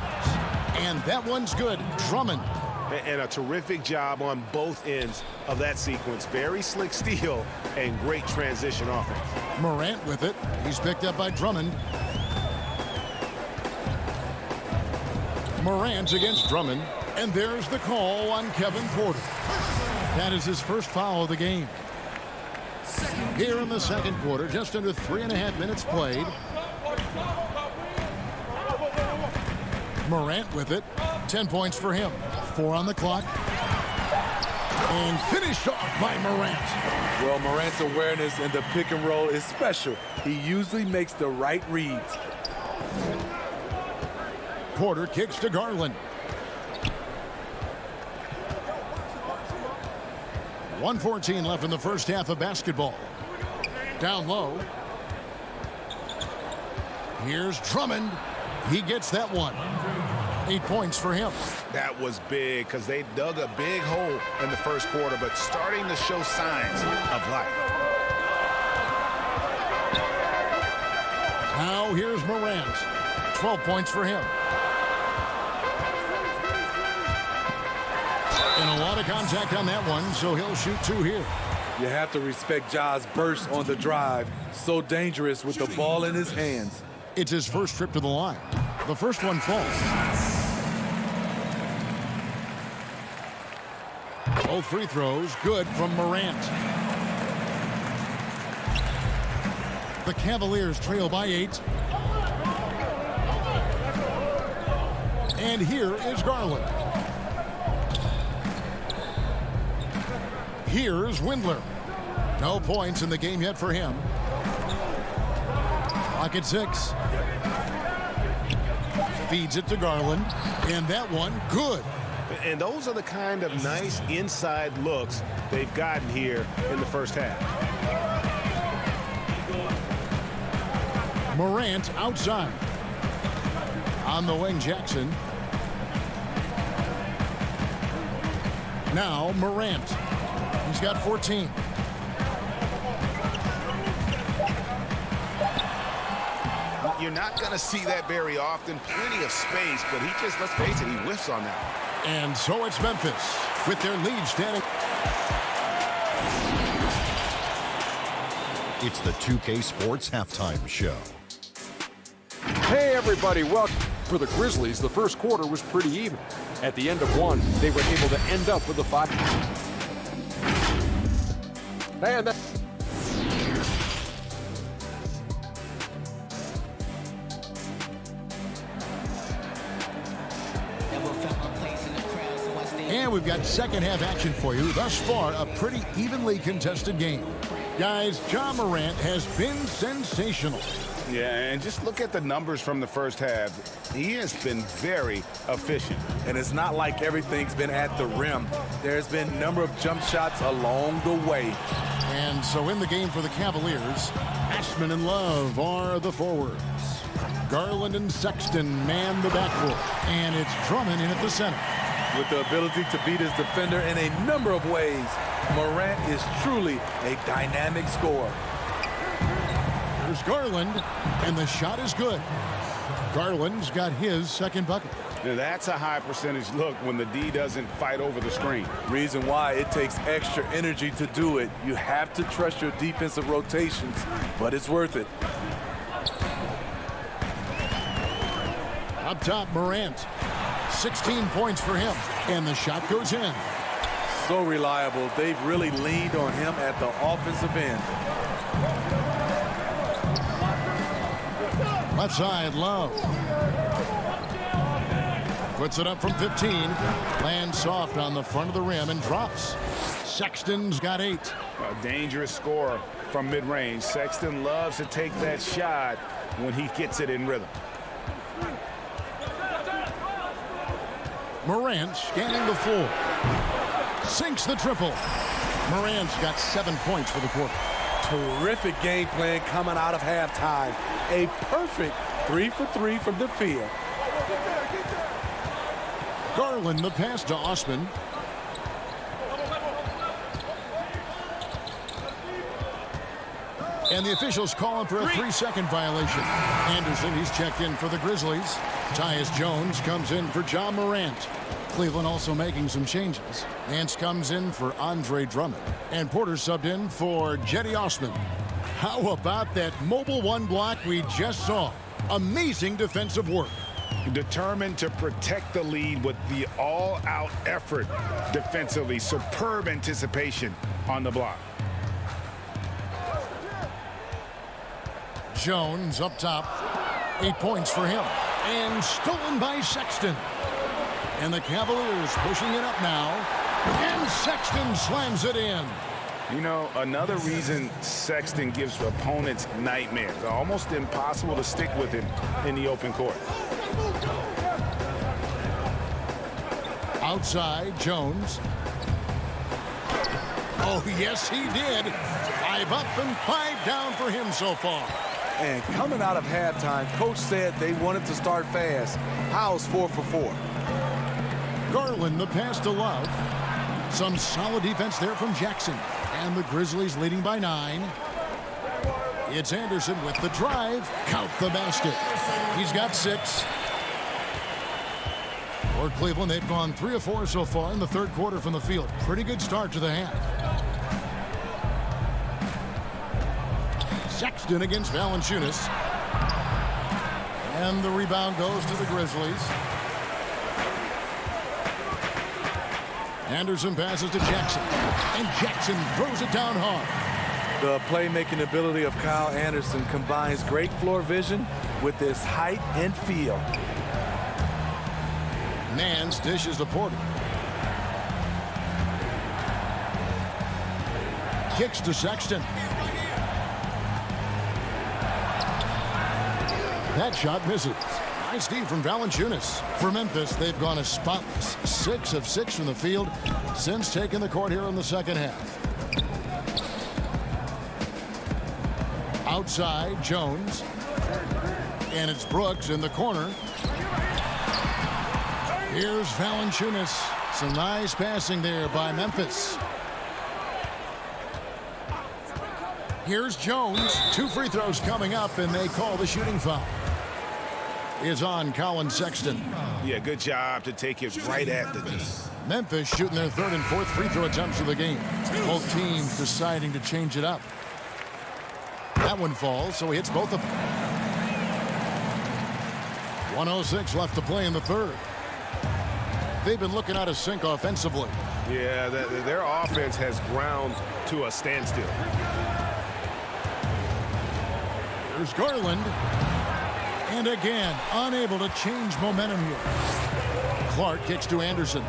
And that one's good. Drummond.
And a terrific job on both ends of that sequence. Very slick steal and great transition offense.
Morant with it. He's picked up by Drummond. Morant against Drummond. And there's the call on Kevin Porter. That is his first foul of the game. Here in the second quarter, just under 3.5 minutes played. Morant with it. 10 points for him. 4 on the clock. And finished off by Morant.
Well, Morant's awareness in the pick and roll is special. He usually makes the right reads.
Porter kicks to Garland. 1:14 left in the first half of basketball. Down low. Here's Drummond. He gets that one. 8 points for him.
That was big because they dug a big hole in the first quarter, but starting to show signs of life.
Now here's Morant. 12 points for him. And a lot of contact on that one, so he'll shoot 2 here.
You have to respect Ja's burst on the drive. So dangerous with the ball in his hands.
It's his first trip to the line. The first one falls. Both free throws good from Morant. The Cavaliers trail by 8. And here is Garland. Here's Windler. No points in the game yet for him. Clock at 6. Feeds it to Garland. And that one, good.
And those are the kind of nice inside looks they've gotten here in the first half.
Morant outside. On the wing, Jackson. Now Morant. He's got 14.
You're not going to see that very often. Plenty of space, but he just, let's face it, he whiffs on that.
And so it's Memphis with their lead standing.
It's the 2K Sports Halftime Show.
Hey, everybody, welcome. For the Grizzlies, the first quarter was pretty even. At the end of one, they were able to end up with a 5. And that.
And we've got second half action for you. Thus far, a pretty evenly contested game. Guys, Ja Morant has been sensational.
Yeah, and just look at the numbers from the first half. He has been very efficient.
And it's not like everything's been at the rim. There's been a number of jump shots along the way.
And so in the game for the Cavaliers, Ashman and Love are the forwards. Garland and Sexton man the backcourt. And it's Drummond in at the center.
With the ability to beat his defender in a number of ways, Morant is truly a dynamic scorer.
There's Garland, and the shot is good. Garland's got his second bucket.
Now, that's a high percentage look when the D doesn't fight over the screen.
Reason why it takes extra energy to do it. You have to trust your defensive rotations, but it's worth it.
Up top, Morant. 16 points for him, and the shot goes in.
So reliable. They've really leaned on him at the offensive end.
Left side, Love. Puts it up from 15. Lands soft on the front of the rim and drops. Sexton's got 8.
A dangerous scorer from mid-range. Sexton loves to take that shot when he gets it in rhythm.
Morant scanning the floor. Sinks the triple. Morant's got 7 points for the quarter.
Terrific game plan coming out of halftime. A perfect 3 for 3 from the field.
Garland the pass to Osman. And the officials call him for a 3-second violation. Anderson, he's checked in for the Grizzlies. Tyus Jones comes in for John Morant. Cleveland also making some changes. Nance comes in for Andre Drummond. And Porter subbed in for Jetty Osman. How about that mobile one block we just saw? Amazing defensive work.
Determined to protect the lead with the all-out effort defensively. Superb anticipation on the block.
Jones up top. 8 points for him. And stolen by Sexton. And the Cavaliers pushing it up now. And Sexton slams it in.
You know, another reason Sexton gives opponents nightmares. Almost impossible to stick with him in the open court.
Outside, Jones. Oh, yes, he did. 5 up and 5 down for him so far.
And coming out of halftime, Coach said they wanted to start fast. How's 4 for 4?
Garland the pass to Love. Some solid defense there from Jackson. And the Grizzlies leading by 9. It's Anderson with the drive. Count the basket. He's got 6. For Cleveland, they've gone 3 of 4 so far in the third quarter from the field. Pretty good start to the half. Sexton against Valanciunas. And the rebound goes to the Grizzlies. Anderson passes to Jackson. And Jackson throws it down hard.
The playmaking ability of Kyle Anderson combines great floor vision with his height and feel.
Nance dishes to Porter. Kicks to Sexton. That shot misses. Nice D from Valanciunas. For Memphis, they've gone a spotless 6 of 6 from the field since taking the court here in the second half. Outside, Jones. And it's Brooks in the corner. Here's Valanciunas. Some nice passing there by Memphis. Here's Jones. 2 free throws coming up, and they call the shooting foul. Is on Colin Sexton.
Yeah, good job to take it right at the knee.
Memphis shooting their 3rd and 4th free throw attempts of the game. Both teams deciding to change it up. That one falls, so he hits both of them. 1:06 left to play in the third. They've been looking out of sync offensively.
Yeah, their offense has ground to a standstill.
There's Garland. And again, unable to change momentum here. Clark kicks to Anderson.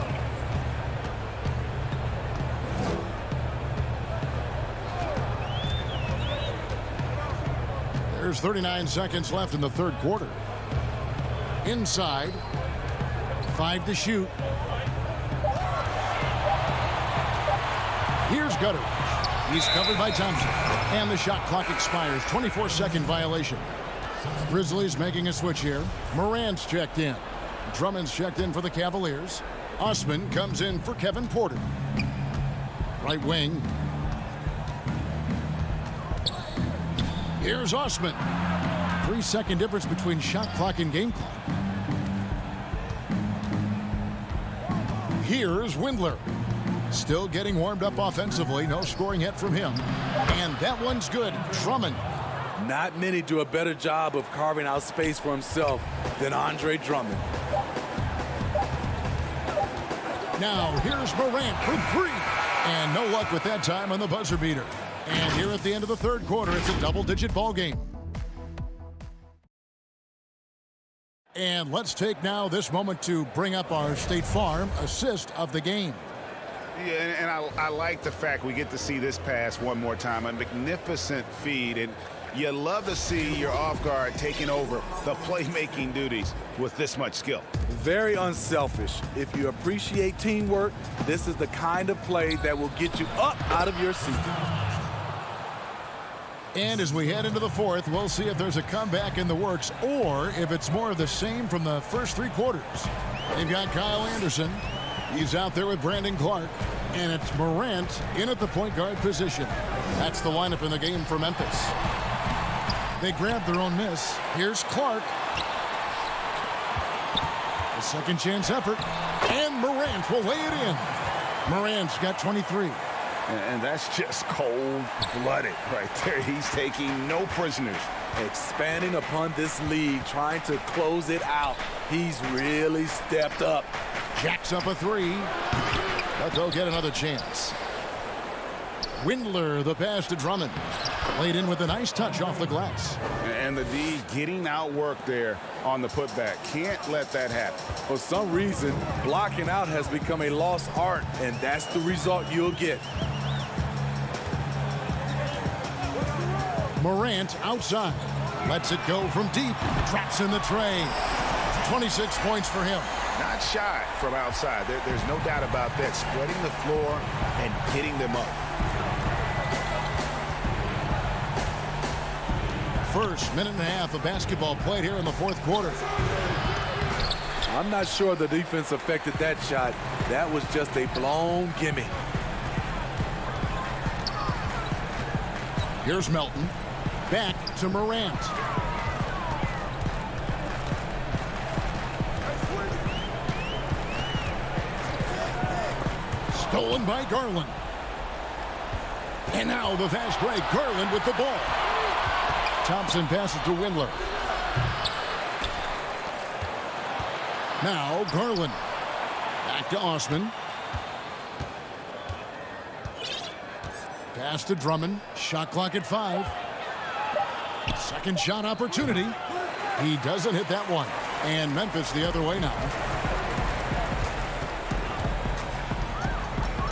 There's 39 seconds left in the third quarter. Inside. 5 to shoot. Here's Gutteridge. He's covered by Thompson. And the shot clock expires. 24-second violation. Grizzlies making a switch here. Morant's checked in. Drummond's checked in for the Cavaliers. Osman comes in for Kevin Porter. Right wing. Here's Osman. 3-second difference between shot clock and game clock. Here's Windler. Still getting warmed up offensively. No scoring yet from him. And that one's good. Drummond.
Not many do a better job of carving out space for himself than Andre Drummond.
Now here's Morant for three. And no luck with that time on the buzzer beater. And here at the end of the third quarter, it's a double-digit ball game. And let's take now this moment to bring up our State Farm assist of the game.
Yeah, and I like the fact we get to see this pass one more time. A magnificent feed, and you love to see your off guard taking over the playmaking duties with this much skill.
Very unselfish. If you appreciate teamwork, this is the kind of play that will get you up out of your seat.
And as we head into the fourth, we'll see if there's a comeback in the works or if it's more of the same from the first three quarters. They've got Kyle Anderson. He's out there with Brandon Clark. And it's Morant in at the point guard position. That's the lineup in the game for Memphis. They grab their own miss. Here's Clark. A second chance effort. And Morant will lay it in. Morant's got 23.
And that's just cold-blooded right there. He's taking no prisoners.
Expanding upon this league, trying to close it out. He's really stepped up.
Jacks up a three. But they'll get another chance. Windler, the pass to Drummond. Laid in with a nice touch off the glass.
And the D getting outworked there on the putback. Can't let that happen.
For some reason, blocking out has become a lost art, and that's the result you'll get.
Morant outside. Lets it go from deep. Drops in the tray. 26 points for him.
Not shy from outside. There's no doubt about that. Spreading the floor and getting them up.
First minute and a half of basketball played here in the fourth quarter.
I'm not sure the defense affected that shot. That was just a blown gimme.
Here's Melton. Back to Morant. Stolen by Garland. And now the fast break. Garland with the ball. Thompson passes to Windler. Now Garland. Back to Osman. Pass to Drummond. Shot clock at 5. Second shot opportunity. He doesn't hit that one. And Memphis the other way now.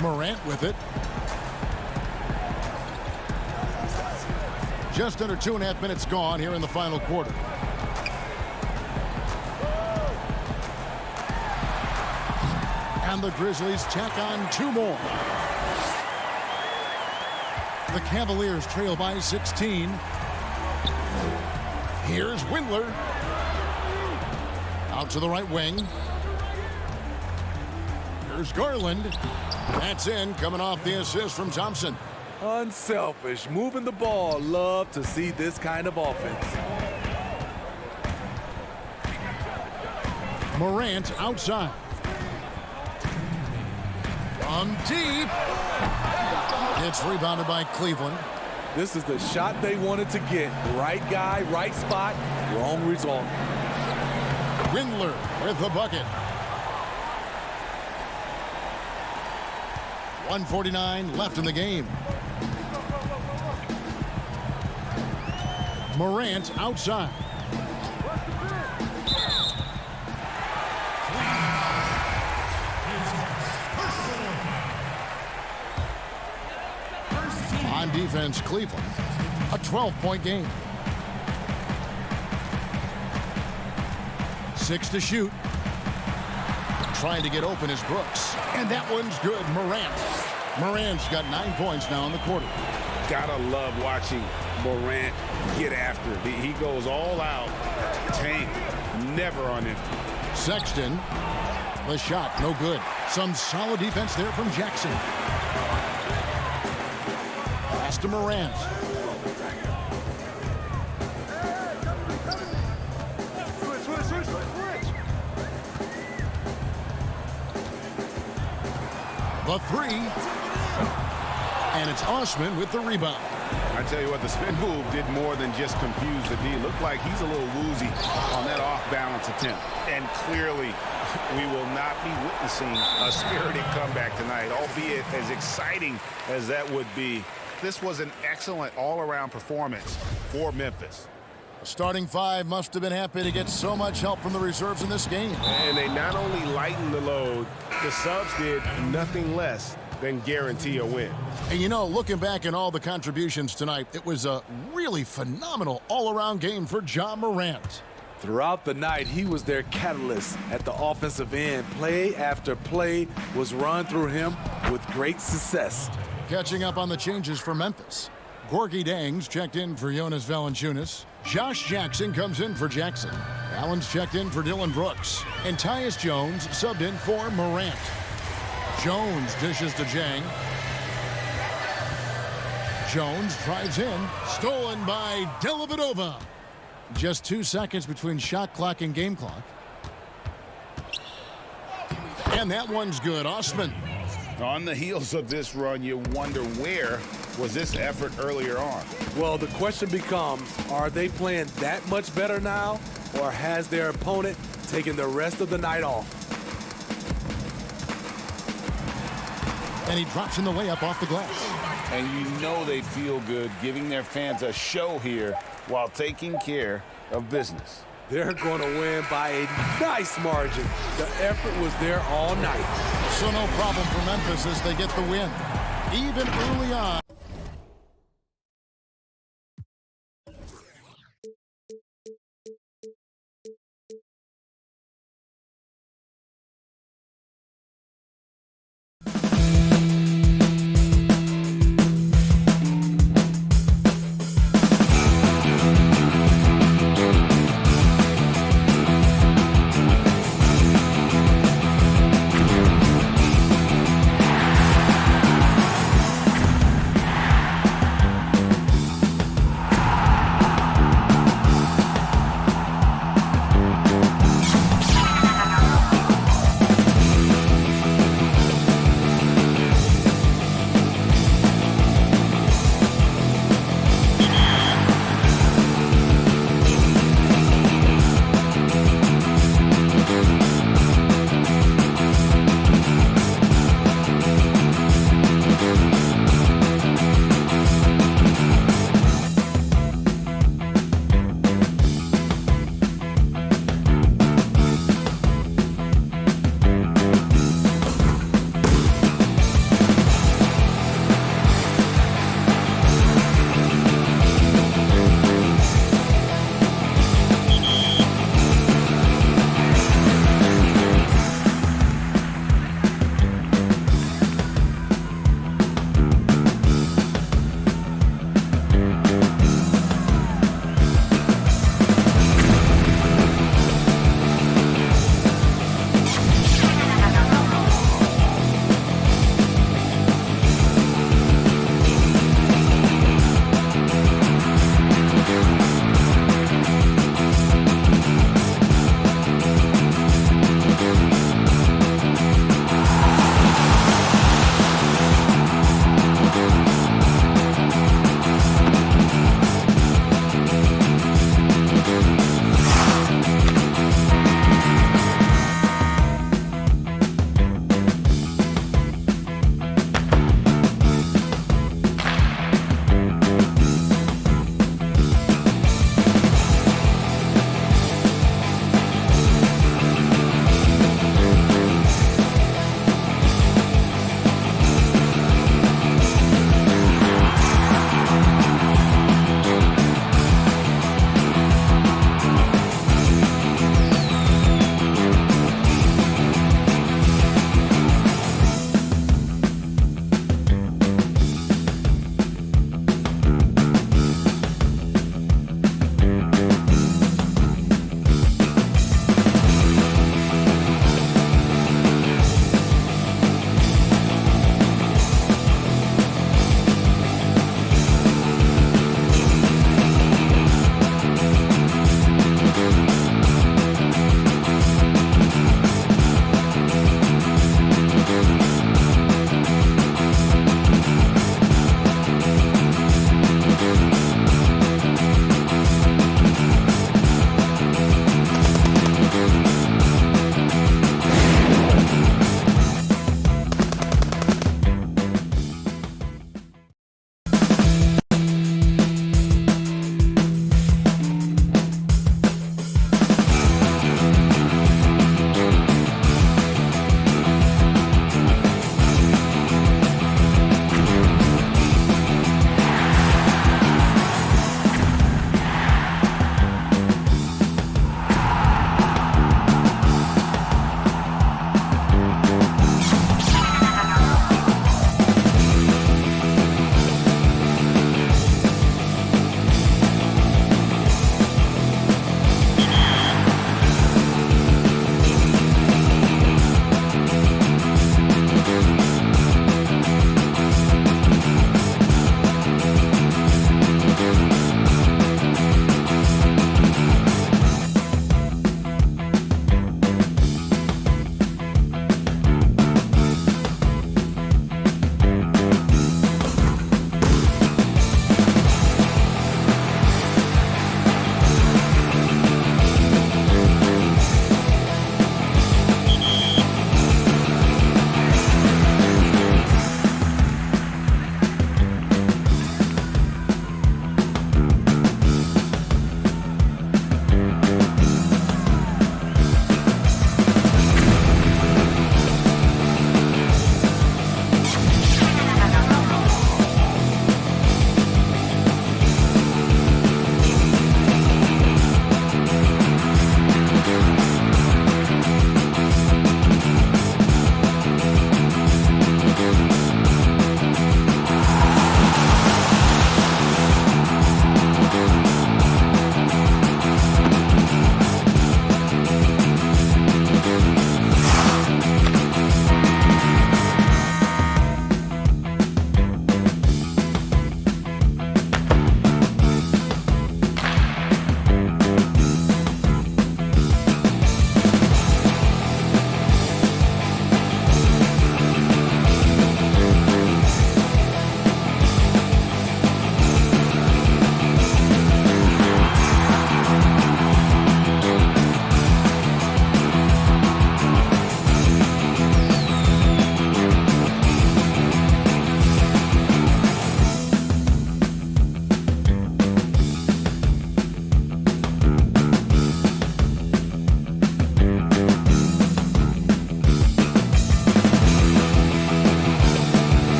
Morant with it. Just under 2.5 minutes gone here in the final quarter. And the Grizzlies tack on 2 more. The Cavaliers trail by 16. Here's Windler. Out to the right wing. Here's Garland. That's in, coming off the assist from Thompson.
Unselfish, moving the ball. Love to see this kind of offense.
Morant outside. From deep. It's rebounded by Cleveland.
This is the shot they wanted to get. Right guy, right spot, wrong result.
Windler with the bucket. 1:49 left in the game. Morant outside. On defense, Cleveland. A 12-point game. 6 to shoot. Trying to get open is Brooks. And that one's good. Morant's got 9 points now in the quarter.
Gotta love watching Morant get after it. He goes all out. Tank, never on it.
Sexton. The shot, no good. Some solid defense there from Jackson. Pass to Morant. The three. And it's Osman with the rebound.
I tell you what, the spin move did more than just confuse the D. Looked like he's a little woozy on that off-balance attempt.
And clearly, we will not be witnessing a spirited comeback tonight, albeit as exciting as that would be. This was an excellent all-around performance for Memphis.
The starting five must have been happy to get so much help from the reserves in this game.
And they not only lightened the load, the subs did nothing less than guarantee a win.
And you know, looking back at all the contributions tonight, it was a really phenomenal all-around game for Ja Morant.
Throughout the night, he was their catalyst at the offensive end. Play after play was run through him with great success.
Catching up on the changes for Memphis. Gorgie Dangs checked in for Jonas Valanciunas. Josh Jackson comes in for Jackson. Allen's checked in for Dylan Brooks. And Tyus Jones subbed in for Morant. Jones dishes to Jang. Jones drives in. Stolen by Dellavedova. Just 2 seconds between shot clock and game clock. And that one's good. Osman.
On the heels of this run, you wonder where was this effort earlier on?
Well, the question becomes, are they playing that much better now, or has their opponent taken the rest of the night off?
And he drops in the layup off the glass.
And you know they feel good giving their fans a show here while taking care of business.
They're going to win by a nice margin. The effort was there all night.
So no problem for Memphis as they get the win. Even early on.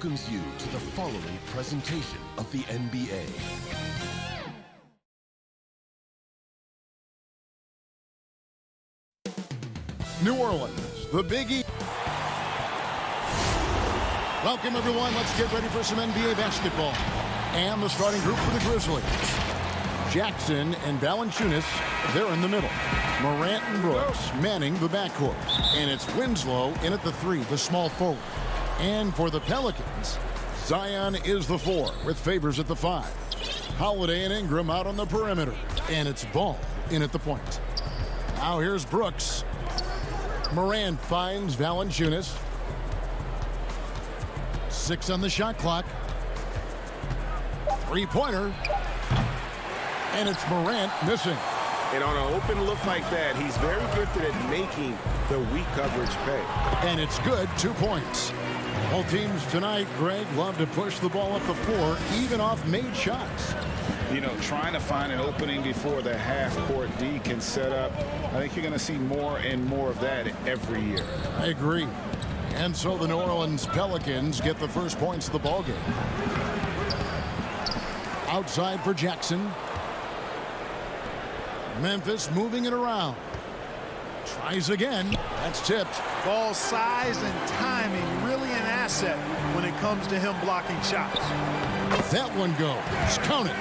welcomes you to the following presentation of the NBA.
New Orleans, the Big East. Welcome, everyone. Let's get ready for some NBA basketball. And the starting group for the Grizzlies. Jackson and Valanciunas, they're in the middle. Morant and Brooks manning the backcourt. And it's Winslow in at the 3, the small forward. And for the Pelicans, Zion is the 4 with Favors at the 5. Holiday and Ingram out on the perimeter. And it's Ball in at the point. Now here's Brooks. Morant finds Valanciunas. 6 on the shot clock. Three-pointer. And it's Morant missing.
And on an open look like that, he's very gifted at making the weak coverage pay.
And it's good, 2 points. Both teams tonight, Greg, love to push the ball up the floor, even off made shots.
You know, trying to find an opening before the half-court D can set up. I think you're going to see more and more of that every year.
I agree. And so the New Orleans Pelicans get the first points of the ballgame. Outside for Jackson. Memphis moving it around. Tries again. That's tipped.
Ball size and timing really an asset when it comes to him blocking shots.
That one goes. Count it.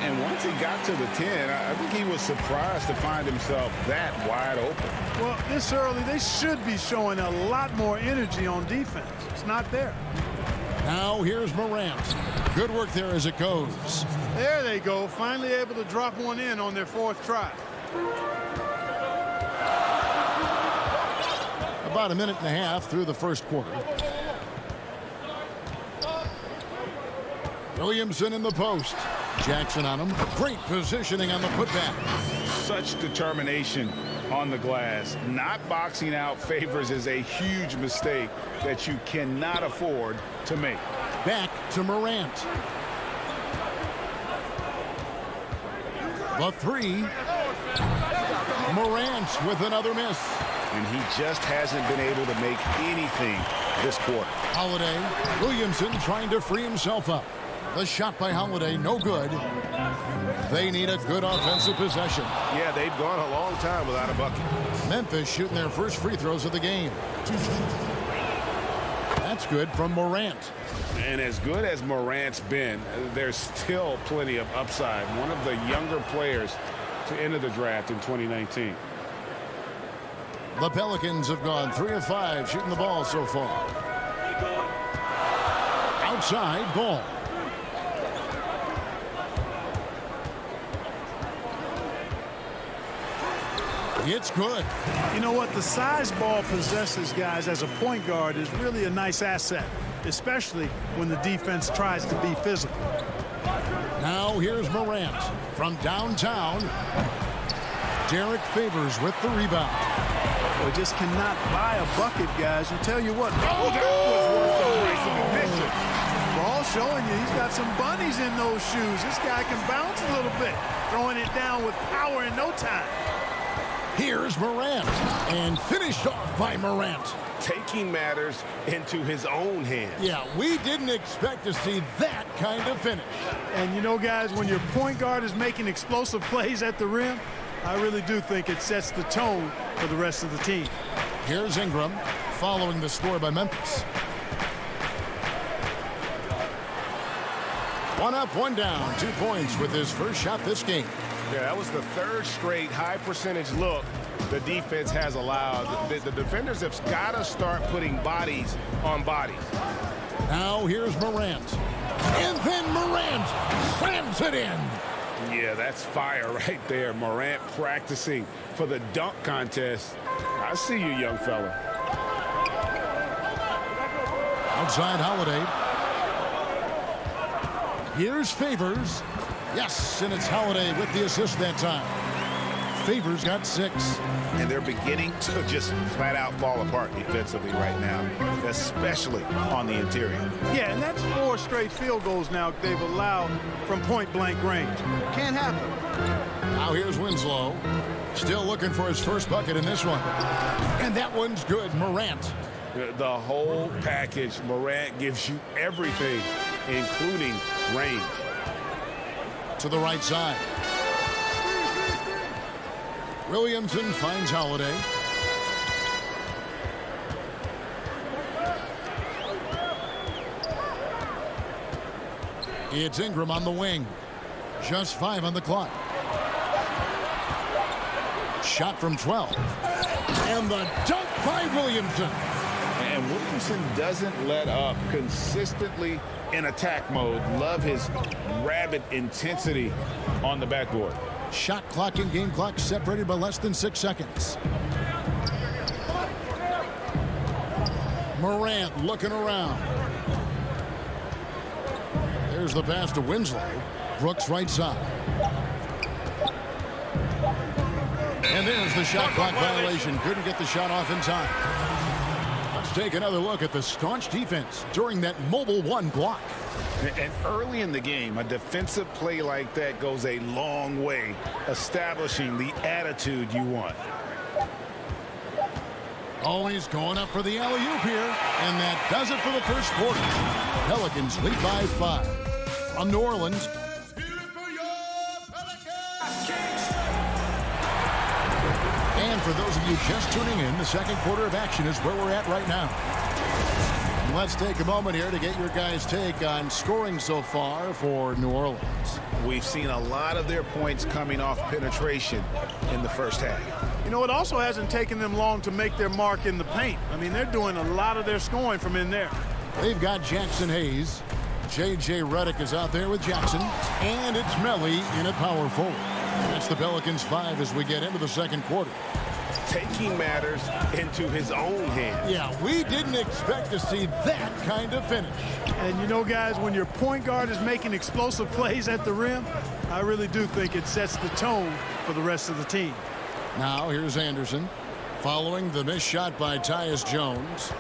And once he got to the 10, I think he was surprised to find himself that wide open.
Well, this early, they should be showing a lot more energy on defense. It's not there.
Now here's Morant. Good work there as it goes.
There they go. Finally able to drop one in on their 4th try.
About a minute and a half through the first quarter. Williamson in the post. Jackson on him. Great positioning on the putback.
Such determination on the glass. Not boxing out Favors is a huge mistake that you cannot afford to make.
Back to Morant. The 3. Morant with another miss.
And he just hasn't been able to make anything this quarter.
Holiday. Williamson trying to free himself up. The shot by Holiday, no good. They need a good offensive possession.
Yeah, they've gone a long time without a bucket.
Memphis shooting their first free throws of the game. That's good from Morant.
And as good as Morant's been, there's still plenty of upside. One of the younger players to enter the draft in 2019.
The Pelicans have gone 3 of 5 shooting the ball so far. Outside, Ball. It's good.
You know what? The size Ball possesses, guys, as a point guard is really a nice asset, especially when the defense tries to be physical.
Now here's Morant from downtown. Derek Favors with the rebound.
We just cannot buy a bucket, guys. And tell you what,
that was worth the price of admission.
Ball showing you he's got some bunnies in those shoes. This guy can bounce a little bit, throwing it down with power in no time.
Here's Morant, and finished off by Morant.
Taking matters into his own hands.
Yeah, we didn't expect to see that kind of finish.
And you know, guys, when your point guard is making explosive plays at the rim, I really do think it sets the tone for the rest of the team.
Here's Ingram following the score by Memphis. 1 up, 1 down, 2 points with his first shot this game.
Yeah, that was the 3rd straight high percentage look the defense has allowed. The defenders have got to start putting bodies on bodies.
Now here's Morant. And then Morant slams it in.
Yeah, that's fire right there. Morant practicing for the dunk contest. I see you, young fella.
Outside Holiday. Here's Favors. Yes, and it's Holiday with the assist that time. Favors got 6.
And they're beginning to just flat out fall apart defensively right now, especially on the interior.
Yeah, and that's 4 straight field goals now they've allowed from point-blank range. Can't happen.
Now here's Winslow. Still looking for his first bucket in this one. And that one's good. Morant.
The whole package. Morant gives you everything, including range.
To the right side. Williamson finds Holiday. It's Ingram on the wing. Just 5 on the clock. Shot from 12. And the dunk by Williamson.
And Williamson doesn't let up, consistently in attack mode. Love his rabid intensity on the backboard.
Shot clock and game clock separated by less than 6 seconds. Morant looking around. There's the pass to Winslow. Brooks right side. And there's the shot clock violation. Couldn't get the shot off in time. Let's take another look at the staunch defense during that mobile 1 block.
And early in the game, a defensive play like that goes a long way, establishing the attitude you want.
Always going up for the alley-oop here. And that does it for the first quarter. Pelicans lead by 5. From New Orleans. And for those of you just tuning in, the second quarter of action is where we're at right now. Let's take a moment here to get your guys' take on scoring so far for New Orleans.
We've seen a lot of their points coming off penetration in the first half.
You know, it also hasn't taken them long to make their mark in the paint. I mean, they're doing a lot of their scoring from in there.
They've got Jackson Hayes. J.J. Redick is out there with Jackson. And it's Melly in at power forward. That's the Pelicans 5 as we get into the second quarter.
Taking matters into his own hands.
Yeah, we didn't expect to see that kind of finish.
And you know, guys, when your point guard is making explosive plays at the rim, I really do think it sets the tone for the rest of the team.
Now here's Anderson following the missed shot by Tyus Jones.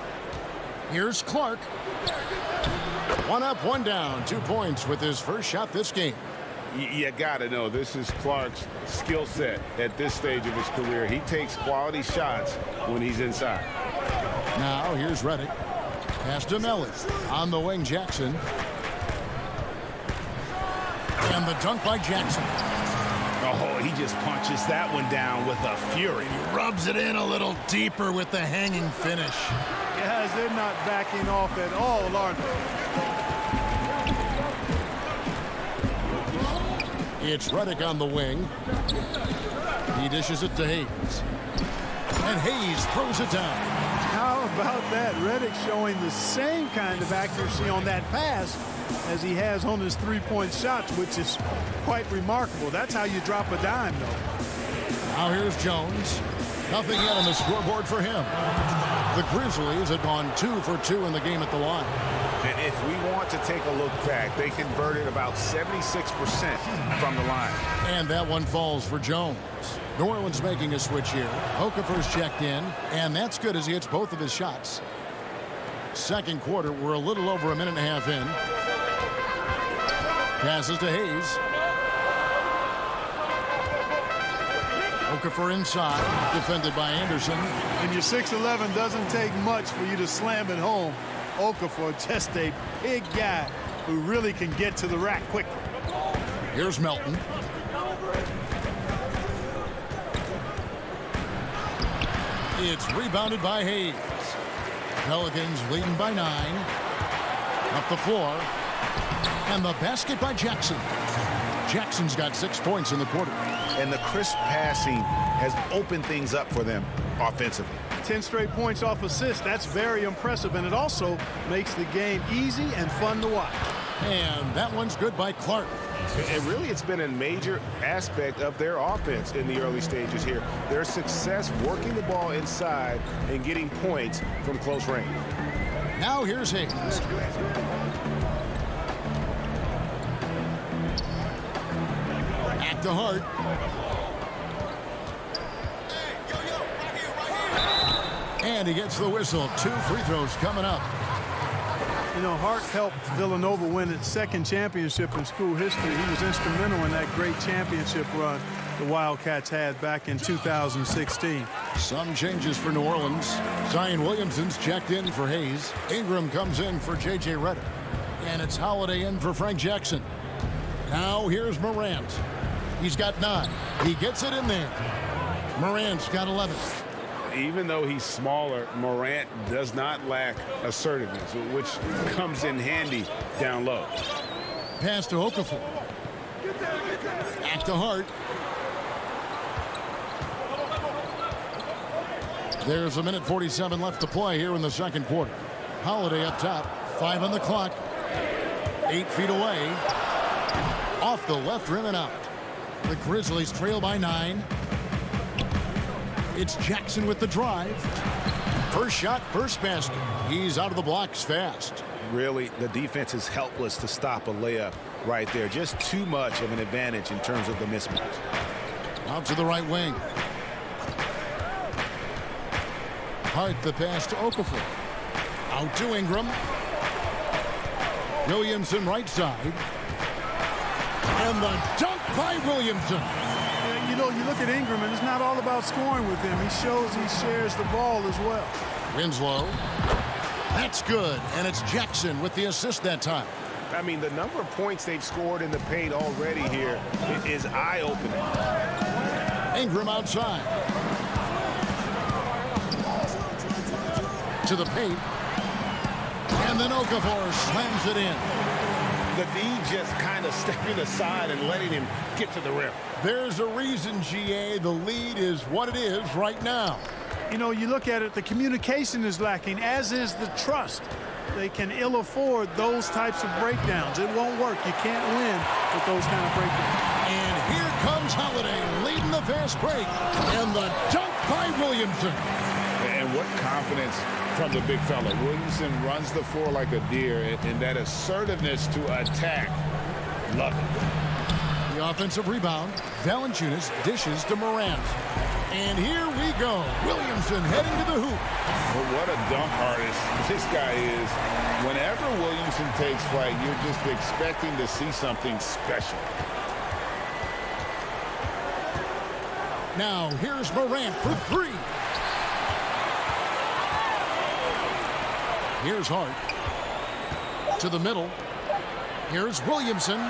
Here's Clark. 1 up, 1 down, 2 points with his first shot this game.
You got to know this is Clark's skill set at this stage of his career. He takes quality shots when he's inside.
Now here's Redick. Pass to Melly. On the wing, Jackson. And the dunk by Jackson.
Oh, he just punches that one down with a fury.
He rubs it in a little deeper with the hanging finish.
Guys, they're not backing off at all, are they?
It's Redick on the wing. He dishes it to Hayes. And Hayes throws it down.
How about that? Redick showing the same kind of accuracy on that pass as he has on his three-point shots, which is quite remarkable. That's how you drop a dime, though.
Now here's Jones. Nothing yet on the scoreboard for him. The Grizzlies had gone 2 for 2 in the game at the line.
And if we want to take a look back, they converted about 76% from the line.
And that one falls for Jones. New Orleans making a switch here. Okafor's checked in, and that's good as he hits both of his shots. Second quarter, we're a little over a minute and a half in. Passes to Hayes. Okafor inside, defended by Anderson.
And your 6'11" doesn't take much for you to slam it home. Okafor, just a big guy who really can get to the rack quickly.
Here's Melton. It's rebounded by Hayes. Pelicans leading by 9. Up the floor. And the basket by Jackson. Jackson's got 6 points in the quarter.
And the crisp passing has opened things up for them offensively.
10 straight points off assists. That's very impressive, and it also makes the game easy and fun to watch.
And that one's good by Clark.
And really, it's been a major aspect of their offense in the early stages here. Their success working the ball inside and getting points from close range.
Now here's Hayes. Back to Hart. And he gets the whistle. 2 free throws coming up.
You know, Hart helped Villanova win its second championship in school history. He was instrumental in that great championship run. the Wildcats had back in 2016.
Some changes for New Orleans. Zion Williamson's checked in for Hayes. Ingram comes in for J.J. Redick. And it's Holiday in for Frank Jackson. Now here's Morant. He's got 9. He gets it in there. Morant's got 11.
Even though he's smaller, Morant does not lack assertiveness, which comes in handy down low.
Pass to Okafor. Back to Hart. There's 1:47 left to play here in the second quarter. Holiday up top. 5 on the clock. 8 feet away. Off the left rim and out. The Grizzlies trail by 9. It's Jackson with the drive. First shot, first basket. He's out of the blocks fast.
Really, the defense is helpless to stop a layup right there. Just too much of an advantage in terms of the mismatch.
Out to the right wing. Hart the pass to Okafor. Out to Ingram. Williamson right side. And the dunk by Williamson.
You know, you look at Ingram, and it's not all about scoring with him. He shows he shares the ball as well.
Winslow. That's good. And it's Jackson with the assist that time.
I mean, the number of points they've scored in the paint already here is eye-opening.
Ingram outside. To the paint. And then Okafor slams it in.
The D just kind of stepping aside and letting him get to the rim.
There's a reason, GA, the lead is what it is right now.
You know, you look at it, the communication is lacking, as is the trust. They can ill afford those types of breakdowns. It won't work. You can't win with those kind of breakdowns.
And here comes Holiday leading the fast break. And the dunk by Williamson.
And what confidence from the big fella. Williamson runs the floor like a deer, and that assertiveness to attack. Love it.
The offensive rebound. Valanciunas dishes to Morant. And here we go. Williamson heading to the hoop.
Well, what a dunk artist this guy is. Whenever Williamson takes flight, you're just expecting to see something special.
Now here's Morant for 3. Here's Hart. To the middle. Here's Williamson.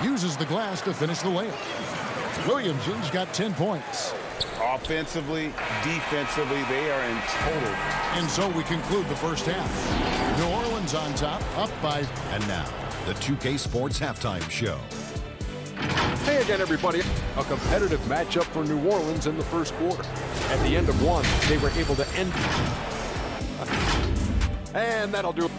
Uses the glass to finish the layup. Williamson's got 10 points.
Offensively, defensively, they are in total.
And so we conclude the first half. New Orleans on top, up by...
And now, the 2K Sports Halftime Show.
Hey again, everybody. A competitive matchup for New Orleans in the first quarter. At the end of one, they were able to end... And that'll do it.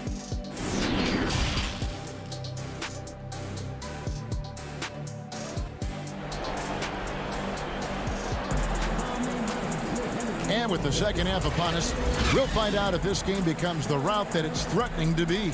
And with the second half upon us, we'll find out if this game becomes the route that it's threatening to be.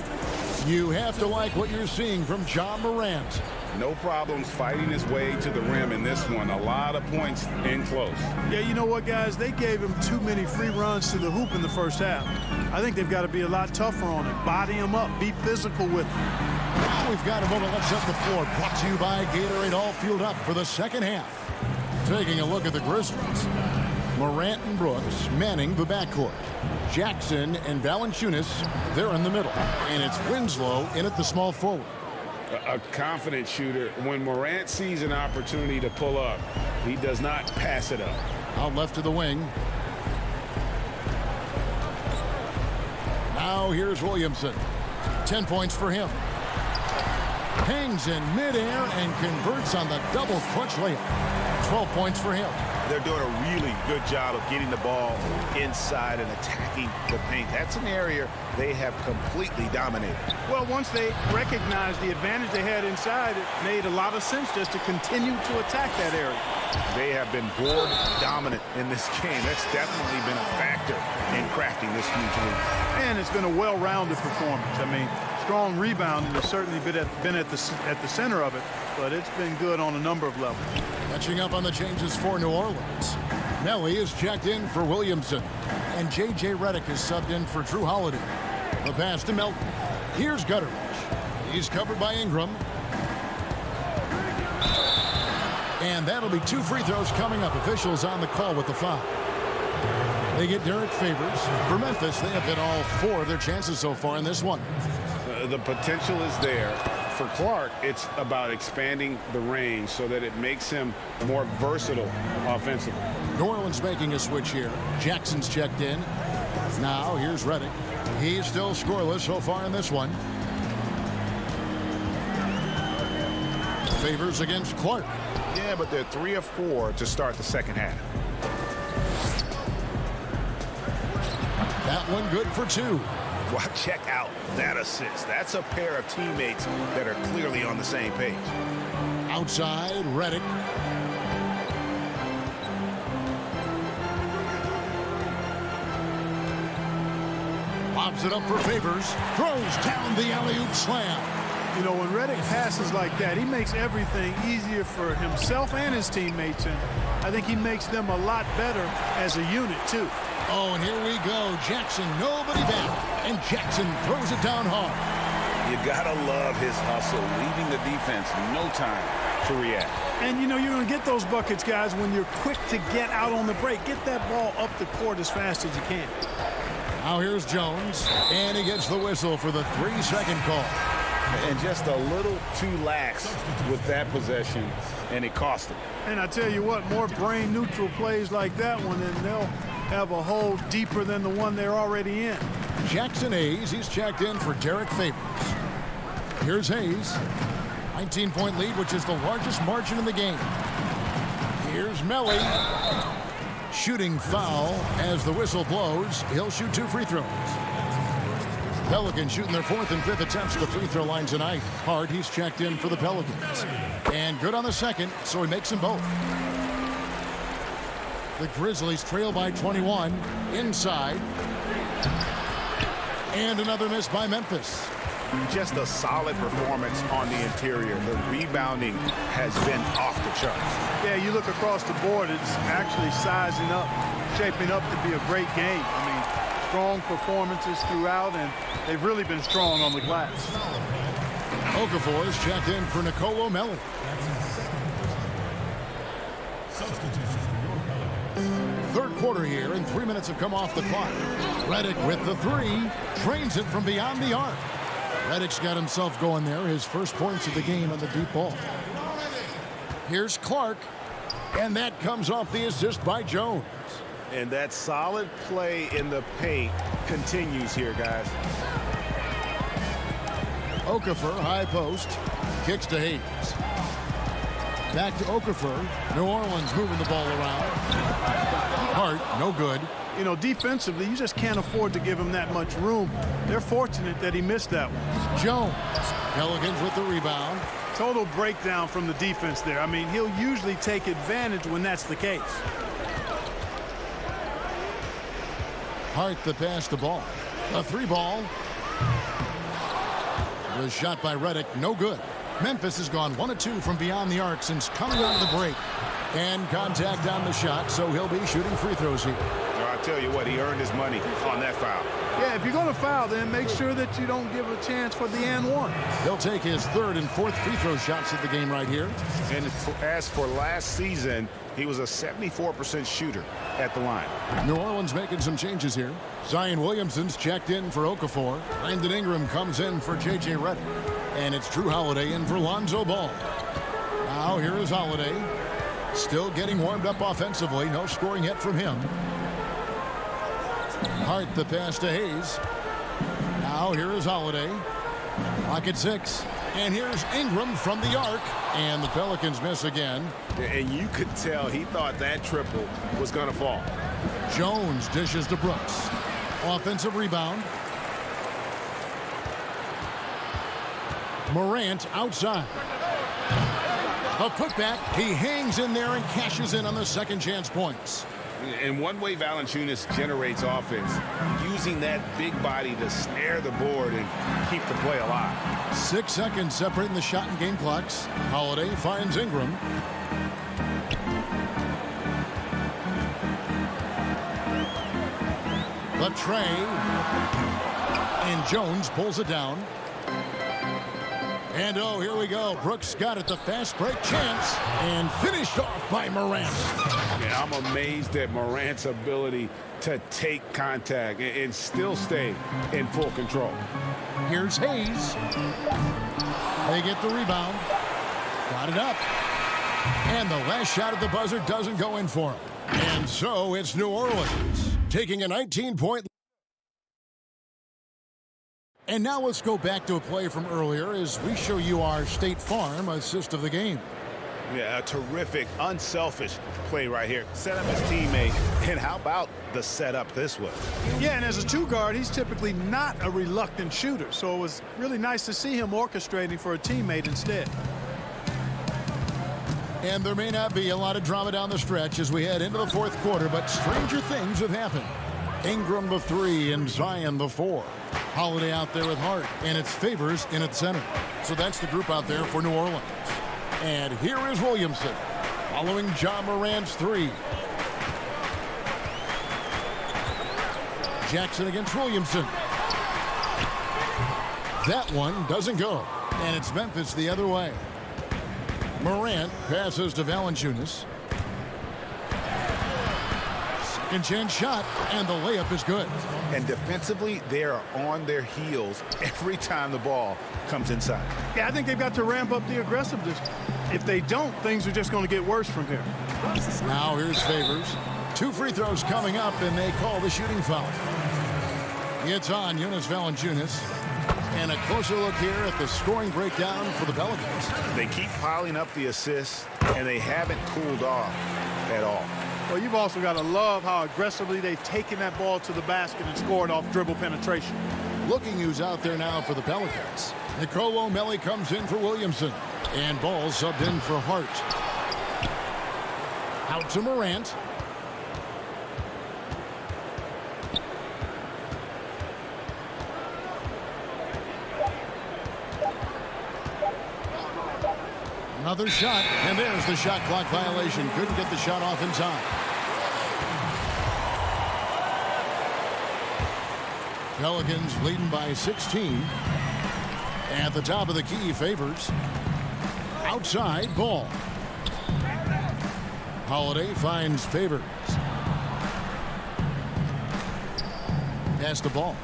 You have to like what you're seeing from John Morant.
No problems fighting his way to the rim in this one. A lot of points in close.
Yeah, you know what, guys? They gave him too many free runs to the hoop in the first half. I think they've got to be a lot tougher on him. Body him up. Be physical with him.
Now we've got a moment. Let's set the floor. Brought to you by Gatorade, all fueled up for the second half. Taking a look at the Grizzlies. Morant and Brooks manning the backcourt. Jackson and Valanciunas, they're in the middle. And it's Winslow in at the small forward.
A confident shooter. When Morant sees an opportunity to pull up, he does not pass it up.
Out left to the wing. Now here's Williamson. 10 points for him. Hangs in midair and converts on the double clutch layup. 12 points for him.
They're doing a really good job of getting the ball inside and attacking the paint. That's an area they have completely dominated.
Well, once they recognized the advantage they had inside, it made a lot of sense just to continue to attack that area.
They have been board dominant in this game. That's definitely been a factor in crafting this huge lead.
And it's been a well-rounded performance. I mean, strong rebounding has certainly been at the center of it, but it's been good on a number of levels.
Catching up on the changes for New Orleans. Nelly is checked in for Williamson. And J.J. Redick is subbed in for Drew Holiday. The pass to Melton. Here's Gutteridge. He's covered by Ingram. And that'll be 2 free throws coming up. Officials on the call with the foul. They get Derek Favors. For Memphis, they have hit all 4 of their chances so far in this one.
The potential is there. For Clark, it's about expanding the range so that it makes him more versatile offensively.
New Orleans making a switch here. Jackson's checked in. Now here's Redick. He's still scoreless so far in this one. Favors against Clark.
Yeah, but they're 3 of 4 to start the second half.
That one good for 2.
Well, check out that assist. That's a pair of teammates that are clearly on the same page.
Outside, Redick. Lobs it up for Favors. Throws down the alley-oop slam.
You know, when Redick passes like that, he makes everything easier for himself and his teammates. And I think he makes them a lot better as a unit, too.
Oh, and here we go. Jackson, nobody back. And Jackson throws it down hard.
You gotta love his hustle, leaving the defense no time to react.
And, you know, you're going to get those buckets, guys, when you're quick to get out on the break. Get that ball up the court as fast as you can.
Now here's Jones, and he gets the whistle for the 3-second call.
And just a little too lax with that possession, and it cost him.
And I tell you what, more brain-neutral plays like that one, and they'll have a hole deeper than the one they're already in.
Jackson Hayes, he's checked in for Derek Favors. Here's Hayes. 19-point lead, which is the largest margin in the game. Here's Melly. Shooting foul as the whistle blows. He'll shoot 2 free throws. Pelicans shooting their 4th and 5th attempts at the free throw line tonight. Hart, he's checked in for the Pelicans. And good on the second, so he makes them both. The Grizzlies trail by 21. Inside. And another miss by Memphis.
Just a solid performance on the interior. The rebounding has been off the charts.
Yeah, you look across the board, it's actually sizing up, shaping up to be a great game. I mean, strong performances throughout, and they've really been strong on the glass.
Okafor is checked in for Nicolo Melli. Third quarter here, and 3 minutes have come off the clock. Redick with the 3, trains it from beyond the arc. Redick's got himself going there, his first points of the game on the deep ball. Here's Clark, and that comes off the assist by Jones.
And that solid play in the paint continues here, guys.
Okafor, high post, kicks to Hayes. Back to Okafor. New Orleans moving the ball around. Hart, no good.
You know, defensively, you just can't afford to give him that much room. They're fortunate that he missed that one.
Jones. Pelicans with the rebound.
Total breakdown from the defense there. I mean, he'll usually take advantage when that's the case.
Hart the pass the ball. A 3 ball. Was shot by Redick, no good. Memphis has gone 1 of 2 from beyond the arc since coming out of the break. And contact on the shot, so he'll be shooting free throws here.
I tell you what, he earned his money on that foul.
Yeah, if you're going to foul, then make sure that you don't give a chance for the and 1.
He'll take his 3rd and 4th free throw shots of the game right here.
And as for last season, he was a 74% shooter at the line.
New Orleans making some changes here. Zion Williamson's checked in for Okafor. Brandon Ingram comes in for J.J. Redick. And it's Drew Holiday in for Lonzo Ball. Now here is Holiday. Still getting warmed up offensively. No scoring yet from him. Hart the pass to Hayes. Now here is Holiday. Clock at 6. And here's Ingram from the arc. And the Pelicans miss again.
And you could tell he thought that triple was going to fall.
Jones dishes to Brooks. Offensive rebound. Morant outside. A putback. He hangs in there and cashes in on the second chance points.
And one way Valanciunas generates offense, using that big body to snare the board and keep the play alive.
6 seconds separating the shot and game clocks. Holiday finds Ingram. The tray. And Jones pulls it down. And oh, here we go. Brooks got it, the fast break chance, and finished off by Morant.
Yeah, I'm amazed at Morant's ability to take contact and still stay in full control.
Here's Hayes. They get the rebound. Got it up. And the last shot at the buzzer doesn't go in for him. And so it's New Orleans taking a 19-point. And now let's go back to a play from earlier as we show you our State Farm assist of the game.
Yeah, a terrific, unselfish play right here. Set up his teammate. And how about the setup this was?
Yeah, and as a two guard, he's typically not a reluctant shooter. So it was really nice to see him orchestrating for a teammate instead.
And there may not be a lot of drama down the stretch as we head into the fourth quarter, but stranger things have happened. Ingram the 3 and Zion the 4. Holiday out there with Hart, and it's Favors in at center. So that's the group out there for New Orleans. And here is Williamson following John Morant's 3. Jackson against Williamson. That one doesn't go, and it's Memphis the other way. Morant passes to Valanciunas. Second chance shot, and the layup is good.
And defensively, they are on their heels every time the ball comes inside.
Yeah, I think they've got to ramp up the aggressiveness. If they don't, things are just going to get worse from here.
Now here's Favors. 2 free throws coming up, and they call the shooting foul. It's on Jonas Valanciunas. And a closer look here at the scoring breakdown for the Pelicans.
They keep piling up the assists, and they haven't cooled off at all.
Well, you've also got to love how aggressively they've taken that ball to the basket and scored off dribble penetration.
Looking who's out there now for the Pelicans. Nicolo Melli comes in for Williamson. And Ball subbed in for Hart. Out to Morant. Another shot, and there's the shot clock violation. Couldn't get the shot off in time. Pelicans leading by 16. At the top of the key, Favors. Outside, Ball. Holiday finds Favors. Pass the ball.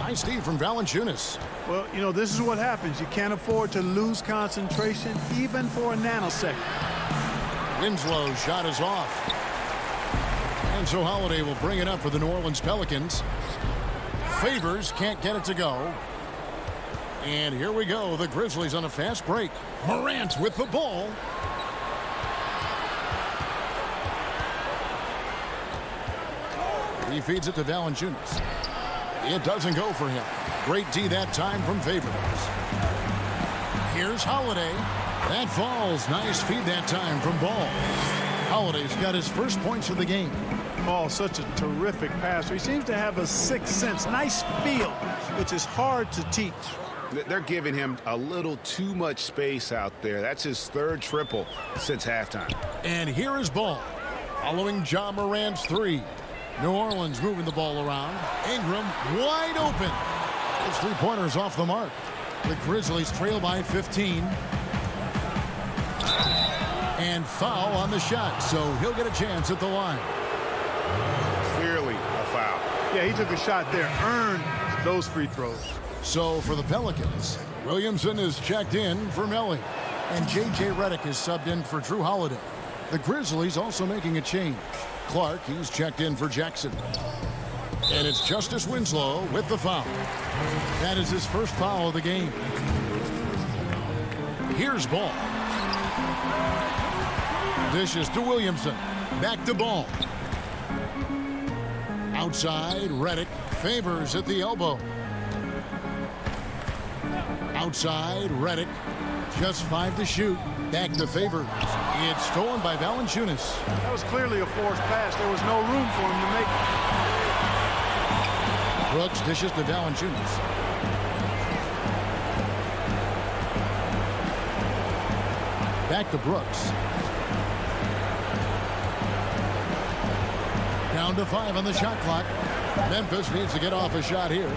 Nice D from Valanciunas.
Well, you know, this is what happens. You can't afford to lose concentration even for a nanosecond.
Winslow's shot is off. And so Holiday will bring it up for the New Orleans Pelicans. Favors can't get it to go. And here we go. The Grizzlies on a fast break. Morant with the ball. He feeds it to Valanciunas. It doesn't go for him. Great D that time from Favors. Here's Holiday. That falls. Nice feed that time from Ball. Holiday's got his first points of the game.
Ball, such a terrific passer. He seems to have a sixth sense. Nice feel, which is hard to teach.
They're giving him a little too much space out there. That's his third triple since halftime.
And here is Ball. Following John Morant's 3. New Orleans moving the ball around. Ingram wide open. His 3-pointers off the mark. The Grizzlies trail by 15. And foul on the shot, so he'll get a chance at the line.
Clearly a foul.
Yeah, he took a shot there, earned those free throws.
So for the Pelicans, Williamson is checked in for Melli. And J.J. Redick is subbed in for Drew Holiday. The Grizzlies also making a change. Clark, he's checked in for Jackson. And it's Justice Winslow with the foul. That is his first foul of the game. Here's Ball. Dishes to Williamson. Back to Ball. Outside, Redick. Favors at the elbow. Outside, Redick. Just 5 to shoot. Back to Favors. It's stolen by Valanciunas.
That was clearly a forced pass. There was no room for him to make it.
Brooks dishes to Valanciunas. Back to Brooks. Down to 5 on the shot clock. Memphis needs to get off a shot here.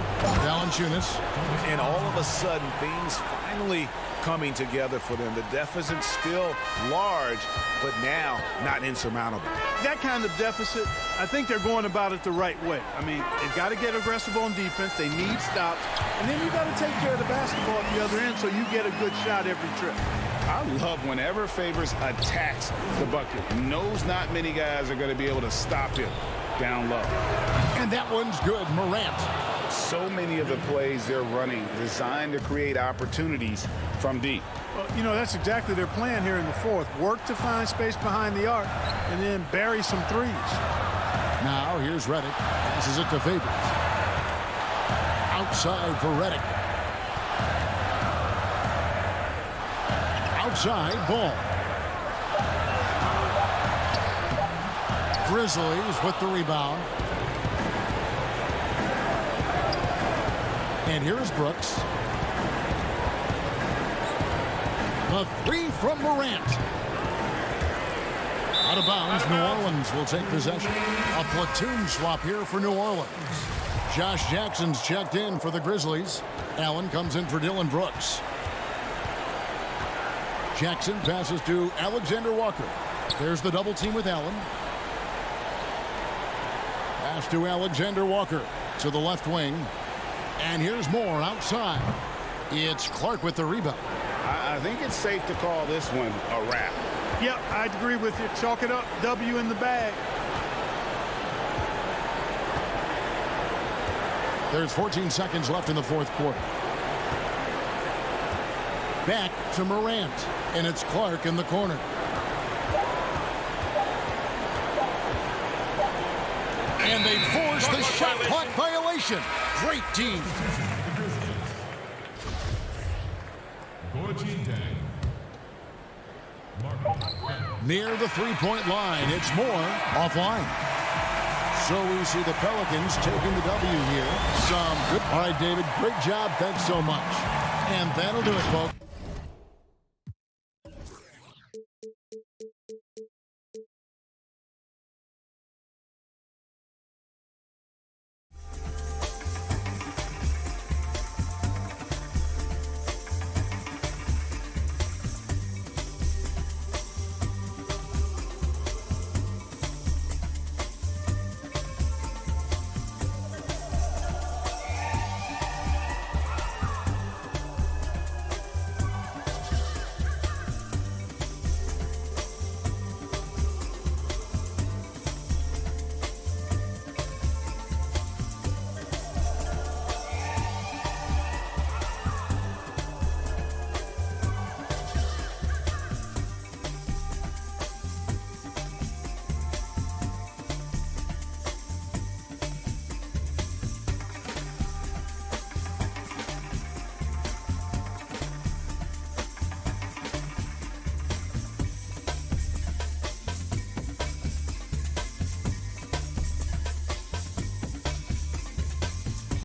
Valanciunas.
And all of a sudden, things finally coming together for them. The deficit's still large, but now not insurmountable.
That kind of deficit, I think they're going about it the right way. I mean, they've got to get aggressive on defense. They need stops. And then you got to take care of the basketball at the other end so you get a good shot every trip.
I love whenever Favors attacks the bucket. Knows not many guys are going to be able to stop him down low.
And that one's good. Morant.
So many of the plays they're running designed to create opportunities from deep.
Well, you know, that's exactly their plan here in the fourth. Work to find space behind the arc and then bury some threes.
Now here's Redick. Passes it to Favors. Outside for Redick. Outside ball. Grizzlies with the rebound. And here's Brooks. The three from Morant. Out of bounds, New Orleans will take possession. A platoon swap here for New Orleans. Josh Jackson's checked in for the Grizzlies. Allen comes in for Dylan Brooks. Jackson passes to Alexander Walker. There's the double team with Allen. Pass to Alexander Walker to the left wing. And here's more outside. It's Clark with the rebound.
I think it's safe to call this one a wrap.
Yep, I'd agree with you. Chalk it up. W in the bag.
There's 14 seconds left in the fourth quarter. Back to Morant. And it's Clark in the corner. And they force the shot clock violation. Great team. Near the three-point line. It's more offline. So we see the Pelicans taking the W here. Some good. All right, David, great job. Thanks so much. And that'll do it, folks.